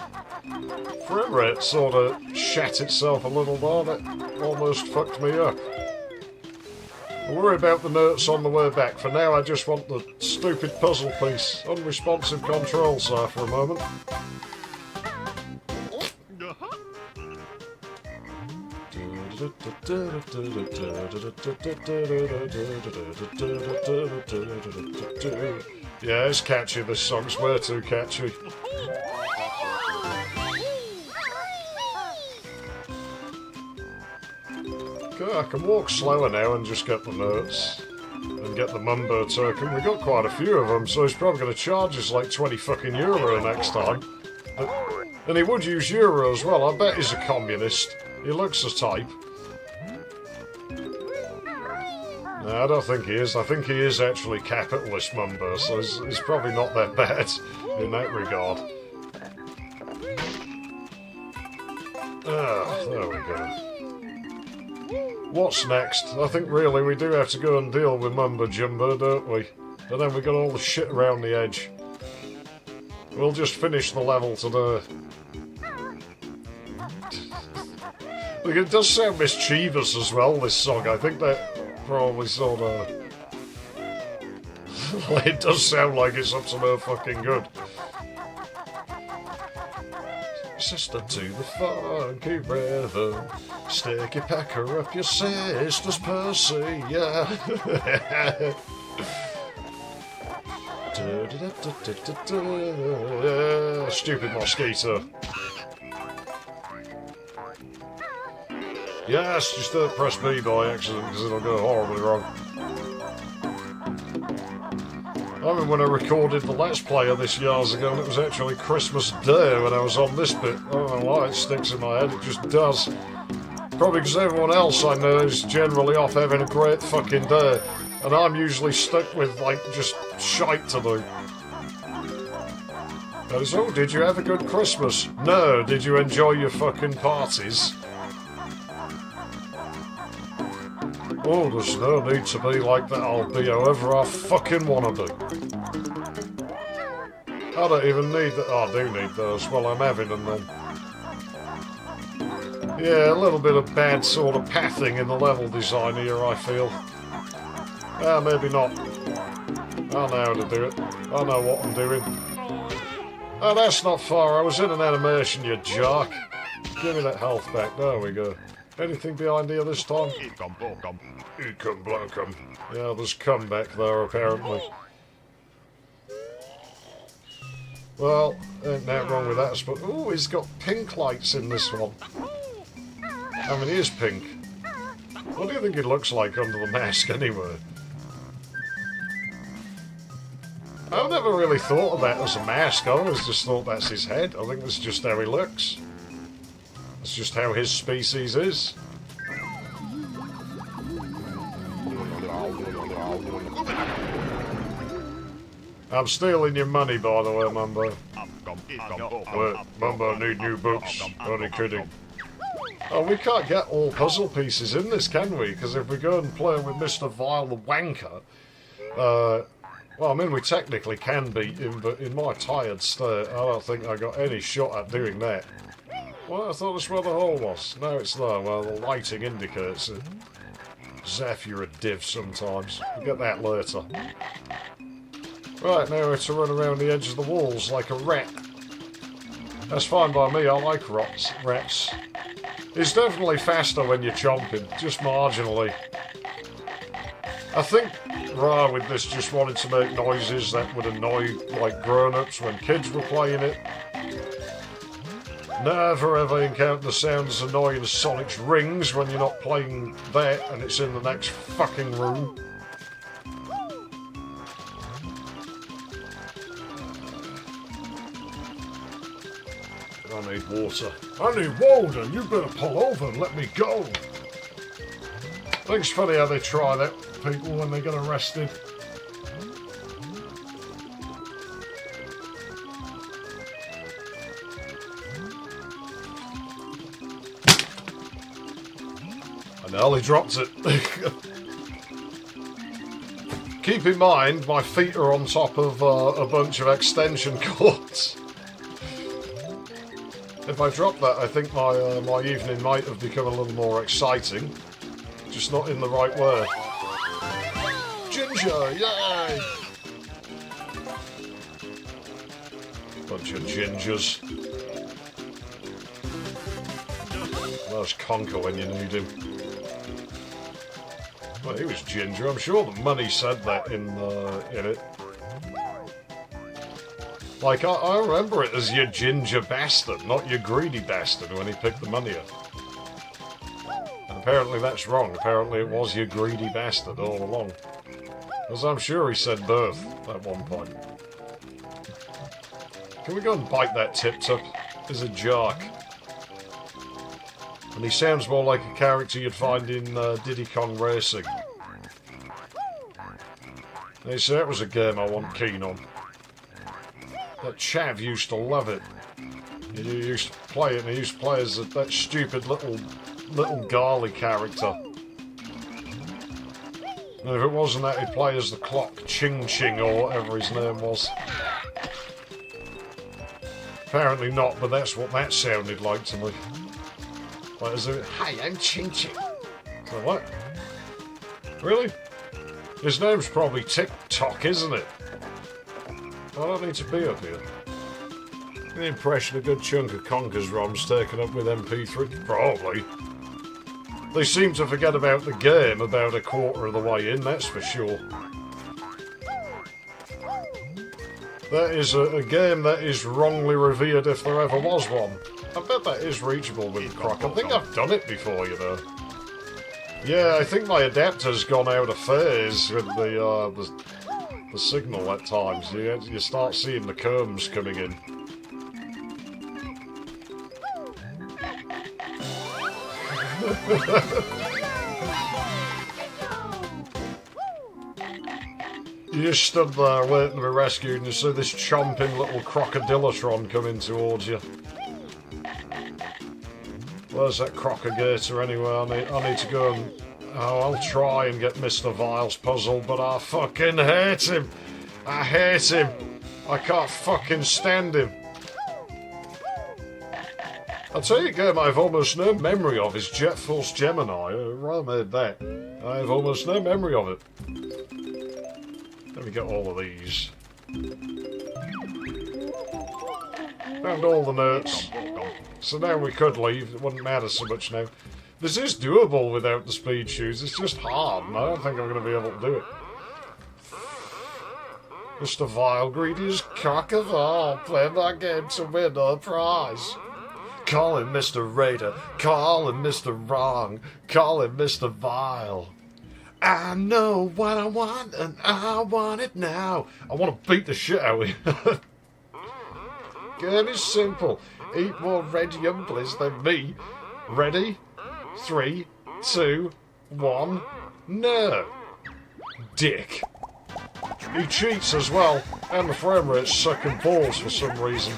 Frame rate sort of shat itself a little there, that almost fucked me up. I'll worry about the notes on the way back. For now, I just want the stupid puzzle piece. Unresponsive controls, sir, for a moment. Yeah, it's catchy, this song's way too catchy. Okay, I can walk slower now and just get the notes. And get the Mumbo token. We got quite a few of them, so he's probably going to charge us like 20 fucking euro next time. And he would use euro as well. I bet he's a communist. He looks the type. No, I don't think he is. I think he is actually capitalist Mumbo, so he's probably not that bad in that regard. Ah, there we go. What's next? I think really we do have to go and deal with Mumbo Jumbo, don't we? And then we got all the shit around the edge. We'll just finish the level today. Look, it does sound mischievous as well, this song. I think that probably sort of... it does sound like it's up to no fucking good. Sister to the funky rhythm, stick your packer up your sister's pussy, yeah. Stupid mosquito. Yes, just don't press B by accident because it'll go horribly wrong. I remember when I recorded the Let's Play of this years ago and it was actually Christmas Day when I was on this bit. I don't know why it sticks in my head, it just does. Probably because everyone else I know is generally off having a great fucking day. And I'm usually stuck with, like, just shite to do. That is, oh, did you have a good Christmas? No, did you enjoy your fucking parties? Oh, there's no need to be like that, I'll be however I fucking wanna be. I don't even need that. Oh, I do need those. Well, I'm having them then. Yeah, a little bit of bad sort of pathing in the level design here, I feel. Maybe not. I know how to do it. I know what I'm doing. Oh, that's not far. I was in an animation, you jerk. Give me that health back. There we go. Anything behind here this time? Ecom blockum. Yeah, there's come back there, apparently. Well, ain't that wrong with that. But ooh, he's got pink lights in this one. I mean, he is pink. What do you think he looks like under the mask, anyway? I've never really thought of that as a mask. I always just thought that's his head. I think that's just how he looks. It's just how his species is. I'm stealing your money, by the way, Mumbo. Wait, Mumbo, need new books. Only kidding. Oh, we can't get all puzzle pieces in this, can we? Because if we go and play with Mr. Vile the Wanker, well, I mean, we technically can beat him, but in my tired state, I don't think I got any shot at doing that. Well, I thought that's where the hole was. No, it's there. Well, the lighting indicates it. Zeph, you're a div sometimes. We'll get that later. Right, now we're to run around the edge of the walls like a rat. That's fine by me, I like rats. It's definitely faster when you're chomping, just marginally. I think Ra with this just wanted to make noises that would annoy like grown-ups when kids were playing it. Never ever encountered the sound as annoying as Sonic's rings when you're not playing that and it's in the next fucking room. I need water. I need water! You better pull over and let me go! I think it's funny how they try that, people, when they get arrested. I nearly dropped it. Keep in mind, my feet are on top of a bunch of extension cords. If I drop that, I think my evening might have become a little more exciting. Just not in the right way. Ginger, yay! Bunch of gingers. There's Conker when you need him. Well, he was ginger. I'm sure the money said that in it. Like, I remember it as your ginger bastard, not your greedy bastard when he picked the money up. And apparently that's wrong. Apparently it was your greedy bastard all along. Because I'm sure he said birth at one point. Can we go and bite that tip-top? He's a jerk. And he sounds more like a character you'd find in Diddy Kong Racing. They say that was a game I wasn't keen on. That chav used to love it. He used to play it, and he used to play as that stupid little Garly character. And if it wasn't that, he'd play as the clock Ching Ching or whatever his name was. Apparently not, but that's what that sounded like to me. Like as if, hi, I'm Ching Ching. So what? Really? His name's probably TikTok, isn't it? I don't need to be up here. The impression a good chunk of Conker's ROM's taken up with MP3. Probably. They seem to forget about the game about a quarter of the way in, that's for sure. That is a game that is wrongly revered if there ever was one. I bet that is reachable with the croc. I think I've done it before, you know. Yeah, I think my adapter's gone out of phase with the signal at times. You start seeing the combs coming in. You just stood there waiting to be rescued and you see this chomping little crocodilotron coming towards you. Where's that crocagator anyway? I need to go and... Oh, I'll try and get Mr. Vile's puzzle, but I fucking hate him. I hate him. I can't fucking stand him. I'll tell you a game I have almost no memory of is Jet Force Gemini. I rather made that. I have almost no memory of it. Let me get all of these. Found all the notes. So now we could leave. It wouldn't matter so much now. This is doable without the speed shoes. It's just hard, and I don't think I'm going to be able to do it. Mr. Vile, greediest cock of all, playing that game to win a prize. Call him Mr. Raider, call him Mr. Wrong, call him Mr. Vile. I know what I want, and I want it now. I want to beat the shit out of you. Game is simple. Eat more red yumblies than me. Ready? 3, 2, 1, no. Dick. He cheats as well, and the frame rate's sucking balls for some reason.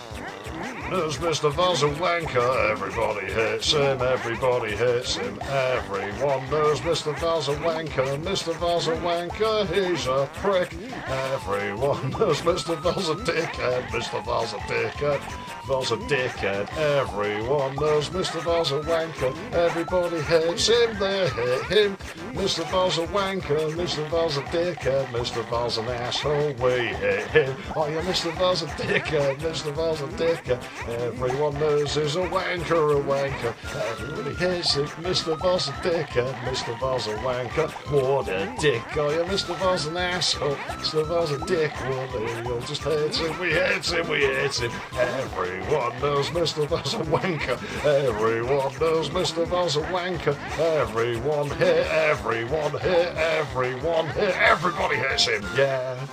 There's Mr. Vaza Wanker, everybody hates him, everybody hates him, everyone knows Mr. Vaza Wanker, Mr. Vaza Wanker, he's a prick, everyone knows Mr. Vaza Dickhead, Mr. Vaza Dickhead, Vaza Dickhead, everyone knows Mr. Vaza Wanker, everybody hates him, they hate him, Mr. Vaza Wanker, Mr. Vaza Dickhead, Mr. Vaza an asshole, we hate him, oh yeah, Mr. Vaza Dickhead, Mr. Vaza Dickhead, everyone knows he's a wanker, a wanker. Everybody hates it, Mr. Voss a dickhead, Mr. Voss a wanker. What a dick, oh yeah, Mr. Voss an asshole, Mr. Voss a dick, well, you'll just hate him, we hate him, we hate him. Everyone knows Mr. Voss a wanker, everyone knows Mr. Voss a wanker. Everyone here, everyone here, everyone here, everybody hates him, yeah.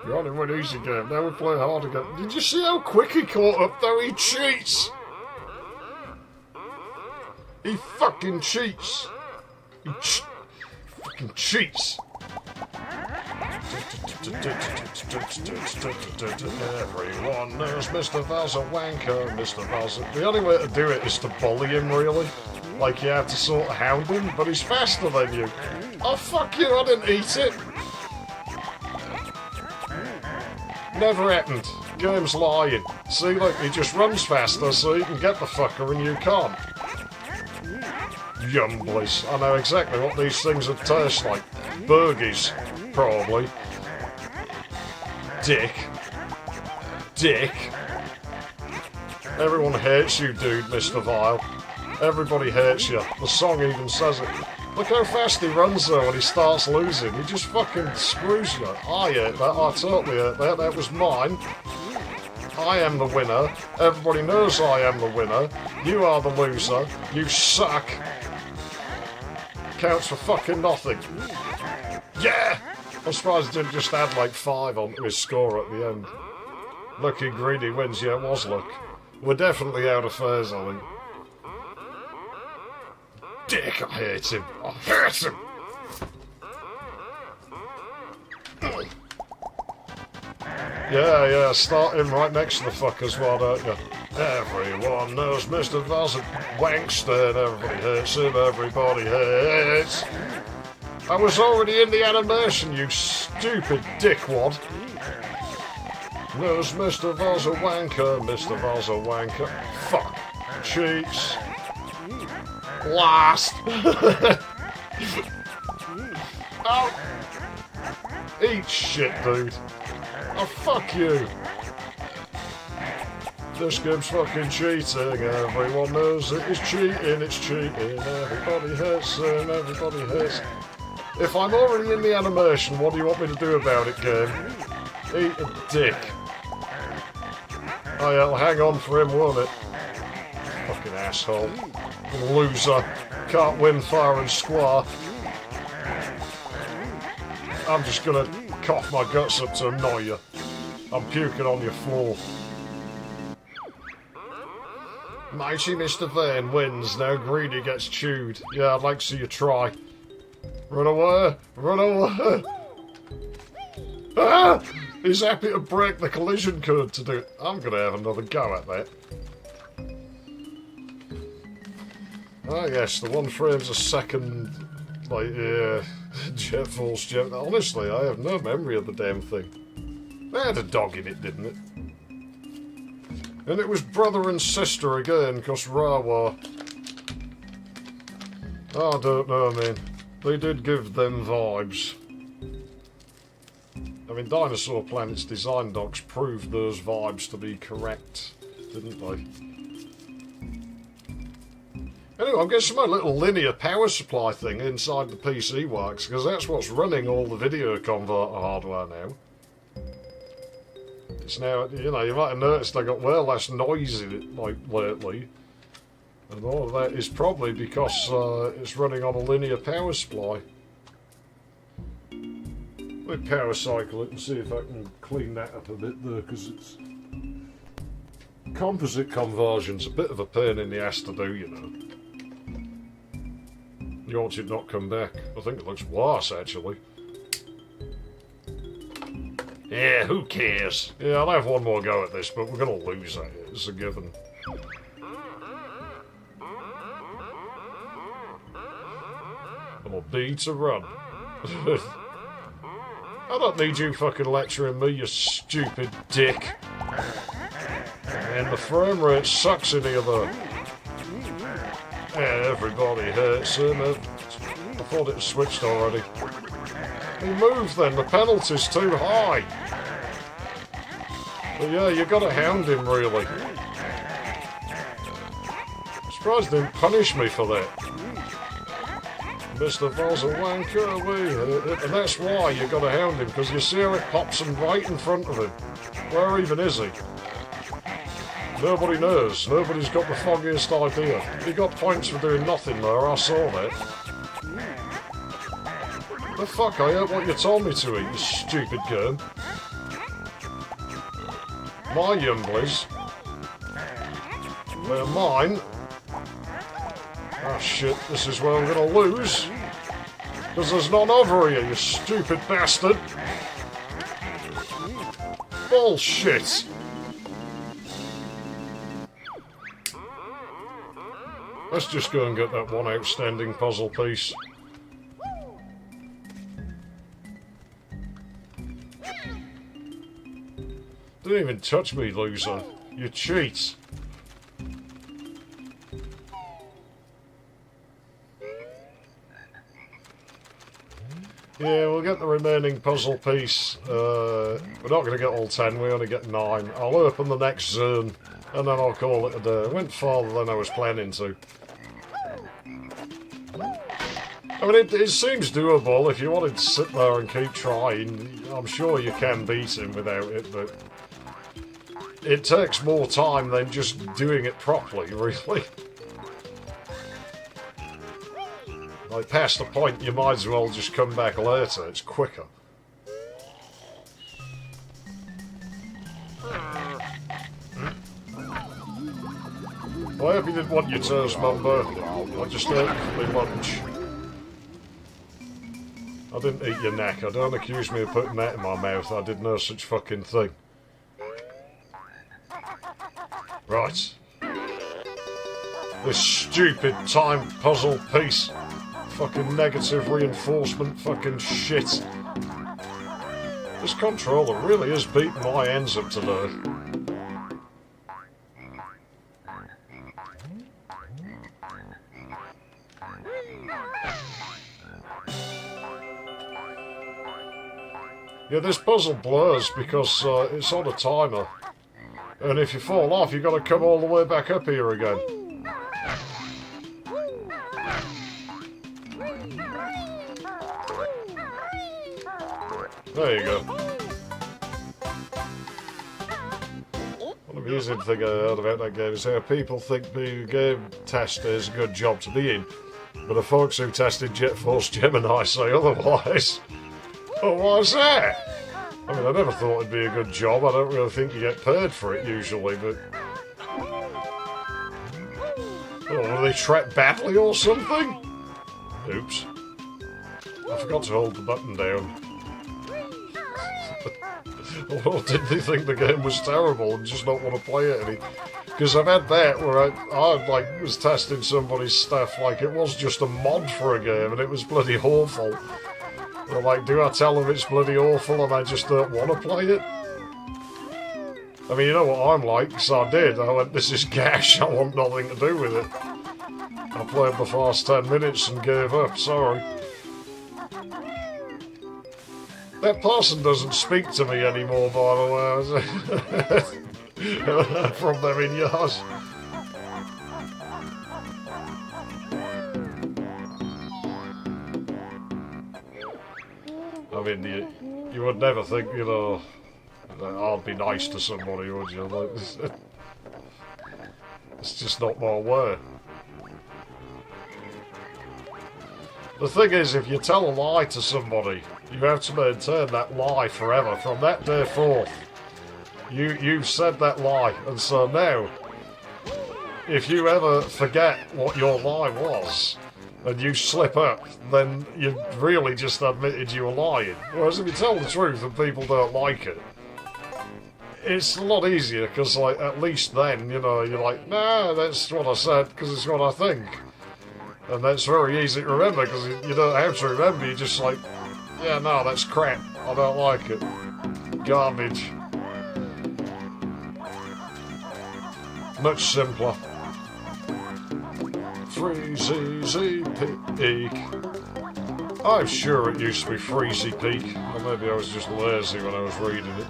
You're on him an easy game, now we play hard again. Did you see how quick he caught up though? He cheats! He fucking cheats! He fucking cheats! Everyone knows Mr. Val's a wanker, Mr. Val's a... The only way to do it is to bully him, really. Like, you have to sort of hound him, but he's faster than you. Oh, fuck you, I didn't eat it! Never happened. Game's lying. See, look, he just runs faster so he can get the fucker and you can't. Yumblies. I know exactly what these things would taste like. Burgies, probably. Dick. Dick. Everyone hates you, dude, Mr. Vile. Everybody hates you. The song even says it. Look how fast he runs though when he starts losing. He just fucking screws you. I ate that. I totally ate that. That was mine. I am the winner. Everybody knows I am the winner. You are the loser. You suck. Counts for fucking nothing. Yeah! I'm surprised he didn't just add like 5 onto his score at the end. Lucky Greedy wins. Yeah, it was luck. We're definitely out of phase, I think. Dick, I hate him. I hate him. Yeah, start him right next to the fuckers, why don't you? Everyone knows Mr. Vaza Wankster, everybody hates him, everybody hates. I was already in the animation, you stupid dickwad. Knows Mr. Vaza Wanker, Mr. Vaza Wanker. Fuck. Cheats. Last. Oh. Eat shit, dude. Oh, fuck you. This game's fucking cheating. Everyone knows it is cheating. It's cheating. Everybody hates him. Everybody hates. If I'm already in the animation, what do you want me to do about it, game? Eat a dick. Oh yeah, it'll hang on for him, won't it? Fucking asshole. Loser. Can't win fire and square. I'm just gonna cough my guts up to annoy you. I'm puking on your floor. Mighty Mr. Vane wins. Now Greedy gets chewed. Yeah, I'd like to see you try. Run away! Run away! Ah! He's happy to break the collision code to do it. I'm gonna have another go at that. Ah yes, the 1 frames a second Like, yeah, Jet Force Gemini. Honestly, I have no memory of the damn thing. They had a dog in it, didn't it? And it was brother and sister again, because Rawa... I don't know, man. They did give them vibes. I mean, Dinosaur Planet's design docs proved those vibes to be correct, didn't they? Anyway, I'm getting my little linear power supply thing inside the PC works, because that's what's running all the video converter hardware now. It's now, you know, you might have noticed I got way less noisy, like, lately. And all of that is probably because it's running on a linear power supply. Let me power cycle it and see if I can clean that up a bit there, because it's... Composite conversion's a bit of a pain in the ass to do, you know. You watch it not come back. I think it looks worse, actually. Yeah, who cares? Yeah, I'll have one more go at this, but we're going to lose at it. It's a given. I'm a B to run. I don't need you fucking lecturing me, you stupid dick. And the frame rate sucks in here, though. Yeah, everybody hates him. I thought it was switched already. He moved then, the penalty's too high. But yeah, you gotta hound him, really. I'm surprised they didn't punish me for that. Mr. Ball's a wanker away. And that's why you gotta hound him, because you see how it pops him right in front of him. Where even is he? Nobody knows. Nobody's got the foggiest idea. He got points for doing nothing there, I saw that. The fuck, I ate what you told me to eat, you stupid game. My younglies. They're mine. Ah shit, this is where I'm gonna lose. Because there's none over here, you stupid bastard. Bullshit. Let's just go and get that one outstanding puzzle piece. Didn't even touch me, loser. You cheat. Yeah, we'll get the remaining puzzle piece. We're not going to get all 10, we only get 9. I'll open the next zone, and then I'll call it a day. I went farther than I was planning to. I mean, it seems doable if you wanted to sit there and keep trying. I'm sure you can beat him without it, but it takes more time than just doing it properly, really. Like, past the point, you might as well just come back later. It's quicker. Well, I hope you didn't want your toes, Mumbo. I just ate you for my lunch. I didn't eat your neck. I don't accuse me of putting that in my mouth. I did no such fucking thing. Right. This stupid time puzzle piece. Fucking negative reinforcement fucking shit. This controller really is beating my ends up today. Yeah, this puzzle blurs because it's on a timer. And if you fall off, you've got to come all the way back up here again. There you go. One amusing thing I heard about that game is how people think being a game tester is a good job to be in, but the folks who tested Jet Force Gemini say otherwise. Oh, why's that? I mean, I never thought it'd be a good job. I don't really think you get paid for it usually, but... Oh, were they trapped badly or something? Oops. I forgot to hold the button down. Or did they think the game was terrible and just not want to play it any? Because I've had that where I like was testing somebody's stuff like it was just a mod for a game and it was bloody awful. They're like, do I tell them it's bloody awful and I just don't want to play it? I mean, you know what I'm like, because I did. I went, this is gash, I want nothing to do with it. I played the first 10 minutes and gave up, sorry. That person doesn't speak to me anymore, by the way. From them in yours. I mean, you would never think, you know, that I'd be nice to somebody, would you? Like, it's just not my way. The thing is, if you tell a lie to somebody, you have to maintain that lie forever, from that day forth. You've said that lie, and so now, if you ever forget what your lie was, and you slip up, then you've really just admitted you were lying. Whereas if you tell the truth and people don't like it, it's a lot easier, because like, at least then, you know, you're like, nah, that's what I said, because it's what I think. And that's very easy to remember, because you don't have to remember, you're just like, yeah, no, that's crap, I don't like it. Garbage. Much simpler. Freezy Peak. I'm sure it used to be Freezy Peak, or maybe I was just lazy when I was reading it.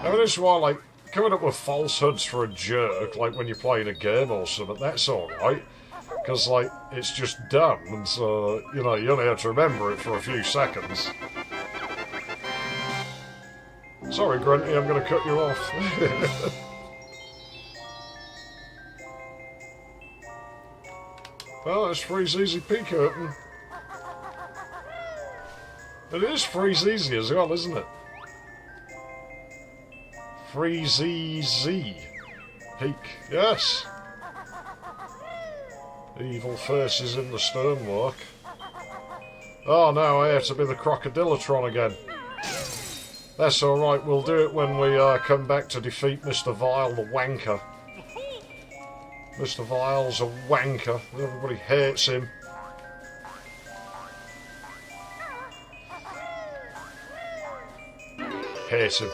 I mean, this is why, like, coming up with falsehoods for a jerk, like when you're playing a game or something, that's alright. Because, like, it's just dumb, and so, you know, you only have to remember it for a few seconds. Sorry, Grunty, I'm going to cut you off. Well, that's Freeze Easy Peak open. It is Freeze Easy as well, isn't it? Freeze Easy Peak, yes. Evil faces in the stonework. Oh no, I have to be the Crocodilotron again. That's alright, we'll do it when we come back to defeat Mr. Vile the Wanker. Mr. Vile's a wanker, everybody hates him. Hate him.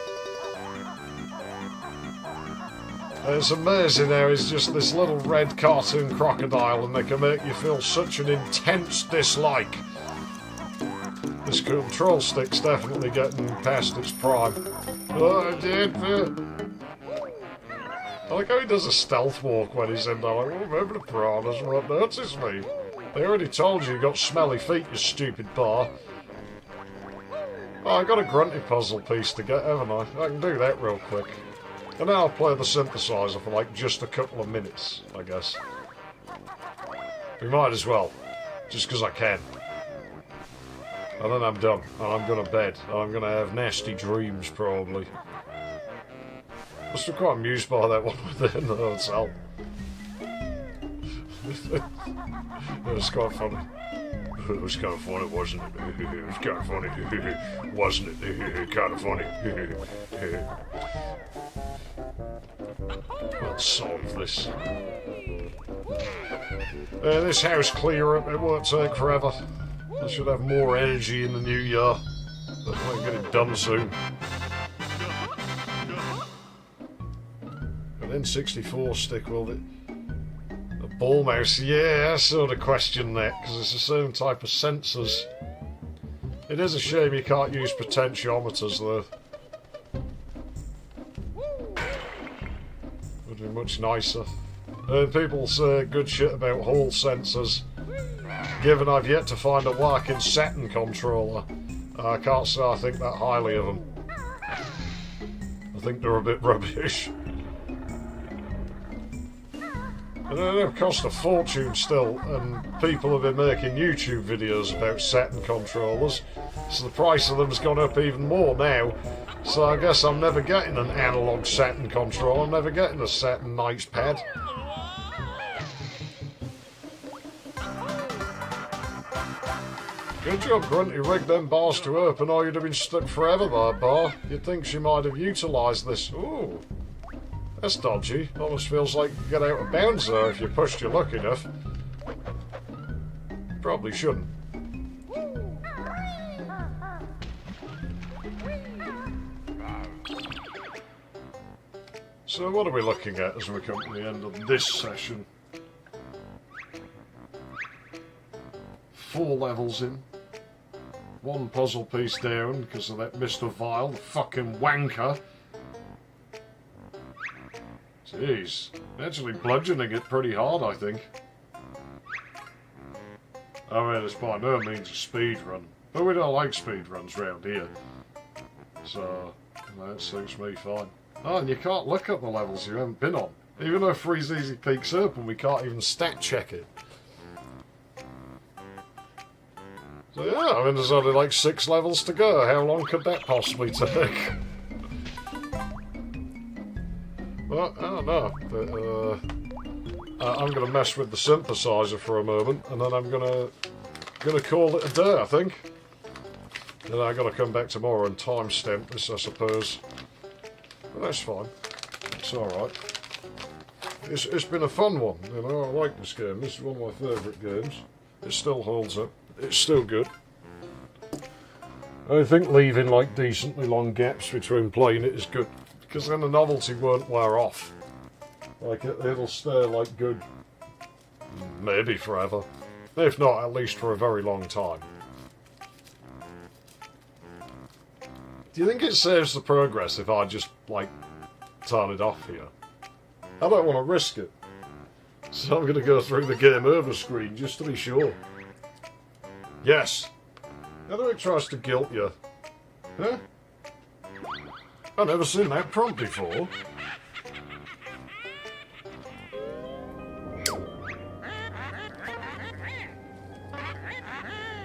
It's amazing how he's just this little red cartoon crocodile and they can make you feel such an intense dislike. This control stick's definitely getting past its prime. Oh, I did. I like how he does a stealth walk when he's in there. Like, oh, maybe the piranhas won't notice me. They already told you got smelly feet, you stupid bar. Oh, I got a grunty puzzle piece to get, haven't I? I can do that real quick. And then I'll play the synthesizer for like just a couple of minutes, I guess. We might as well, just because I can. And then I'm done, and I'm going to bed, and I'm going to have nasty dreams, probably. I'm still quite amused by that one within the hotel. It was quite funny. It was kind of funny, wasn't it? It was kind of funny, wasn't it? Kind of funny. Let's solve this. This house clear up, it won't take forever. I should have more energy in the new year. But I might get it done soon. An N64 stick, will it? A ball mouse, yeah, I sort of question that, because it's the same type of sensors. It is a shame you can't use potentiometers, though. Would be much nicer. People say good shit about Hall sensors. Given I've yet to find a working Saturn controller, I can't say I think that highly of them. I think they're a bit rubbish. And they cost a fortune still, and people have been making YouTube videos about Saturn controllers, so the price of them's gone up even more now. So I guess I'm never getting an analog Saturn controller, I'm never getting a Saturn Knights pad. Good job, Grunty rigged them bars to up, and you'd have been stuck forever by a bar. You'd think she might have utilised this. Ooh, that's dodgy. Almost feels like you could get out of bounds there if you pushed your luck enough. Probably shouldn't. So what are we looking at as we come to the end of this session? 4 levels in. 1 puzzle piece down because of that Mr. Vile, the fucking wanker. Jeez, actually bludgeoning it pretty hard, I think. I mean, it's by no means a speed run, but we don't like speed runs round here. So, that suits me fine. Oh, and you can't look at the levels you haven't been on. Even though Freeze Easy Peak's open, we can't even stat check it. So yeah, I mean, there's only like 6 levels to go. How long could that possibly take? Well, I don't know. But, I'm going to mess with the synthesizer for a moment, and then I'm going to call it a day, I think. Then I've got to come back tomorrow and timestamp this, I suppose. But that's fine. It's alright. It's been a fun one, you know. I like this game. This is one of my favourite games. It still holds up. It's still good. I think leaving like decently long gaps between playing it is good, because then the novelty won't wear off. Like it'll stay like good, maybe forever. If not, at least for a very long time. Do you think it saves the progress if I just, like, turn it off here? I don't want to risk it. So I'm going to go through the game over screen just to be sure. Yes. How do it tries to guilt you? Huh? I've never seen that prompt before.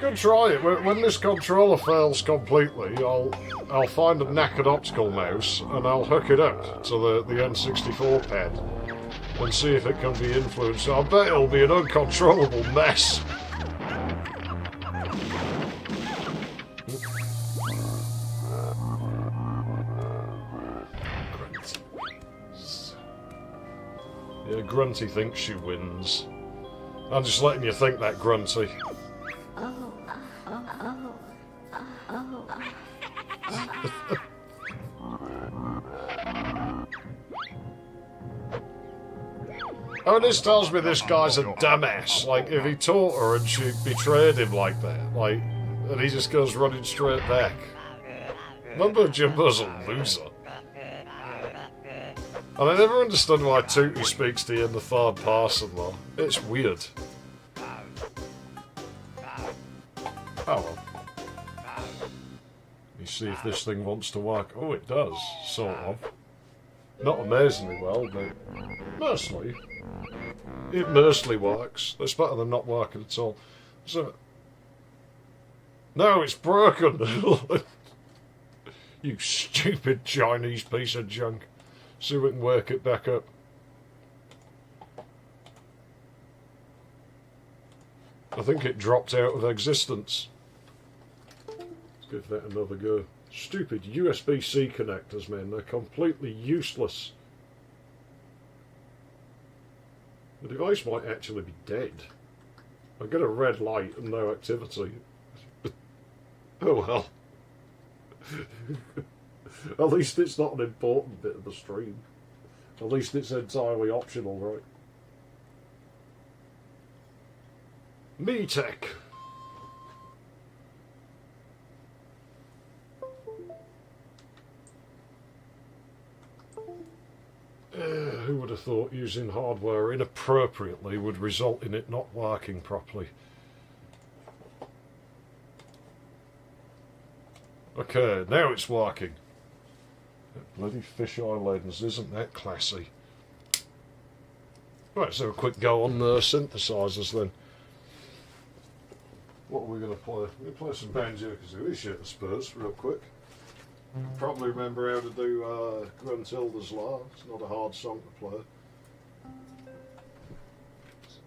Good try it. When this controller fails completely, I'll find a knackered optical mouse and I'll hook it up to the N64 pad and see if it can be influenced. I bet it'll be an uncontrollable mess. Yeah, Grunty thinks she wins. I'm just letting you think that, Grunty. I mean, this tells me this guy's a dumbass. Like, if he taught her and she betrayed him like that, like, and he just goes running straight back. Mumbo Jumbo's a loser. And I never understood why Tootie speaks to you in the third person, though. It's weird. Oh well. You see if this thing wants to work. Oh, it does, sort of. Not amazingly well, but mostly. It mostly works. That's better than not working at all. So, no, it's broken. You stupid Chinese piece of junk. See if we can work it back up. I think it dropped out of existence. Let's give that another go. Stupid USB-C connectors, man. They're completely useless. The device might actually be dead. I get a red light and no activity. Oh well. At least it's not an important bit of the stream. At least it's entirely optional, right? Me Tech. Who would have thought using hardware inappropriately would result in it not working properly? Okay, now it's working. That bloody fisheye lens, isn't that classy? Right, so a quick go on the synthesizers then. What are we going to play? We're going to play some Banjo-Kazooie shit, I suppose, real quick. Probably remember how to do Gruntilda's Law. It's not a hard song to play.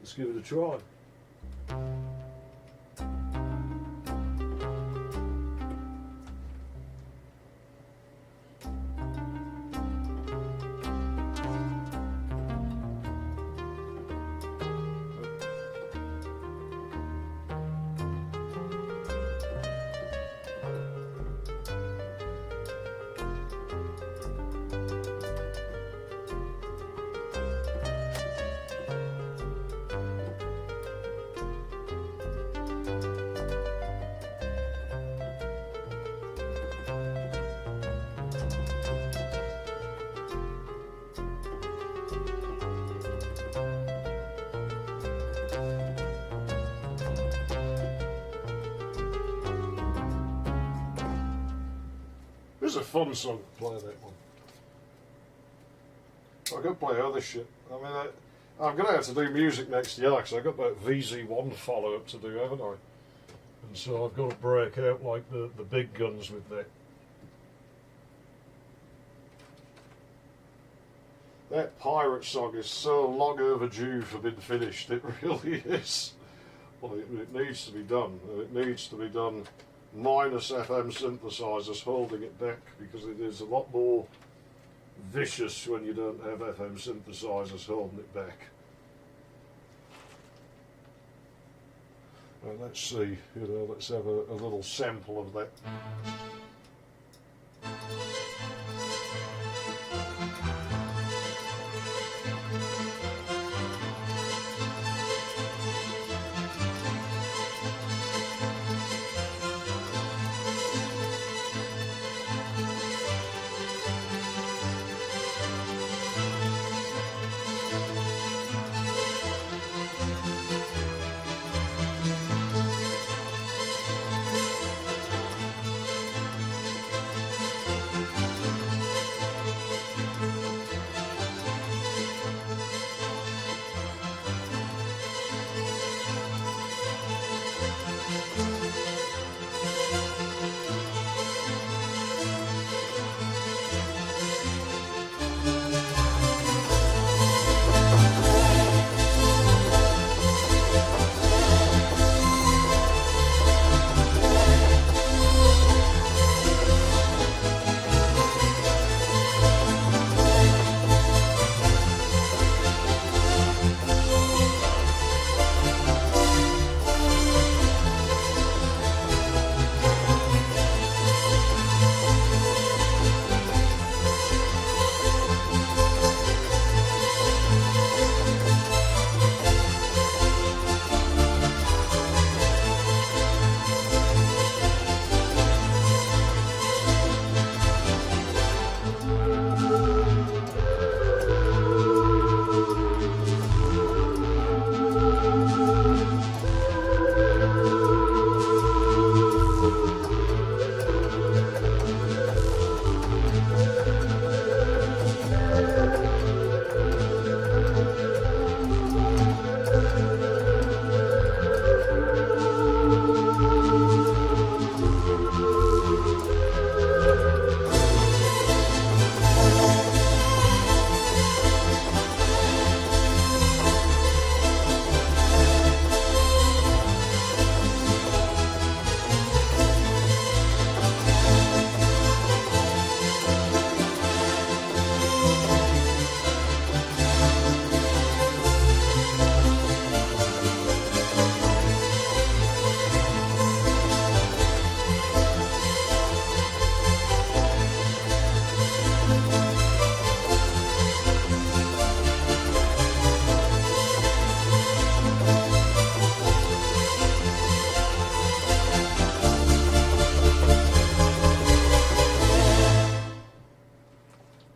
Let's give it a try. was a fun song to play, that one. I could play other shit. I mean, I'm going to have to do music next year because I've got that VZ1 follow-up to do, haven't I? And so I've got to break out like the big guns with that. That pirate song is so long overdue for being finished. It really is. Well, it needs to be done. It needs to be done minus FM synthesizers holding it back, because it is a lot more vicious when you don't have FM synthesizers holding it back. Well, let's see, let's have a little sample of that.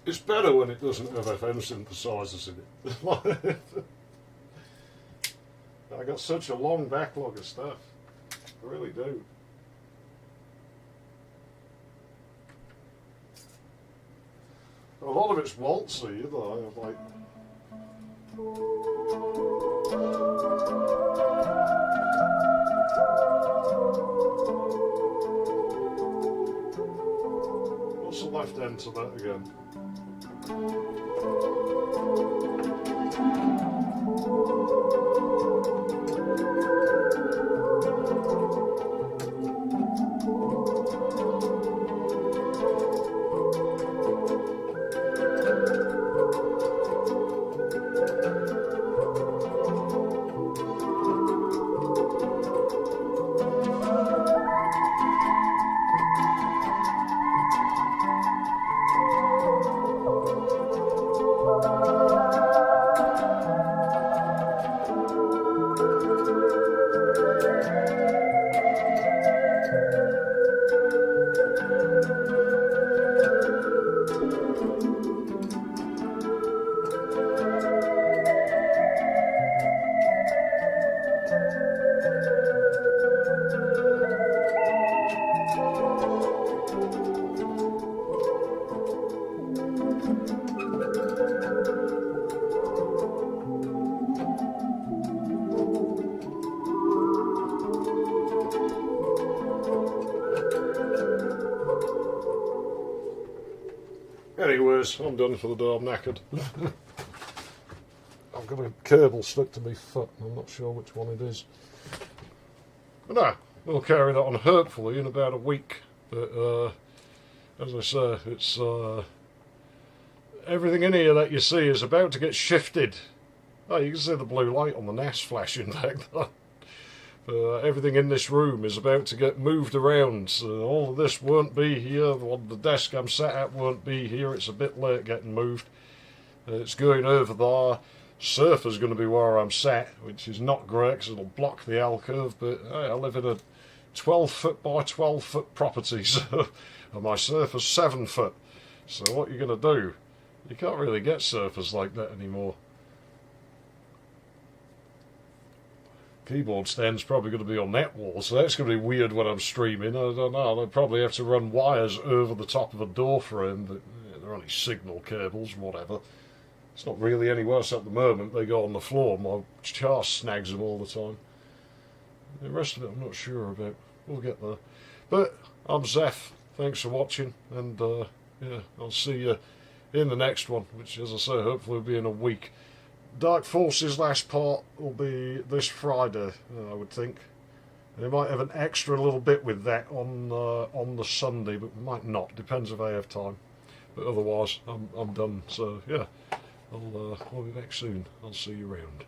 It's better when it doesn't have FM synthesizers in it. I got such a long backlog of stuff. I really do. A lot of it's waltzy, though. Like. What's the left end to that again? anyways, I'm done for the day. I'm knackered. I've got a cable stuck to my foot, and I'm not sure which one it is. But no, we'll carry that on hopefully in about a week. But as I say, it's everything in here that you see is about to get shifted. Oh, you can see the blue light on the nest flashing back there. Everything in this room is about to get moved around. So all of this won't be here. The desk I'm sat at won't be here. It's a bit late getting moved. It's going over there. Sofa's going to be where I'm sat, which is not great because it'll block the alcove. But hey, I live in a 12-foot by 12-foot property, so and my sofa's 7 foot. So what you're going to do? You can't really get sofas like that anymore. Keyboard stand's probably going to be on that wall, so that's going to be weird when I'm streaming. I don't know, they'll probably have to run wires over the top of a door frame, but yeah, they're only signal cables, whatever. It's not really any worse at the moment. They go on the floor, my chair snags them all the time. The rest of it I'm not sure about. We'll get there. But I'm Zeph, thanks for watching, and yeah, I'll see you in the next one, which, as I say, hopefully will be in a week. Dark Forces last part will be this Friday, I would think. They might have an extra little bit with that on the Sunday, but might not. Depends if I have time. But otherwise, I'm done. So yeah, I'll be back soon. I'll see you around.